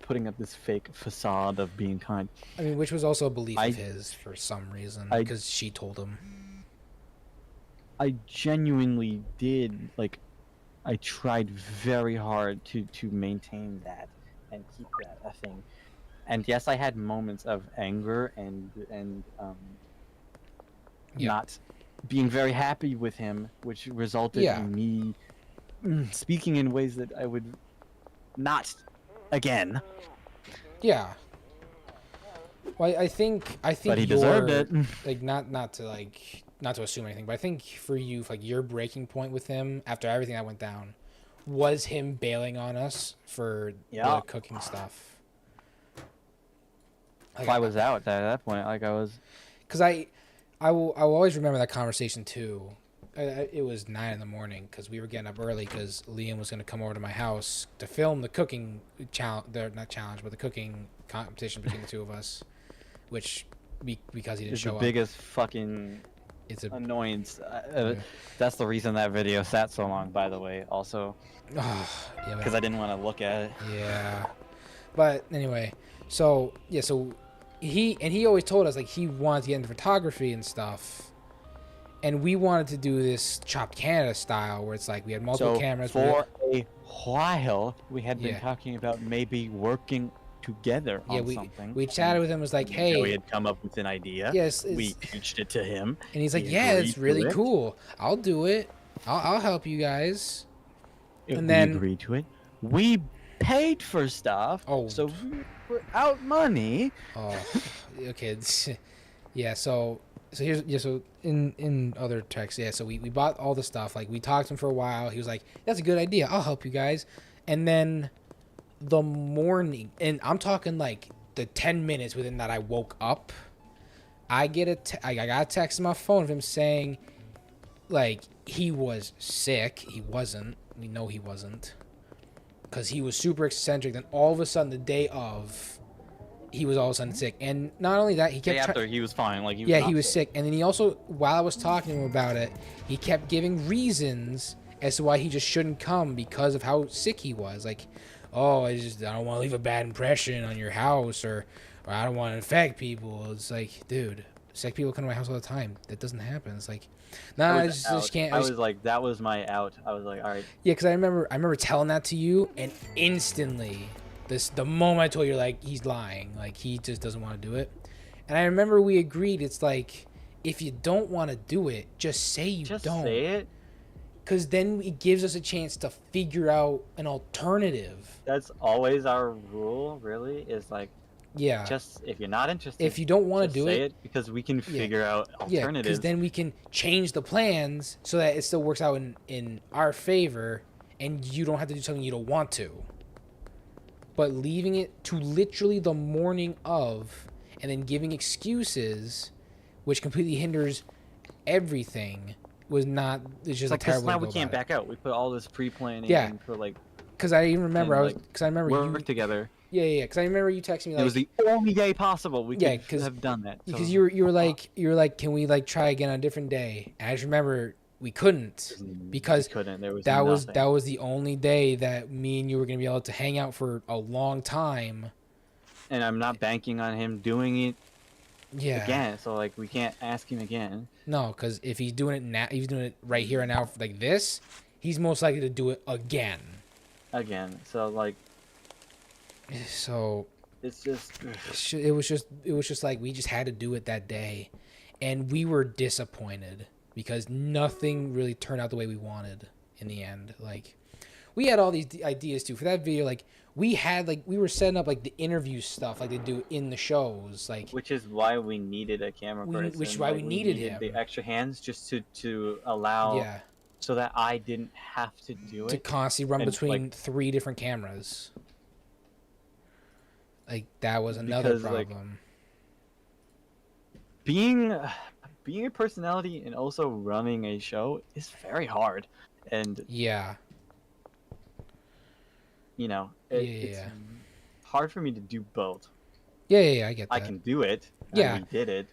putting up this fake facade of being kind. I mean, which was also a belief I- of his for some reason, I- because she told him. I genuinely did, like, I tried very hard to maintain that and keep that a thing. And yes, I had moments of anger and Yeah. not being very happy with him, which resulted Yeah. in me speaking in ways that I would not again. Yeah. Well, I think But he deserved your- it. Like, not to assume anything, but I think for you, like, your breaking point with him after everything that went down was him bailing on us for Yeah. the cooking stuff. Like, I was out at that point. Like I was. because I will always remember that conversation too. It was 9 in the morning because we were getting up early because Liam was going to come over to my house to film the cooking challenge. Not challenge, but the cooking competition between the two of us, which because he didn't It's show the up. biggest fucking It's a annoyance. Yeah. That's the reason that video sat so long, by the way. Also, yeah, because I didn't want to look at it. yeah. But anyway, so yeah, so he always told us like he wanted to get into photography and stuff, and we wanted to do this Chopped Canada style where it's like we had multiple So cameras. for a while, we had been Yeah. talking about maybe working together Yeah, on something. we chatted with him. Was like, hey, we had come up with an idea. yes, We it's- pitched it to him. and he's like, he yeah, it's agreed to really it. cool. I'll do it. I'll help you guys. And And we then- agreed to it. We paid for stuff. Oh. So we were out money. Oh, okay. Yeah. So here's so in other texts. Yeah. So we bought all the stuff. Like we talked to him for a while. He was like, "That's a good idea. I'll help you guys." And then the morning, and I'm talking like the 10 minutes within that I woke up. I got a text on my phone of him saying, like he was sick. He wasn't. We know he wasn't. Because he was super eccentric. Then all of a sudden, the day of, he was all of a sudden sick. And not only that, he Day kept after he was fine. Like he was yeah, not he was sick. And then he also, while I was talking to him about it, he kept giving reasons as to why he just shouldn't come because of how sick he was. Like, oh, I don't want to leave a bad impression on your house, or I don't want to infect people. It's like, dude, sick people come to my house all the time. That doesn't happen. It's like, nah, I just can't. I was like, that was my out. I was like, all right. Yeah, because I remember telling that to you, and instantly, the moment I told you, like, he's lying, like he just doesn't want to do it. And I remember we agreed. It's like, if you don't want to do it, just say you Just don't. say it. Because then it gives us a chance to figure out an alternative. That's always our rule. Really, is like, Yeah. just if you're not interested, If you don't want to just do say it, it because we can figure out yeah, alternatives. because then we can change the plans so that it still works out in our favor, and you don't have to do something you don't want to. But leaving it to literally the morning of, and then giving excuses, which completely hinders everything, was not. It's just like, a terrible. now way to we go can't about it. back out. We put all this pre-planning Yeah. for like Because I even remember, and, I was, like, because I remember you. work together. Yeah. Because I remember you texting me like, It was the only day possible we Yeah, could 'cause- have done that. because so- you were like, can we like try again on a different day? And I just remember we couldn't because we couldn't. There was that nothing. was the only day that me and you were gonna be able to hang out for a long time. And I'm not banking on him doing it Yeah. again. So like we can't ask him again. No, because if he's doing it now, he's doing it right here and now like this. He's most likely to do it again. So like So it's just it was just like we just had to do it that day, and we were disappointed because nothing really turned out the way we wanted in the end. Like we had all these ideas too for that video. Like we were setting up like the interview stuff like they do in the shows. Like which is why we needed a camera person. which is why we needed him. the extra hands just to allow yeah, so that I didn't have to do to it. constantly run and, between like- 3 different cameras. Like that was another Because, like, problem. Being a personality and also running a show is very hard, and Yeah. you know Yeah, it's yeah. hard for me to do both. I get that. I can do it. Yeah. And we did it.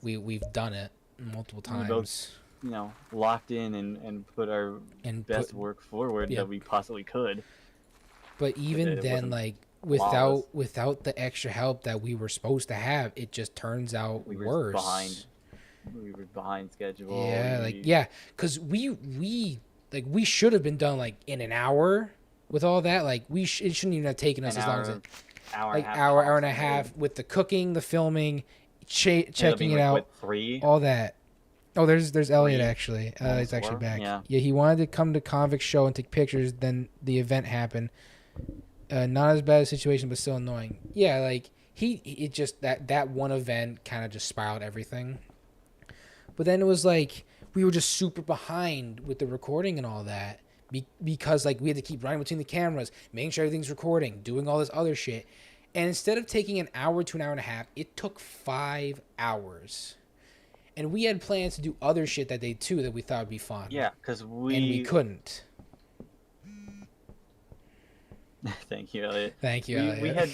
We've done it multiple We both, times. locked in and put our best work forward that we possibly could. But even it then, wasn't like flawless. without the extra help that we were supposed to have, it just turns out We were worse. We were behind schedule. Yeah, because we should have been done like in an hour with all that. Like it shouldn't even have taken us as long as hour and a half with the cooking, the filming, checking it out, 3. all that. Oh, there's Elliot 3, actually. He's actually 4, back. yeah. He wanted to come to Convict Show and take pictures. Then the event happened. Not as bad a situation, but still annoying. Yeah, like it just that one event kind of just spiraled everything. But then it was like we were just super behind with the recording and all that because like we had to keep running between the cameras, making sure everything's recording, doing all this other shit. And instead of taking an hour to an hour and a half, it took 5 hours. And we had plans to do other shit that day too that we thought would be fun. Yeah, because and we couldn't. Thank you, Elliot. Thank you, Elliot.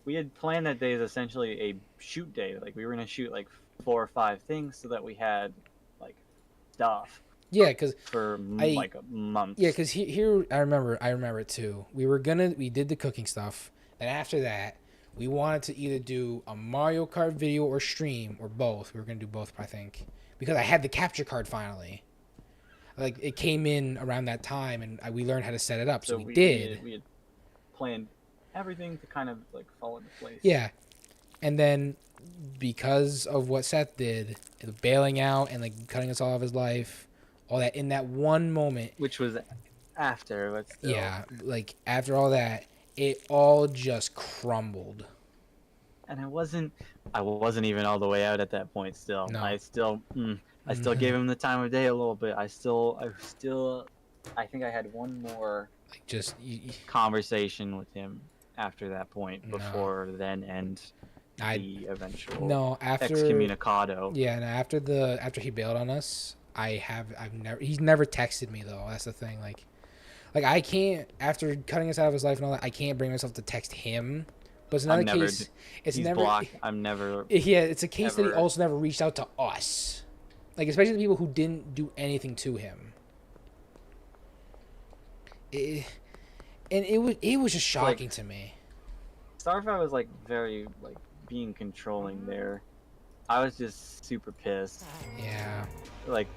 We had planned that day as essentially a shoot day. Like we were gonna shoot like 4 or 5 things so that we had like stuff. Yeah, because for like a month. Yeah, because here I remember it too. We did the cooking stuff. Then after that, we wanted to either do a Mario Kart video or stream or both. We were gonna do both, I think, because I had the capture card finally. Like it came in around that time, and we learned how to set it up. So we did. We had planned everything to kind of like fall into place. Yeah, and then because of what Seth did, bailing out and like cutting us all of his life, all that in that one moment, which was after. But still. Yeah, like after all that, it all just crumbled. And I wasn't even all the way out at that point. Still, no. I still gave him the time of day a little bit. I think I had one more like just conversation with him after that point before then and the eventual excommunicado. Yeah, and after he bailed on us, he's never texted me though. That's the thing. Like I can't, after cutting us out of his life and all that, I can't bring myself to text him. But it's another case. It's he's never blocked. I'm never. Yeah, it's a case ever. that he also never reached out to us, like especially the people who didn't do anything to him. It was just shocking to me. Starfire was like very like being controlling there. I was just super pissed. Yeah. Like.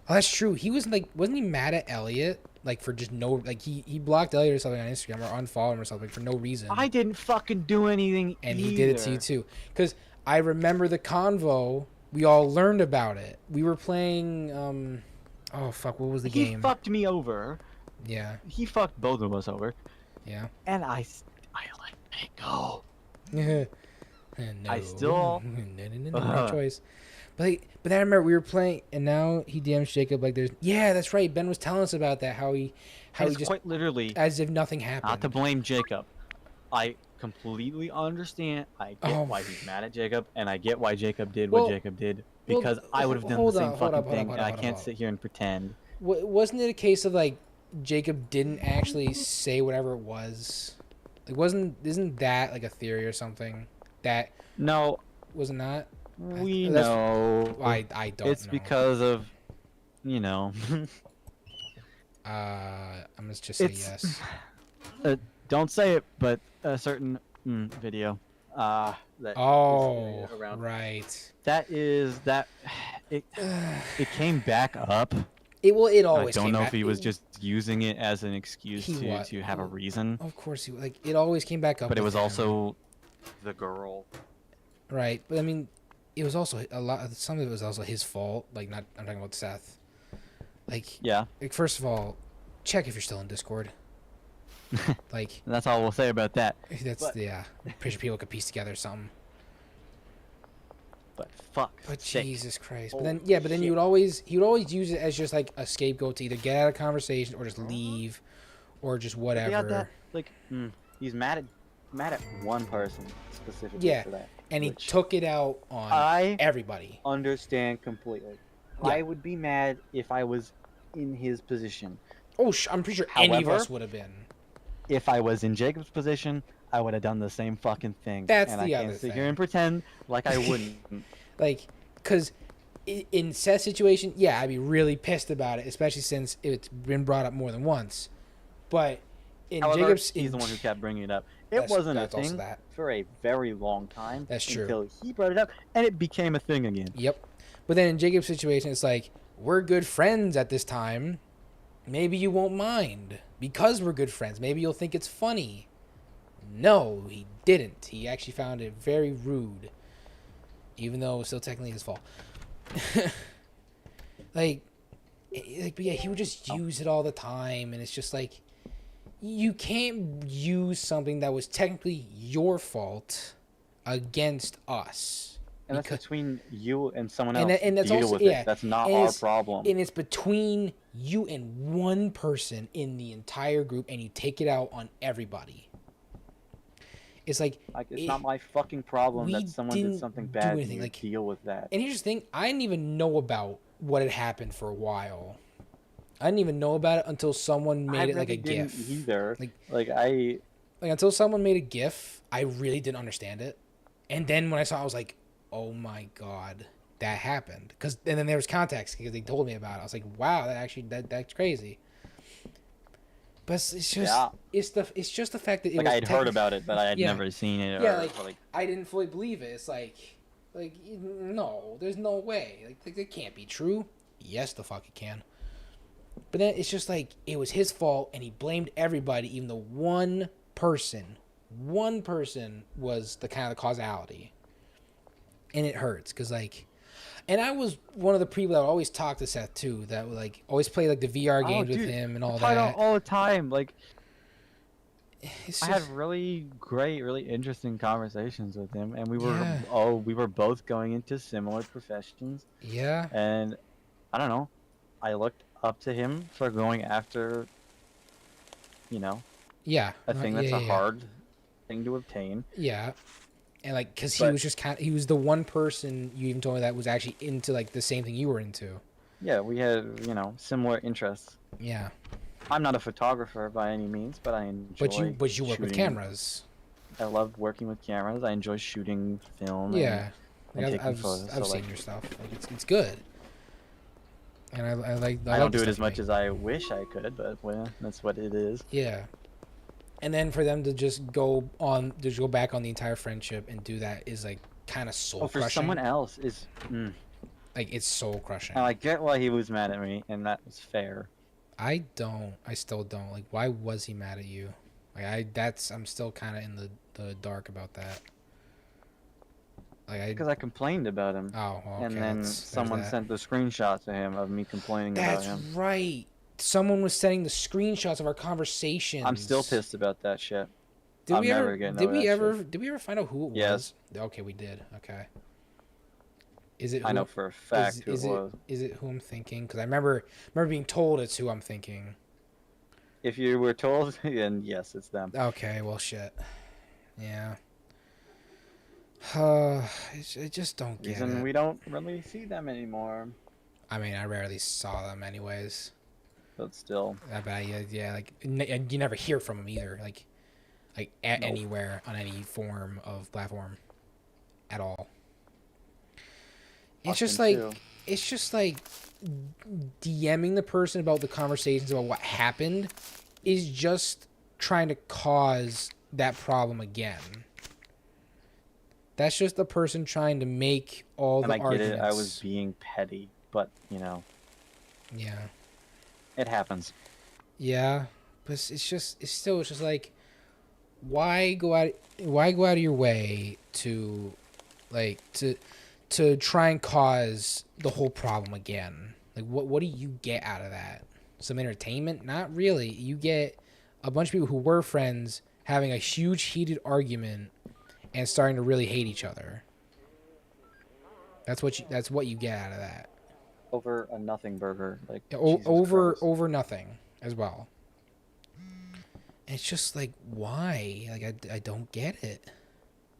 Oh, that's true. He wasn't he mad at Elliot like for just no like he blocked Elliot or something on Instagram or unfollowed him or something for no reason. I didn't fucking do anything. And either. He did it to you too. Because I remember the convo. We all learned about it. We were playing. Oh fuck! What was the game? He fucked me over. Yeah. He fucked both of us over. Yeah. And I let it go. No. I still. No choice. But then I remember we were playing, and now he DMs Jacob like there's. Yeah, that's right. Ben was telling us about that. How he just quite literally as if nothing happened. Not to blame Jacob. I completely understand. I get why he's mad at Jacob, and I get why Jacob did what Jacob did because I would have done the same fucking thing, and I can't sit here and pretend. Wasn't it a case of like Jacob didn't actually say whatever it was? Like isn't that like a theory or something? That no, was it not? We know. I don't. It's because of, I'm gonna just say yes. Don't say it, but a certain video. That around. Right. That is that. It came back up. It always. I don't know if he was just using it as an excuse to have a reason. Of course, it always came back up. But it was also the girl. Right, but I mean, it was also some of it was also his fault. Like, I'm talking about Seth. Like, yeah. Like, first of all, check if you're still in Discord. Like, that's all we'll say about that. I'm pretty sure people could piece together something. But fuck. But sake. Jesus Christ. Holy but then he would always use it as just like a scapegoat to either get out of conversation or just leave, or just whatever. Yeah, that he's mad at one person specifically for that. And he took it out on everybody. Understand completely. Yeah. I would be mad if I was in his position. Oh, I'm pretty sure any of us would have been. if I was in Jacob's position, I would have done the same fucking thing. That's and the I other can't sit thing. here and pretend like I wouldn't. Like, because in Seth's situation, yeah, I'd be really pissed about it, especially since it's been brought up more than once. But in However, Jacob's, he's the one who kept bringing it up. It That's- wasn't a that's also thing that. for a very long time. That's true. Until he brought it up, and it became a thing again. Yep. But then in Jacob's situation, it's like, we're good friends at this time. Maybe you won't mind. Because we're good friends. Maybe you'll think it's funny. No, he didn't. He actually found it very rude. Even though it was still technically his fault. But yeah, he would just use it all the time. And it's just like, you can't use something that was technically your fault against us. And that's between you and someone And else. that- and that's Deal also- with yeah, it. That's not and our it's- problem. And it's between you and one person in the entire group, and you take it out on everybody. It's like, It's not my fucking problem we that someone didn't did something do bad. anything, You like- deal with that. and here's the thing, I didn't even know about what had happened for a while. I didn't even know about it until someone made it like a didn't GIF. either. Like until someone made a GIF, I really didn't understand it. And then when I saw it, I was like, oh my god, that happened. And then there was context because they told me about it. I was like, wow, that's crazy. But it's just Yeah. it's just the fact that it like was I had heard about it, but I had Yeah. never seen it. Yeah, or, like, I didn't fully believe it. It's like no, there's no way. Like it can't be true. Yes, the fuck it can. But then it's just like it was his fault, and he blamed everybody, even though one person was the kind of the causality. And it hurts because and I was one of the people that would always talk to Seth too, that would always play the VR games with him and all that. All the time. Like It's I had just- really great, really interesting conversations with him, and we Yeah. were both going into similar professions, yeah, and I don't know, I looked up to him for going after, yeah, a thing that's yeah, a yeah. hard thing to obtain. Yeah, and because he But- was just he was the one person you even told me that was actually into the same thing you were into. Yeah, we had similar interests. Yeah, I'm not a photographer by any means, but I enjoy. but you work with shooting. cameras. I love working with cameras. I enjoy shooting film. Yeah, and taking I've photos. I've so, seen your stuff. It's good. And I like. I don't do it as much much as I wish I could, but well, that's what it is. Yeah. And then for them to just go back on the entire friendship and do that is kind of soul Oh, for crushing. someone else is. It's soul crushing. And I get why he was mad at me, and that was fair. I still don't. Why was he mad at you? I'm still kind of in the dark about that. Because I complained about him, Oh, well, okay. and then there's someone that. sent the screenshot to him of me complaining about That's him. right. Someone was sending the screenshots of our conversations. I'm still pissed about that shit. Did I'm we never ever? getting Did over we that ever? shit. Did we ever find out who it Yes. was? Okay, we did. Okay. Is it? I who- know for a fact is who it was. Is it who I'm thinking? Because I remember being told it's who I'm thinking. If you were told, then yes, it's them. Okay, well, shit. Yeah. I just don't get Reason it. we don't really see them anymore, I mean, I rarely saw them anyways. but still. But yeah, and you never hear from them either. Nope. Anywhere on any form of platform, at all. It's just Austin, too. it's just DMing the person about the conversations about what happened is just trying to cause that problem again. That's just the person trying to make all And the I get arguments. it, I was being petty, but Yeah. it happens. Yeah, but it's still why go out of your way to to try and cause the whole problem again? What do you get out of that? Some entertainment? Not really. You get a bunch of people who were friends having a huge heated argument and starting to really hate each other. That's what you get out of that. Over a nothing burger, like O- Jesus over Christ. over nothing as well. It's just why? I don't get it.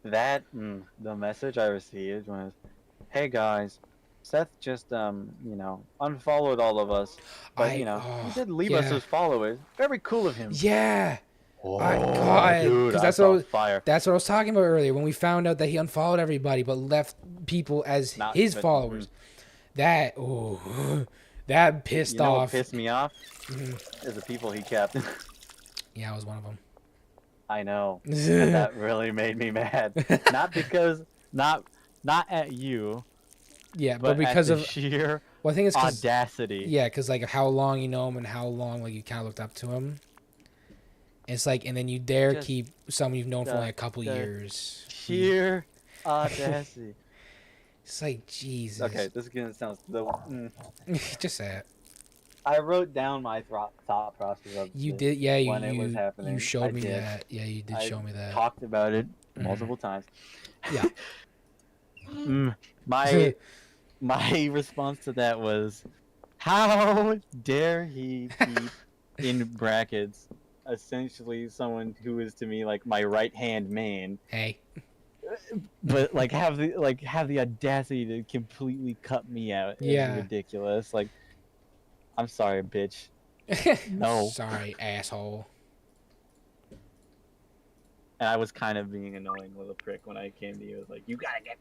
That the message I received was, "Hey guys, Seth just unfollowed all of us, but he did leave us yeah. as followers. Very cool of him." Yeah. Oh, God, dude, 'cause I that's what I saw was- fire. That's what I was talking about earlier when we found out that he unfollowed everybody but left people as Not his but- followers. That that pissed You know what off. pissed me off? Mhm. Is the people he kept. Yeah, I was one of them. I know. And that really made me mad. Not because, not at you, Yeah, but but because at the of sheer well, I think it's 'cause audacity. yeah, because like how long you know him and how long like you kind of looked up to him. It's like, and then you dare Just keep someone you've known for the- only a couple the years. Sheer audacity. It's like Jesus. Okay, this is gonna sound Just say it. I wrote down my thought process of You this did, yeah. when it was happening. You showed I me did. that. Yeah, you did I show me that. talked about it Mhm. multiple times. Yeah. My response to that was, how dare he keep in brackets essentially someone who is to me like my right hand man, Hey. but like have the audacity to completely cut me out. Yeah. It's ridiculous. Like, I'm sorry, bitch. No. Sorry, asshole. And I was kind of being annoying little prick when I came to you. I was like, you gotta get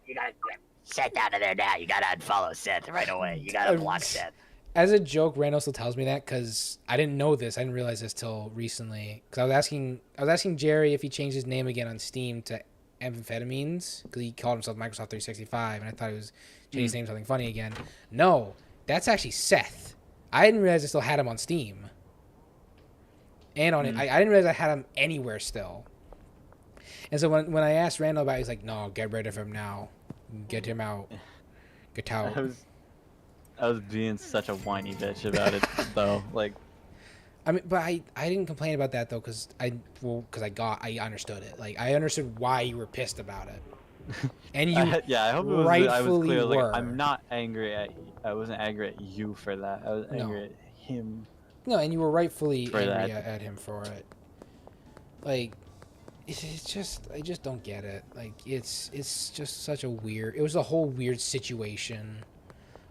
Seth out of there now. You gotta unfollow Seth right away. You gotta block Seth. As a joke, Randall still tells me that because I didn't know this. I didn't realize this till recently. Because I was asking Jerry if he changed his name again on Steam to Amphetamines because he called himself Microsoft 365, and I thought he was changing his name to something funny again. No, that's actually Seth. I didn't realize I still had him on Steam. And on it, I didn't realize I had him anywhere still. And so when I asked Randall about it, he's like, no, get rid of him now. Get him out. Get out. I was being such a whiny bitch about it, though. Like, I mean, but I didn't complain about that, though, because I understood it. Like, I understood why you were pissed about it. And you I hope I was rightfully clear. were. Like, I'm not angry at I wasn't angry at you for that. I was angry at him. No, and you were rightfully For angry that. at him for it. Like, it's just, I just don't get it. Like, it's just such a weird, it was a whole weird situation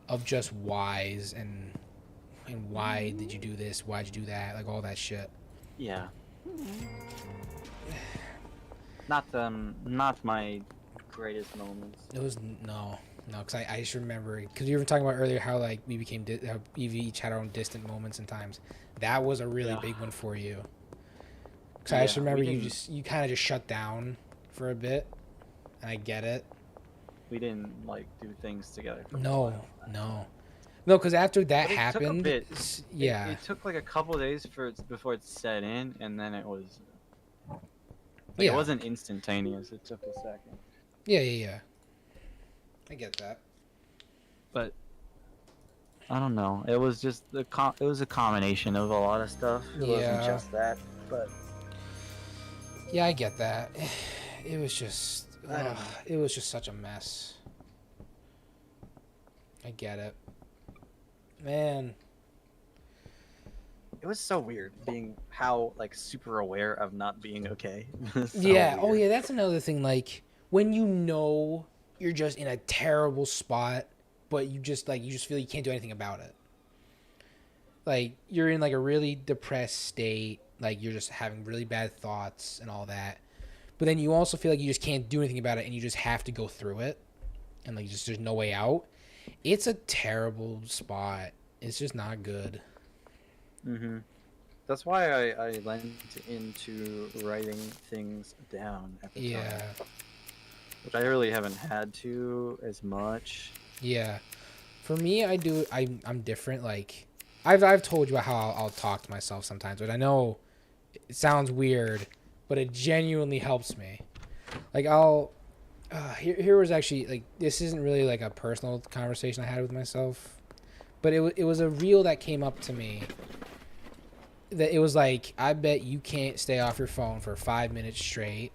of just whys and why did you do this? Why'd you do that? Like, all that shit. Yeah. Not my greatest moments. It was, no, because I just remember, because you were talking about earlier how, like, we became, how we each had our own distant moments and times. That was a really big one for you. Because I just remember you kind of just shut down for a bit, and I get it. We didn't like do things together. For No, because after that But it took a happened, bit. yeah, It took like a couple days before it set in, and then it was. Yeah. It wasn't instantaneous. It took a second. yeah. I get that. But I don't know. It was just it was a combination of a lot of stuff. It Yeah. wasn't just that. But Yeah, I get that. It was just, I don't know. it was just such a mess. I get it, man. it was so weird being how like super aware of not being okay. So Yeah. Oh, weird. yeah. That's another thing. Like when you know you're just in a terrible spot, but you just feel you can't do anything about it. Like you're in like a really depressed state. Like you're just having really bad thoughts and all that. But then you also feel like you just can't do anything about it, and you just have to go through it, and like just there's no way out. It's a terrible spot. It's just not good. Mm-hmm. That's why I went into writing things down at the time, which I really haven't had to as much. Yeah. For me, I'm different. Like, I've told you about how I'll talk to myself sometimes, but I know it sounds weird, but it genuinely helps me. Like, here was actually, like, this isn't really like a personal conversation I had with myself, but it was a reel that came up to me. That it was like, I bet you can't stay off your phone for 5 minutes straight.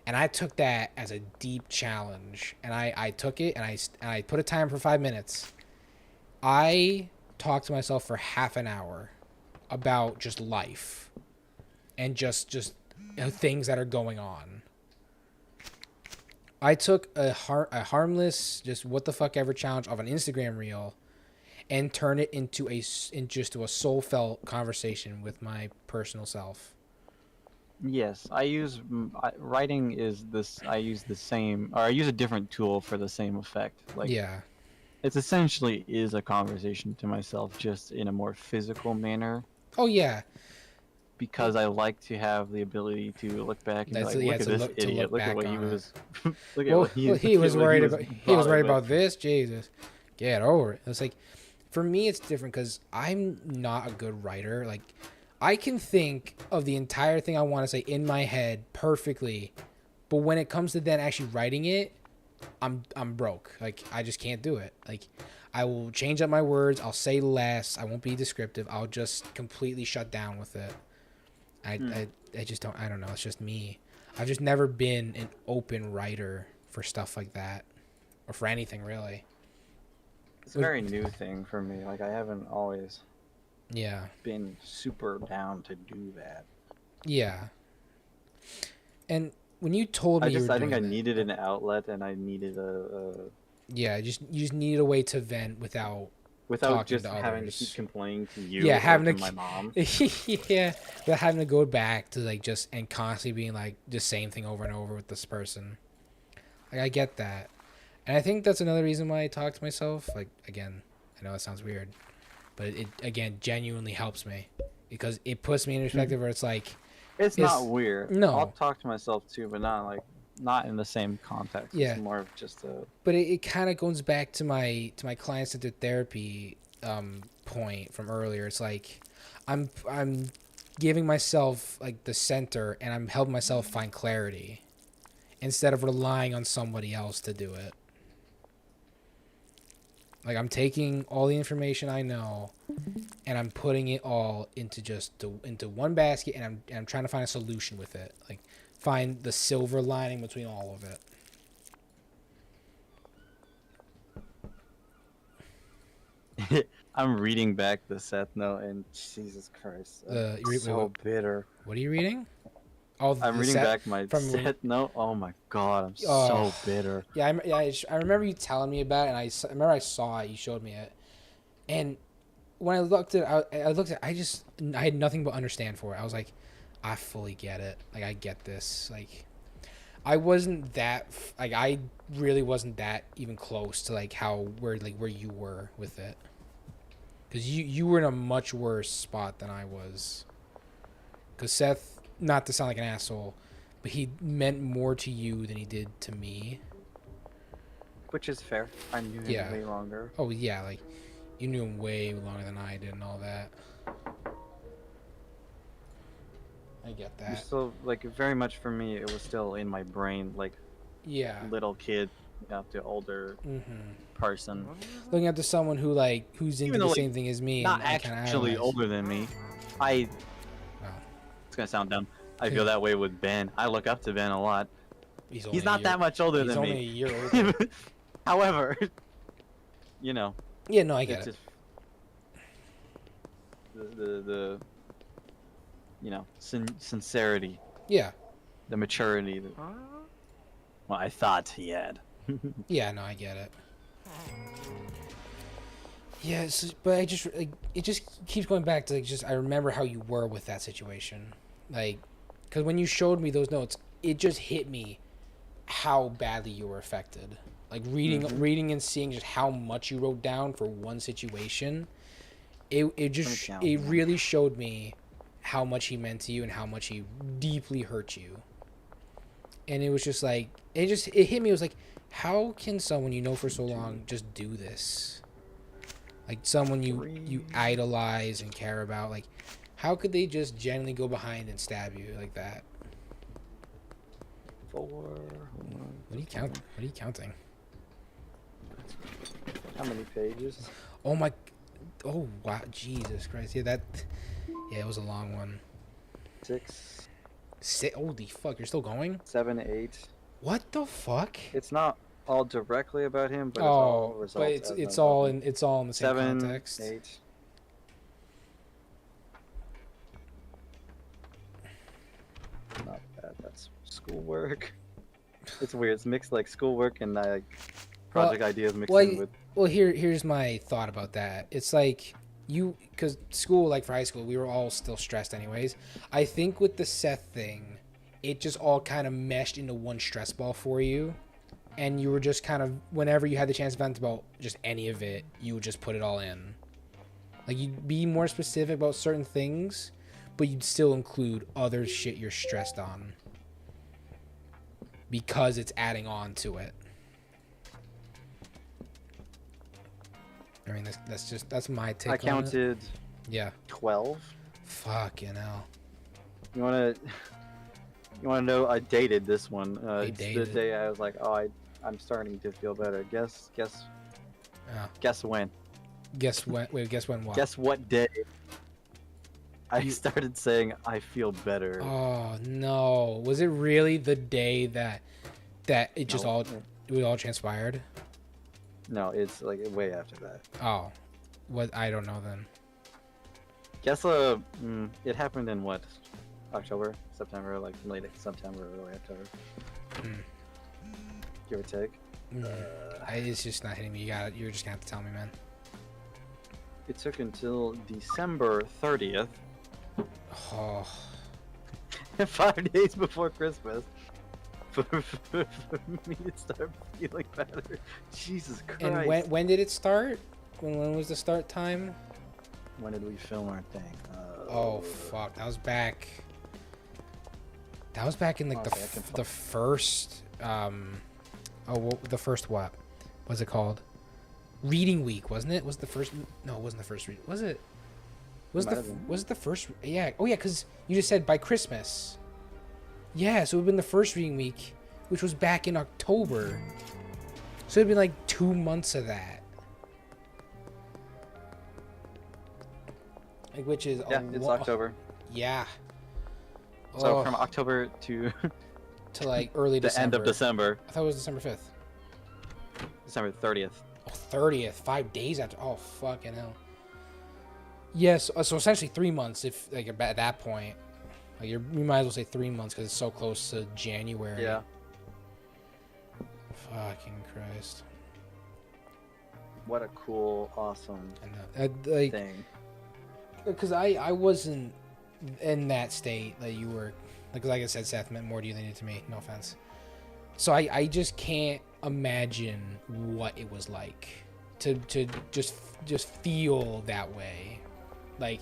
And I took that as a deep challenge, and I took it, and I put a timer for 5 minutes. I talked to myself for half an hour about just life and just things that are going on. I took a harmless, just what the fuck ever challenge of an Instagram reel and turned it into a soul felt conversation with my personal self. Yes, writing is this. I use the same, or I use a different tool for the same effect. Like Yeah. it's essentially is a conversation to myself, just in a more physical manner. Oh yeah. Because I like to have the ability to look back and be That's like, yeah look at to this look idiot, look at back what he on it. was, look at Well, what he, well, look he at was what worried was about bothered by. this. Jesus, get over it. It's like, for me, it's different because I'm not a good writer. Like, I can think of the entire thing I want to say in my head perfectly, but when it comes to then actually writing it, I'm broke. Like, I just can't do it. Like, I will change up my words. I'll say less. I won't be descriptive. I'll just completely shut down with it. I just don't. I don't know. It's just me. I've just never been an open writer for stuff like that, or for anything really. It's a very new thing for me. Like I haven't always Yeah. been super down to do that. Yeah. And when you told me I you were think I doing that, needed an outlet, and I needed yeah, you just needed a way to vent without without talking just to having to others. keep complaining to you Yeah, or having to to my mom. yeah, without having to go back to like just and constantly being like the same thing over and over with this person. Like I get that. And I think that's another reason why I talk to myself. Like again, I know it sounds weird, but it again genuinely helps me because it puts me in perspective where it's like It's not weird. no. I'll talk to myself too, but not in the same context. Yeah. It's more of just a. But it kind of goes back to my client-centered therapy point from earlier. It's like I'm giving myself like the center, and I'm helping myself find clarity instead of relying on somebody else to do it. Like I'm taking all the information I know, and I'm putting it all into into one basket, and I'm trying to find a solution with it. Like find the silver lining between all of it. I'm reading back the Seth note, and Jesus Christ, I'm so bitter. What are you reading? Oh, I'm reading back my Seth note. Oh my God, I'm so bitter. Yeah, I remember you telling me about it, and I remember I saw it. You showed me it, and when I looked at it, I had nothing but understand for it. I was like, I fully get it. Like I get this. Like I wasn't that like I really wasn't that even close to like where you were with it. Because you were in a much worse spot than I was. Because Seth, not to sound like an asshole, but he meant more to you than he did to me. Which is fair. I knew him way longer. Oh, yeah, like, you knew him way longer than I did and all that. I get that. So, like, very much for me, it was still in my brain, like, little kid up to older person. Looking up to someone who's into the same thing as me. Not and actually older than me. It's gonna sound dumb. I feel that way with Ben. I look up to Ben a lot. He's not that much older than me. He's only a year older. However, you know. Yeah, no, I get it. The you know, sincerity. Yeah. The maturity. Well, I thought he had. Yeah, no, I get it. Yeah, but it just keeps going back to I remember how you were with that situation, like, because when you showed me those notes, it just hit me how badly you were affected. Like reading and seeing just how much you wrote down for one situation, it really showed me how much he meant to you and how much he deeply hurt you. And it was just like it hit me. It was like, how can someone you know for so long just do this? Like someone you idolize and care about, like how could they just genuinely go behind and stab you like that? 4. What are you counting? What are you counting? How many pages? Oh my! Oh wow! Jesus Christ! Yeah, it was a long one. 6. Holy fuck! You're still going? 7, 8. What the fuck? It's not all directly about him, but it's all results. But it's all in the same 7, context. 8. Not bad. That's schoolwork. It's weird. It's mixed like schoolwork and project ideas mixed in with. Well, here's my thought about that. It's like because school, like for high school, we were all still stressed anyways. I think with the Seth thing, it just all kind of meshed into one stress ball for you. And you were just kind of, whenever you had the chance to vent about just any of it, you would just put it all in. Like, you'd be more specific about certain things, but you'd still include other shit you're stressed on. Because it's adding on to it. I mean, that's my take on it. I counted Yeah. 12. Fucking hell. You wanna know? I dated this one. It's dated. the day I was like, oh, I'm starting to feel better. Guess when? Guess when? Wait, guess when what? Guess what day? I You- started saying I feel better. Oh no! Was it really the day that it just No. it all transpired? No, it's like way after that. Oh, what? I don't know then. Guess it happened in what? October, September, like late September, early October. Hmm. Give or take. It's just not hitting me. You're just gonna have to tell me, man. It took until December 30th, Oh, 5 days before Christmas, for me to start feeling better. Jesus Christ. and when did it start? When was the start time? When did we film our thing? Oh fuck! That was back in like Okay, I can the first the first what? What's it called? Reading week, wasn't it? Was the first? No, it wasn't the first read. Was it? Was Might have been. it the first? Yeah. Oh yeah, because you just said by Christmas. Yeah, so it would have been the first reading week, which was back in October. So it'd been like 2 months of that. Like, which is Yeah, it's October. Yeah. So Oh, from October to to like early the December. end of December, I thought it was December 5th. December 30th. Oh, 30th, 5 days after. Oh, fucking hell. Yes, so essentially 3 months. If like at that point, like you might as well say 3 months because it's so close to January. Yeah. Fucking Christ. What a cool, awesome I know. Like, thing. because I wasn't in that state that you were. Like I said, Seth meant more to you than it did to me. No offense. So I just can't imagine what it was like to just feel that way. Like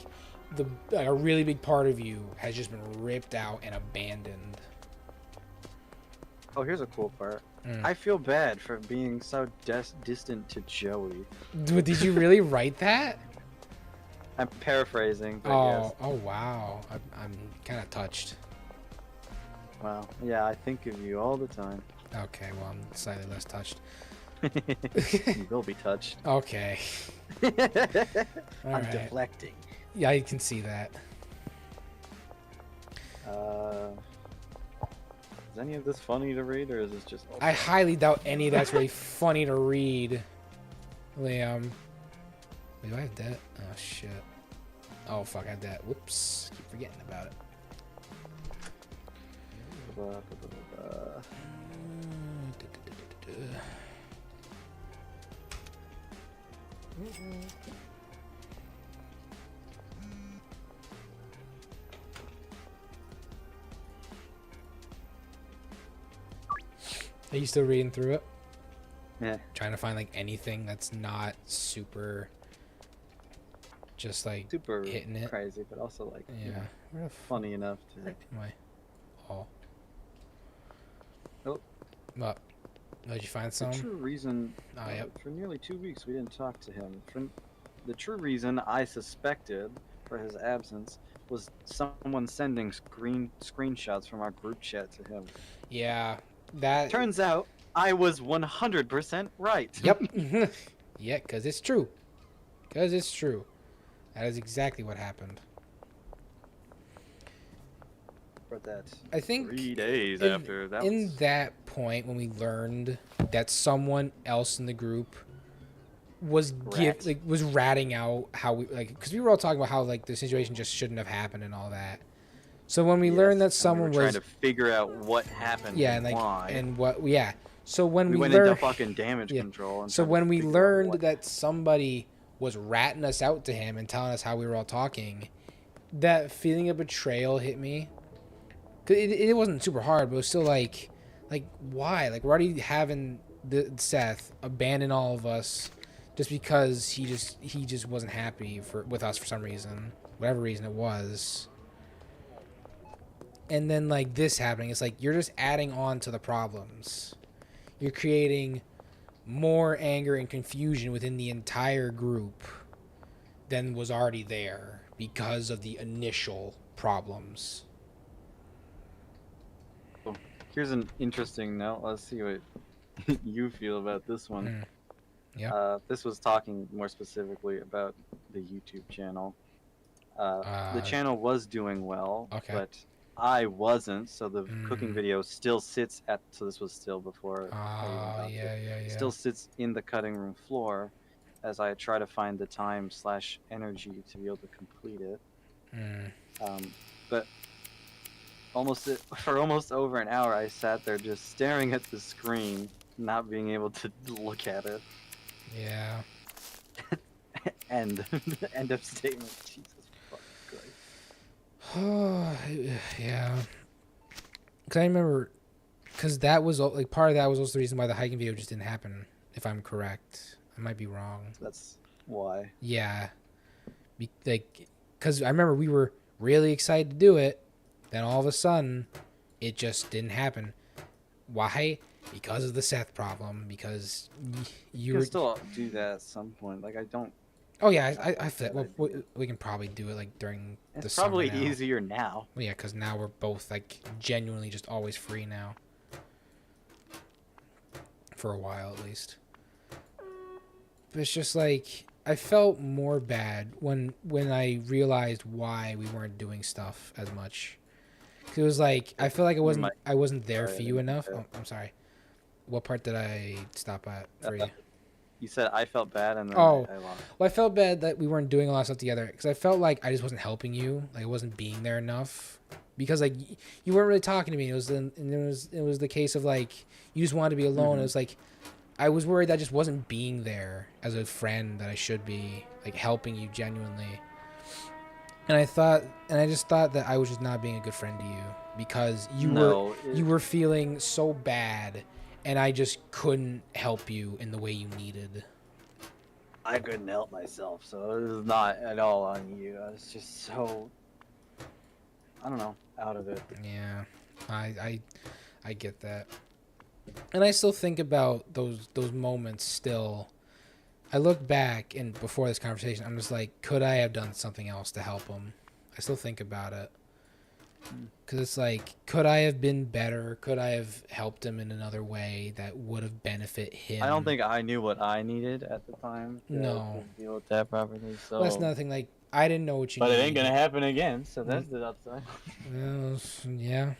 a really big part of you has just been ripped out and abandoned. Oh, here's a cool part. Mm. I feel bad for being so distant to Joey. Did you really write that? I'm paraphrasing, but Oh wow. I'm kind of touched. yes. Wow. Yeah, I think of you all the time. Okay, well I'm slightly less touched. You will be touched. Okay. I'm Alright. deflecting. Yeah, I can see that. Is any of this funny to read, or is this just? I highly doubt any of that's really funny to read, Liam. Wait, do I have that? Oh, shit. Oh, fuck, I have that. Whoops. Keep forgetting about it. Are you still reading through it? Yeah. Trying to find, like, anything that's not super... Just, like, Super hitting it. crazy, but also like you Yeah. know, Where the funny enough to. frick am I? Oh. Oh. What? Did you find The some? true reason. Oh, yep. For nearly 2 weeks, we didn't talk to him. The true reason I suspected for his absence was someone sending screenshots from our group chat to him. Yeah. That... Turns out I was 100% right. Yep. Yeah, because it's true. Because it's true. That is exactly what happened. For that. I think 3 days in, after that. in was... that point when we learned that someone else in the group was was ratting out how we because we were all talking about how like the situation just shouldn't have happened and all that. So when we learned that someone we were was trying to figure out what happened, yeah, and and like why. and what So when we we went learned into fucking damage control. And so tried to when we figure out learned what- that somebody was ratting us out to him and telling us how we were all talking, that feeling of betrayal hit me. It wasn't super hard, but it was still like why? Like, we're already having Seth abandon all of us just because he just wasn't happy with us for some reason, whatever reason it was. And then like this happening, it's like you're just adding on to the problems. You're creating more anger and confusion within the entire group than was already there because of the initial problems. Here's an interesting note. Let's see what you feel about this one. Yeah. This was talking more specifically about the YouTube channel. The channel was doing well, Okay. but I wasn't. So the cooking video still sits at. So this was still before. Yeah. Still sits in the cutting room floor, as I try to find the time/energy to be able to complete it. But for almost over an hour, I sat there just staring at the screen, not being able to look at it. Yeah. End of statement. Jesus fucking Christ. Yeah. Cause I remember, cause that was like part of that was also the reason why the hiking video just didn't happen. If I'm correct, I might be wrong. That's why. Yeah. Cause I remember we were really excited to do it, then all of a sudden, it just didn't happen. Why? Because of the Seth problem. Because you can were still do that at some point. Like I don't. Oh yeah, I feel we can probably do it like during the summer. It's probably easier now. Well, yeah, because now we're both like genuinely just always free now. For a while at least. But it's just like I felt more bad when I realized why we weren't doing stuff as much. 'Cause it was like I feel like I wasn't there for you enough. Oh, I'm sorry. What part did I stop at for you? You said I felt bad, and then I lost. Well, I felt bad that we weren't doing a lot of stuff together because I felt like I just wasn't helping you. Like I wasn't being there enough because like you weren't really talking to me. It was the case of like you just wanted to be alone. It was like I was worried that I just wasn't being there as a friend that I should be, like helping you genuinely. And I just thought that I was just not being a good friend to you because you were feeling so bad. And I just couldn't help you in the way you needed. I couldn't help myself, so it was not at all on you. I was just so, I don't know, out of it. Yeah, I get that. And I still think about those moments still. I look back and before this conversation, I'm just like, could I have done something else to help him? I still think about it. Because it's like, could I have been better? Could I have helped him in another way that would have benefit him? I don't think I knew what I needed at the time. No. To deal with that properly. So. Well, that's another thing. Like, I didn't know what you needed. needed. But it ain't going to happen again, so that's the upside. Well, yeah.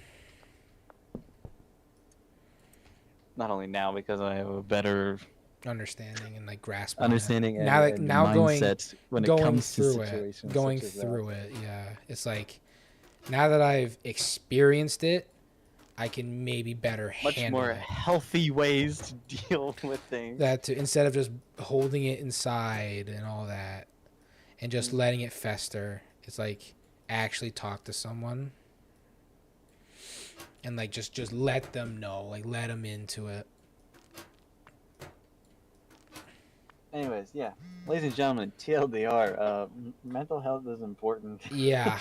Not only now, because I have a better understanding and like grasp understanding now, like now mindset when it comes to situations going through it. Yeah, it's like now that I've experienced it, I can maybe better handle more it. Healthy ways to deal with things. Instead of just holding it inside and all that, and just letting it fester, it's like actually talk to someone and like just let them know, like let them into it. Anyways, yeah. Ladies and gentlemen, TLDR, mental health is important. Yeah.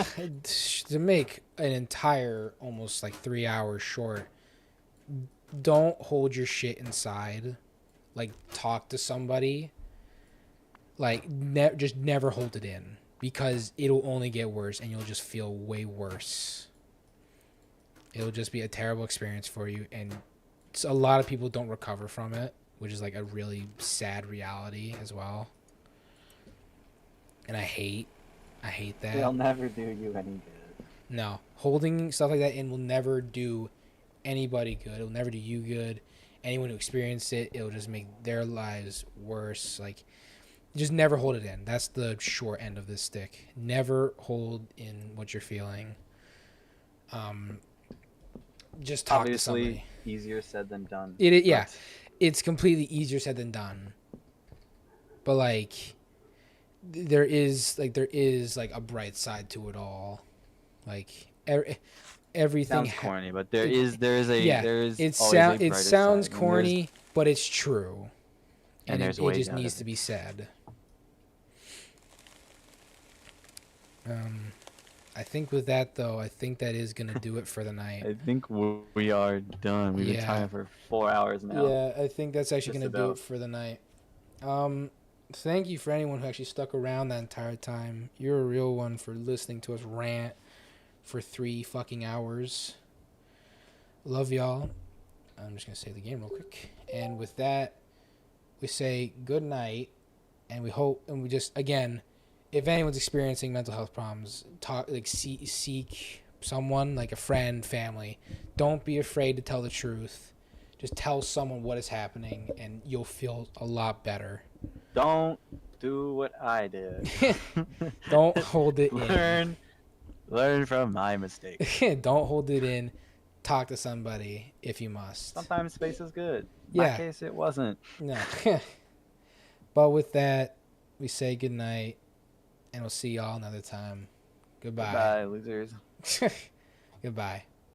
To make an entire, almost like 3 hours short, don't hold your shit inside. Like, talk to somebody. Like, just never hold it in. Because it'll only get worse and you'll just feel way worse. It'll just be a terrible experience for you. And a lot of people don't recover from it, which is like a really sad reality as well. And I hate that. It'll never do you any good. No. Holding stuff like that in will never do anybody good. It'll never do you good. Anyone who experienced it, it'll just make their lives worse. Like, just never hold it in. That's the short end of this stick. Never hold in what you're feeling. Just talk to somebody. Obviously, easier said than done. Yeah. It's completely easier said than done. But like, there is like a bright side to it all. Like everything. Sounds corny, but there is always Yeah, a it brighter sounds side, and corny, but it's true, and it there's ways just out needs of to it. be said. I think with that though, I think that is gonna do it for the night. I think we are done. We've been Yeah. talking for 4 hours now. Yeah, I think that's actually Just gonna do about. it for the night. Thank you for anyone who actually stuck around that entire time. You're a real one for listening to us rant for 3 fucking hours. Love y'all. I'm just gonna save the game real quick. And with that, we say good night, and we hope, and we just again, if anyone's experiencing mental health problems, seek someone like a friend, family. Don't be afraid to tell the truth. Just tell someone what is happening, and you'll feel a lot better. Don't do what I did. Don't hold it in. Learn from my mistakes. Don't hold it in. Talk to somebody if you must. Sometimes space is good. In Yeah. my case, it wasn't. No. But with that, we say good night, and we'll see y'all another time. Goodbye. Bye, losers. Goodbye.